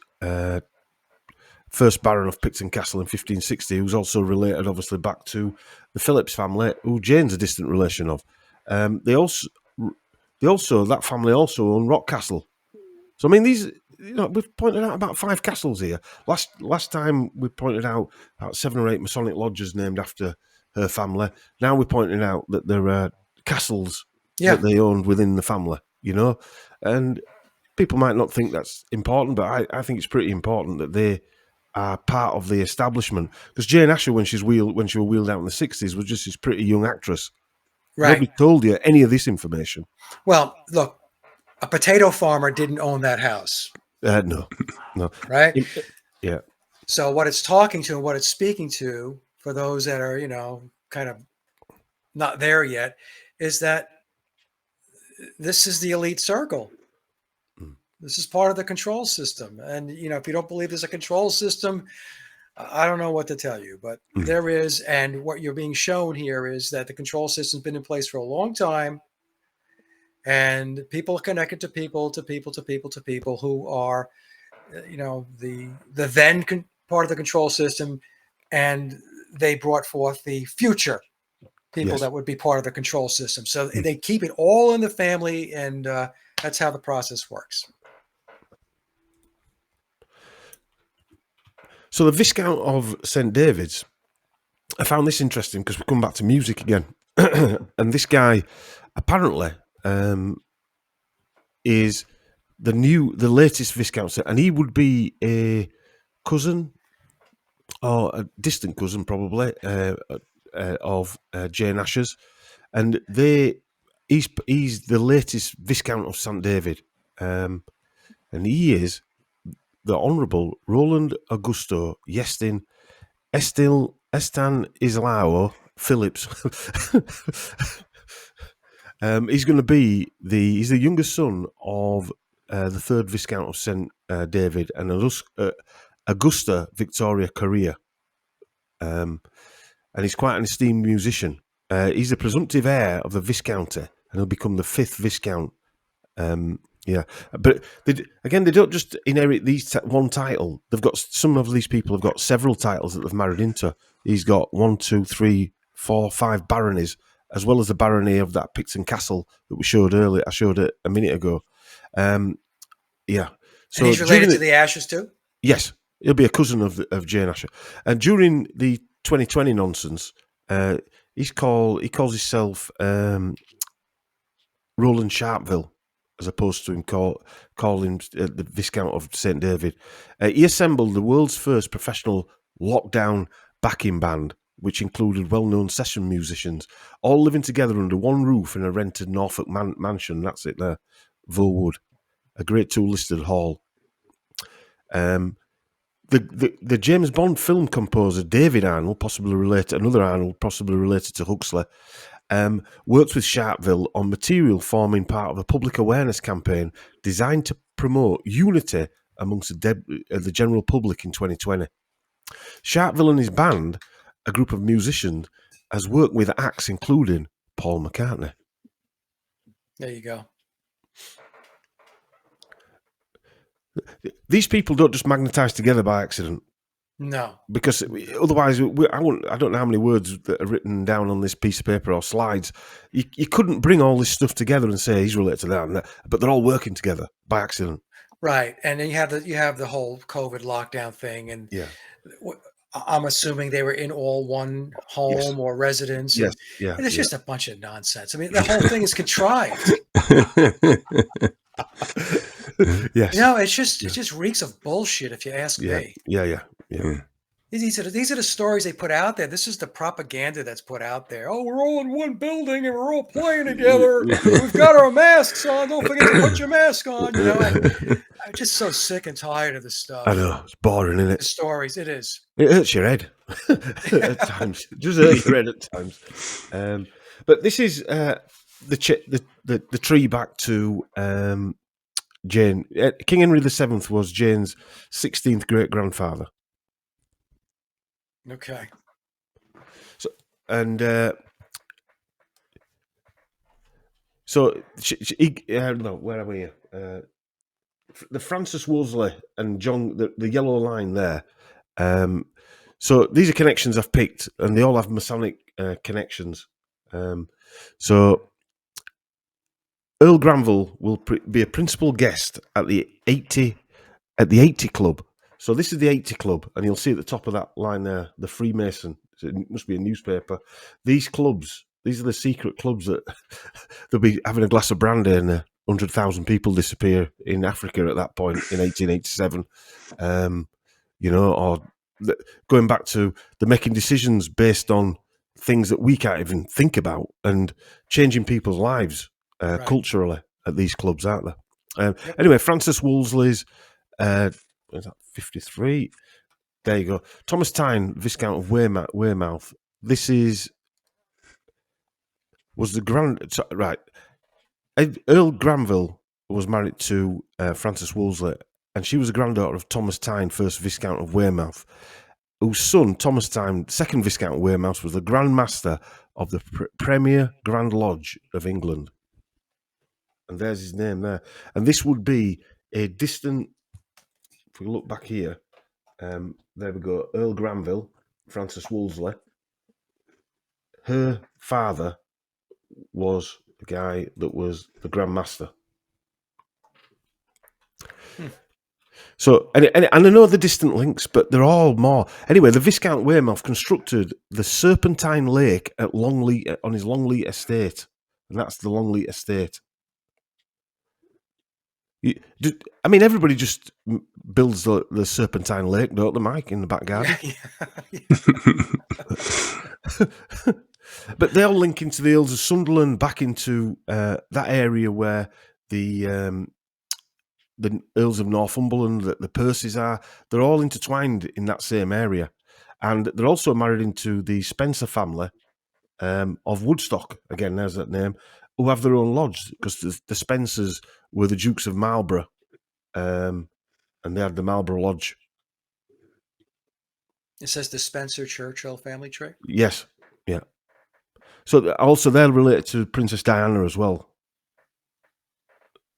first Baron of Picton Castle in 1560, who's also related, obviously, back to the Phillips family, who Jane's a distant relation of. That family also own Rock Castle. So I mean, these, you know, we've pointed out about 5 castles here. Last time we pointed out about 7 or 8 Masonic lodges named after her family. Now we're pointing out that there are castles that they owned within the family. You know, and people might not think that's important, but I think it's pretty important that they are part of the establishment. Because Jane Asher, when she was wheeled out in the 60s, was just this pretty young actress. Right. Nobody told you any of this information. Well, look, a potato farmer didn't own that house. No. Right? Yeah. So what it's talking to and what it's speaking to, for those that are, you know, kind of not there yet, is that this is the elite circle. This is part of the control system. And, you know, if you don't believe there's a control system, I don't know what to tell you, but there is. And what you're being shown here is that the control system's been in place for a long time. And people are connected to people who are, you know, the then part of the control system. And they brought forth the future people that would be part of the control system. So they keep it all in the family. And that's how the process works. So the Viscount of St. David's, I found this interesting because we come back to music again. And this guy apparently is the latest Viscount, and he would be a cousin, or a distant cousin probably, of Jane Asher's. And he's the latest Viscount of St. David. And he is the Honourable Roland Augusto Yestin Estan Islao Phillips. He's going to be he's the youngest son of the third Viscount of St. David, and Augusta Victoria Correa. And he's quite an esteemed musician. He's the presumptive heir of the Viscounty, and he'll become the fifth Viscount. But they don't just inherit one title. They've got, some of these people have got several titles that they've married into. He's got 1, 2, 3, 4, 5 baronies, as well as the barony of that Picton Castle that we showed earlier. I showed it a minute ago. So and he's related to the Ashers too? Yes, he'll be a cousin of Jane Asher. And during the 2020 nonsense, he calls himself Roland Sharpeville, as opposed to him calling the Viscount of St. David. He assembled the world's first professional lockdown backing band, which included well-known session musicians, all living together under one roof in a rented Norfolk mansion. That's it there, Vowood, a Grade 2 listed hall. The James Bond film composer David Arnold, another Arnold, possibly related to Huxley, worked with Sharpeville on material forming part of a public awareness campaign designed to promote unity amongst the general public in 2020. Sharpeville and his band, a group of musicians, has worked with acts including Paul McCartney. There you go. These people don't just magnetize together by accident. No, because otherwise, I don't know how many words that are written down on this piece of paper or slides. You couldn't bring all this stuff together and say he's related to that and that, but they're all working together by accident. Right, and then you have the whole COVID lockdown thing, and I'm assuming they were in all one home or residence. Yes, and it's just a bunch of nonsense. I mean, the whole thing is contrived. Yes. It just reeks of bullshit, if you ask me. Yeah. These are the stories they put out there. This is the propaganda that's put out there. Oh, we're all in one building and we're all playing together. We've got our masks on. Don't forget to put your mask on. I'm just so sick and tired of this stuff. I know, it's boring, isn't it? The stories, it is. It hurts your head at times. It does hurt your head at times. But this is the tree back to Jane. King Henry VII was Jane's 16th great grandfather. Okay. So where are we here? The Francis Wolsey and John, the yellow line there. So these are connections I've picked, and they all have Masonic connections. So Earl Granville will be a principal guest at the 80 Club. So this is the 80 Club, and you'll see at the top of that line there, the Freemason. It must be a newspaper. These clubs, these are the secret clubs that they'll be having a glass of brandy and 100,000 people disappear in Africa at that point in 1887. Or going back to the making decisions based on things that we can't even think about and changing people's lives culturally at these clubs, aren't there? Anyway, Francis Wolsey's, is that 53? There you go. Thomas Tyne, Viscount of Weymouth. This was the grand... Right. Earl Granville was married to Francis Wolsey, and she was a granddaughter of Thomas Tyne, 1st Viscount of Weymouth, whose son, Thomas Tyne, 2nd Viscount of Weymouth, was the Grand Master of the Premier Grand Lodge of England. And there's his name there. And this would be a distant... If we look back here, there we go. Earl Granville, Francis Wolsey. Her father was the guy that was the Grand Master. So, and I know the distant links, but they're all more. Anyway, the Viscount Weymouth constructed the Serpentine Lake at Longleat on his Longleat estate, and that's the Longleat estate. I mean, everybody just builds the Serpentine Lake, don't they, Mike, in the back garden? But they all link into the Earls of Sunderland, back into that area where the Earls of Northumberland, the Percys are. They're all intertwined in that same area. And they're also married into the Spencer family of Woodstock. Again, there's that name. Who have their own lodge, because the Spencers were the Dukes of Marlborough and they had the Marlborough Lodge. It says the Spencer Churchill family tree. Yes, yeah. So also they're related to Princess Diana as well.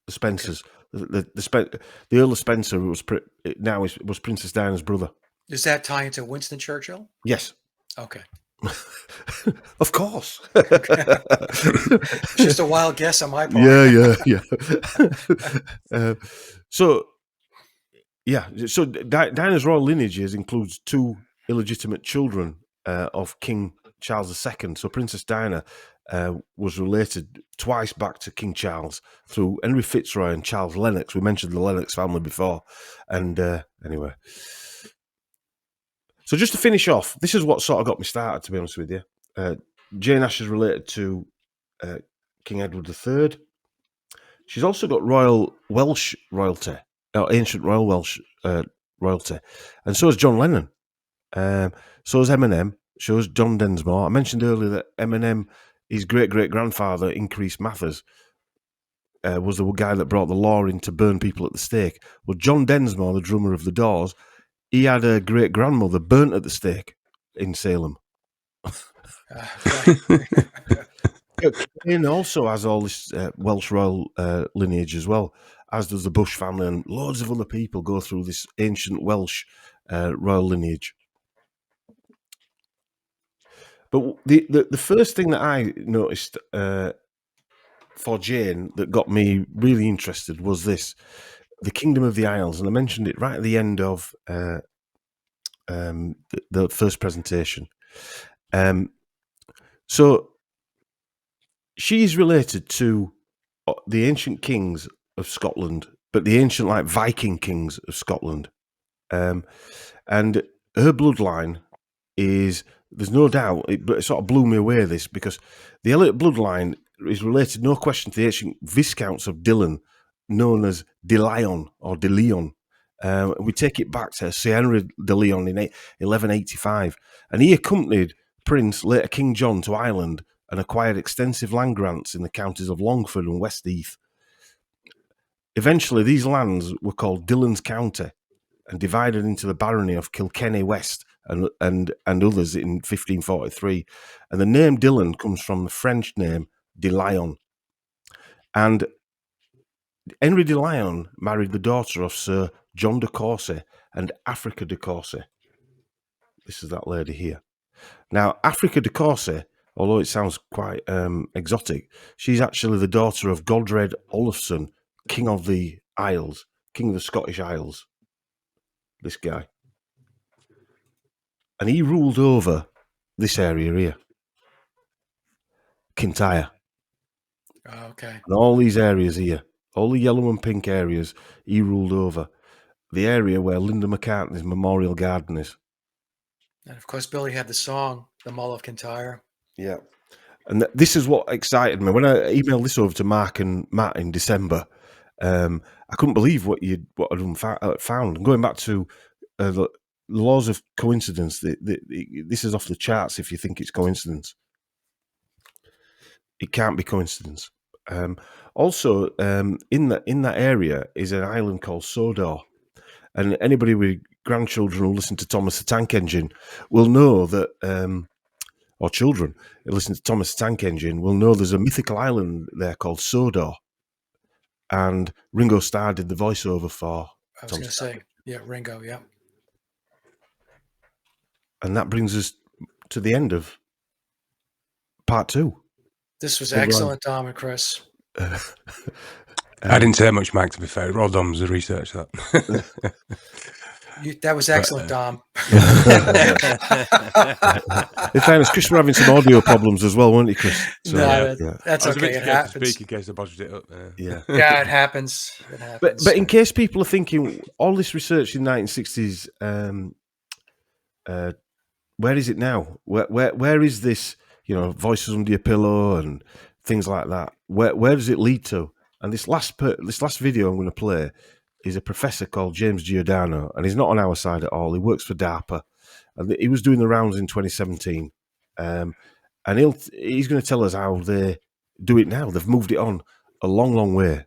The Spencers, the Earl of Spencer was was Princess Diana's brother. Does that tie into Winston Churchill? Yes. Okay. Of course. Just a wild guess on my part. Yeah. So Diana's royal lineages includes 2 illegitimate children of King Charles II. So Princess Diana was related twice back to King Charles through Henry Fitzroy and Charles Lennox. We mentioned the Lennox family before. And anyway. So just to finish off, this is what sort of got me started, to be honest with you. Jane Asher is related to King Edward III. She's also got royal Welsh royalty, or ancient royal Welsh royalty. And so is John Lennon. So is Eminem. So is John Densmore. I mentioned earlier that Eminem, his great-great-grandfather, Increase Mathers, was the guy that brought the law in to burn people at the stake. Well, John Densmore, the drummer of The Doors, he had a great-grandmother burnt at the stake in Salem. Quay also has all this Welsh royal lineage as well, as does the Bush family, and loads of other people go through this ancient Welsh royal lineage. But the first thing that I noticed for Jane that got me really interested was this, the Kingdom of the Isles, and I mentioned it right at the end of the first presentation. So she's related to the ancient kings of Scotland, but the ancient Viking kings of Scotland, and her bloodline is, there's no doubt, but it sort of blew me away, this, because the Elliot bloodline is related, no question, to the ancient Viscounts of Dillon, known as De Leon or De Leon. We take it back to Sir Henry de Leon in 1185, and he accompanied Prince, later King John, to Ireland and acquired extensive land grants in the counties of Longford and Westmeath. Eventually, these lands were called Dillon's County and divided into the barony of Kilkenny West and others in 1543. And the name Dillon comes from the French name de Lion. And Henry de Lion married the daughter of Sir John de Courcy and Africa de Courcy. This is that lady here. Now, Africa de Courcy, although it sounds quite exotic, she's actually the daughter of Godred Olafson, King of the Isles, King of the Scottish Isles. This guy. And he ruled over this area here. Kintyre. Oh, okay. And all these areas here, all the yellow and pink areas, he ruled over. The area where Linda McCartney's Memorial Garden is. And of course, Billy had the song, The Mull of Kintyre. Yeah. And this is what excited me. When I emailed this over to Mark and Matt in December, I couldn't believe what I'd found. And going back to the laws of coincidence, this is off the charts if you think it's coincidence. It can't be coincidence. Also, in that area is an island called Sodor. And anybody with grandchildren who listen to Thomas the Tank Engine will know that, or children who listen to Thomas the Tank Engine will know there's a mythical island there called Sodor. And Ringo Starr did the voiceover for I was going to say, yeah, Ringo, yeah. And that brings us to the end of part 2. This was excellent, Dom and Chris. I didn't say much, Mike, to be fair. Rod Dom's the research that. That was excellent, Dom. In fairness, Chris, we're having some audio problems as well, weren't you, Chris? So, no, that's okay. It happens. To speak in case I bodged it up. Yeah, yeah, it happens. It happens. But in case people are thinking, all this research in the 1960s, where is it now? Where is this? You know, voices under your pillow and things like that. Where does it lead to? And this last video I'm going to play is a professor called James Giordano, and he's not on our side at all. He works for DARPA, and he was doing the rounds in 2017. And he's going to tell us how they do it now. They've moved it on a long way.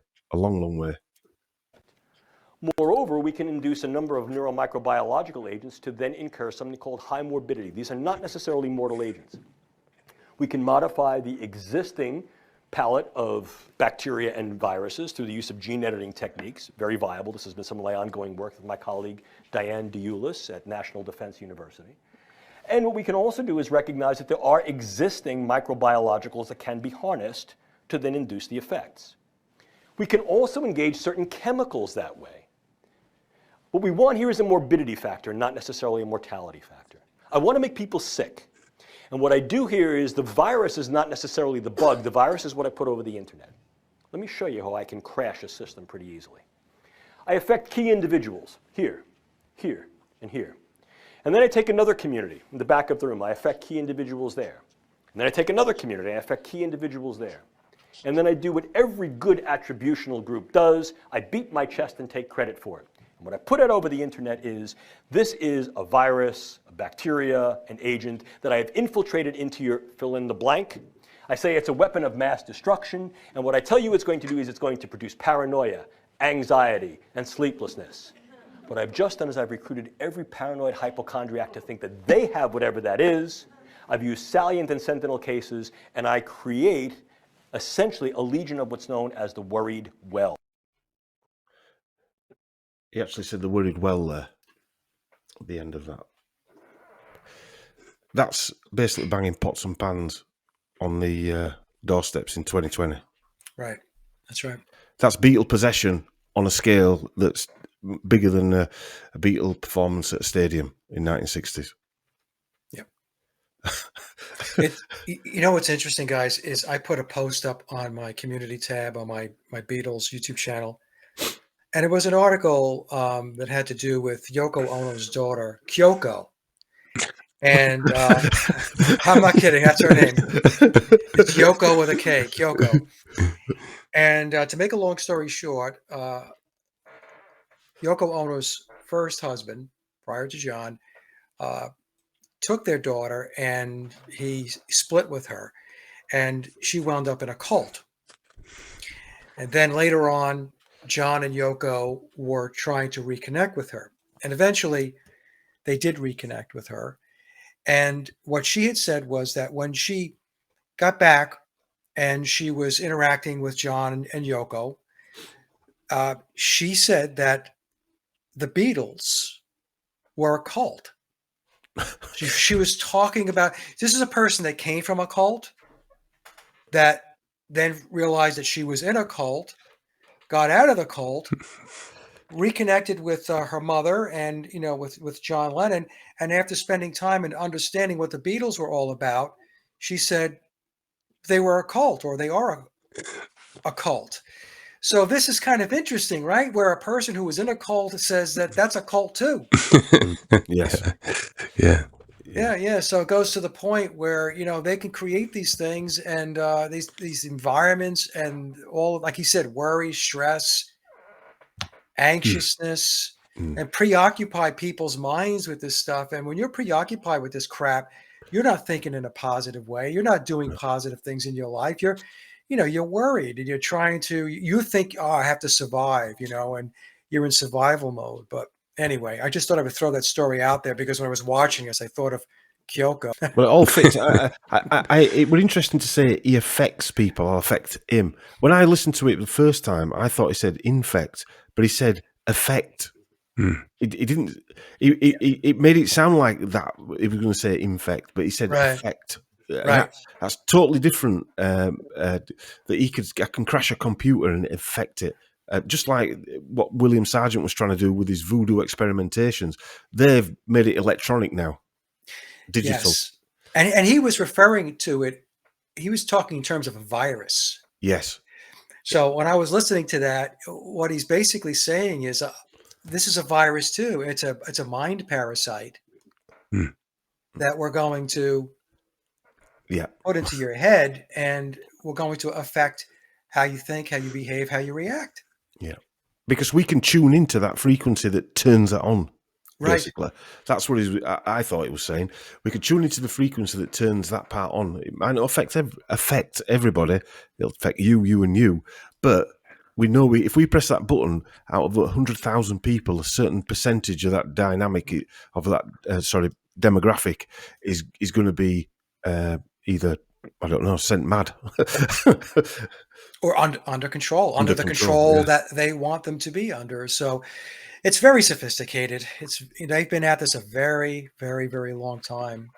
Moreover, we can induce a number of neuromicrobiological agents to then incur something called high morbidity. These are not necessarily mortal agents. We can modify the existing palette of bacteria and viruses through the use of gene editing techniques. Very viable. This has been some of my ongoing work with my colleague Diane Diulis at National Defense University. And what we can also do is recognize that there are existing microbiologicals that can be harnessed to then induce the effects. We can also engage certain chemicals that way. What we want here is a morbidity factor, not necessarily a mortality factor. I want to make people sick. And what I do here is the virus is not necessarily the bug. The virus is what I put over the internet. Let me show you how I can crash a system pretty easily. I affect key individuals here, here, and here. And then I take another community in the back of the room. I affect key individuals there. And then I take another community. I affect key individuals there. And then I do what every good attributional group does. I beat my chest and take credit for it. And what I put out over the internet is, this is a virus, a bacteria, an agent that I have infiltrated into your fill in the blank. I say it's a weapon of mass destruction. And what I tell you it's going to do is it's going to produce paranoia, anxiety, and sleeplessness. What I've just done is I've recruited every paranoid hypochondriac to think that they have whatever that is. I've used salient and sentinel cases, and I create essentially a legion of what's known as the worried well. He actually said the worried well there at the end of that. That's basically banging pots and pans on the doorsteps in 2020. Right. That's right. That's Beatle possession on a scale that's bigger than a Beatle performance at a stadium in 1960s. Yep. You know what's interesting, guys, is I put a post up on my community tab on my Beatles YouTube channel. And it was an article that had to do with Yoko Ono's daughter, Kyoko. And I'm not kidding, that's her name. It's Yoko with a K, Kyoko. And to make a long story short, Yoko Ono's first husband, prior to John, took their daughter and he split with her. And she wound up in a cult. And then later on, John and Yoko were trying to reconnect with her. And eventually they did reconnect with her. And what she had said was that when she got back and she was interacting with John and Yoko, she said that the Beatles were a cult. She was talking about, this is a person that came from a cult, that then realized that she was in a cult, got out of the cult, reconnected with her mother and, you know, with John Lennon. And after spending time and understanding what the Beatles were all about, she said they were a cult, or they are a cult. So this is kind of interesting, right? Where a person who was in a cult says that that's a cult too. Yes. Yeah. So it goes to the point where, you know, they can create these things and these environments and all, like he said, worry, stress, anxiousness, and preoccupy people's minds with this stuff. And when you're preoccupied with this crap, you're not thinking in a positive way. You're not doing positive things in your life. You're worried and you're trying to, you think, oh, I have to survive, you know, and you're in survival mode. But anyway, I just thought I would throw that story out there because when I was watching this, I thought of Kyoko. Well, it all fits. It was interesting to say he affects people or affect him. When I listened to it the first time, I thought he said infect, but he said affect. He didn't. It made it sound like that. He was going to say infect, but he said affect. Right. That's totally different. That I can crash a computer and affect it. Just like what William Sargent was trying to do with his voodoo experimentations. They've made it electronic now. Digital. Yes. And he was referring to it, he was talking in terms of a virus. Yes. So when I was listening to that, what he's basically saying is this is a virus too. It's a mind parasite that we're going to put into your head, and we're going to affect how you think, how you behave, how you react. Yeah. Because we can tune into that frequency that turns it on. Right. Basically, that's what I thought it was saying. We could tune into the frequency that turns that part on. It might not affect everybody. It'll affect you, and you. But we know if we press that button, out of 100,000 people, a certain percentage of that dynamic of that demographic is going to be either, I don't know, sent mad or under control, under the control, control that they want them to be under. So it's very sophisticated. They've been at this a very, very, very long time.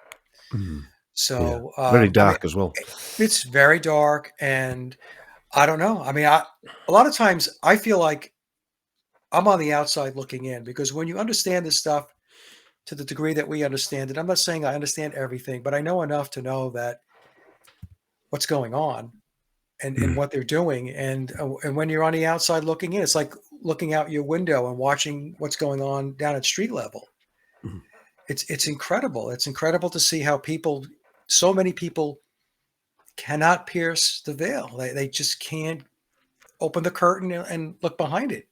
So very dark as well. It's very dark, and I don't know. I mean, a lot of times I feel like I'm on the outside looking in, because when you understand this stuff to the degree that we understand it, I'm not saying I understand everything, but I know enough to know that what's going on and what they're doing. And when you're on the outside looking in, it's like looking out your window and watching what's going on down at street level. It's incredible. It's incredible to see how so many people cannot pierce the veil. They just can't open the curtain and look behind it.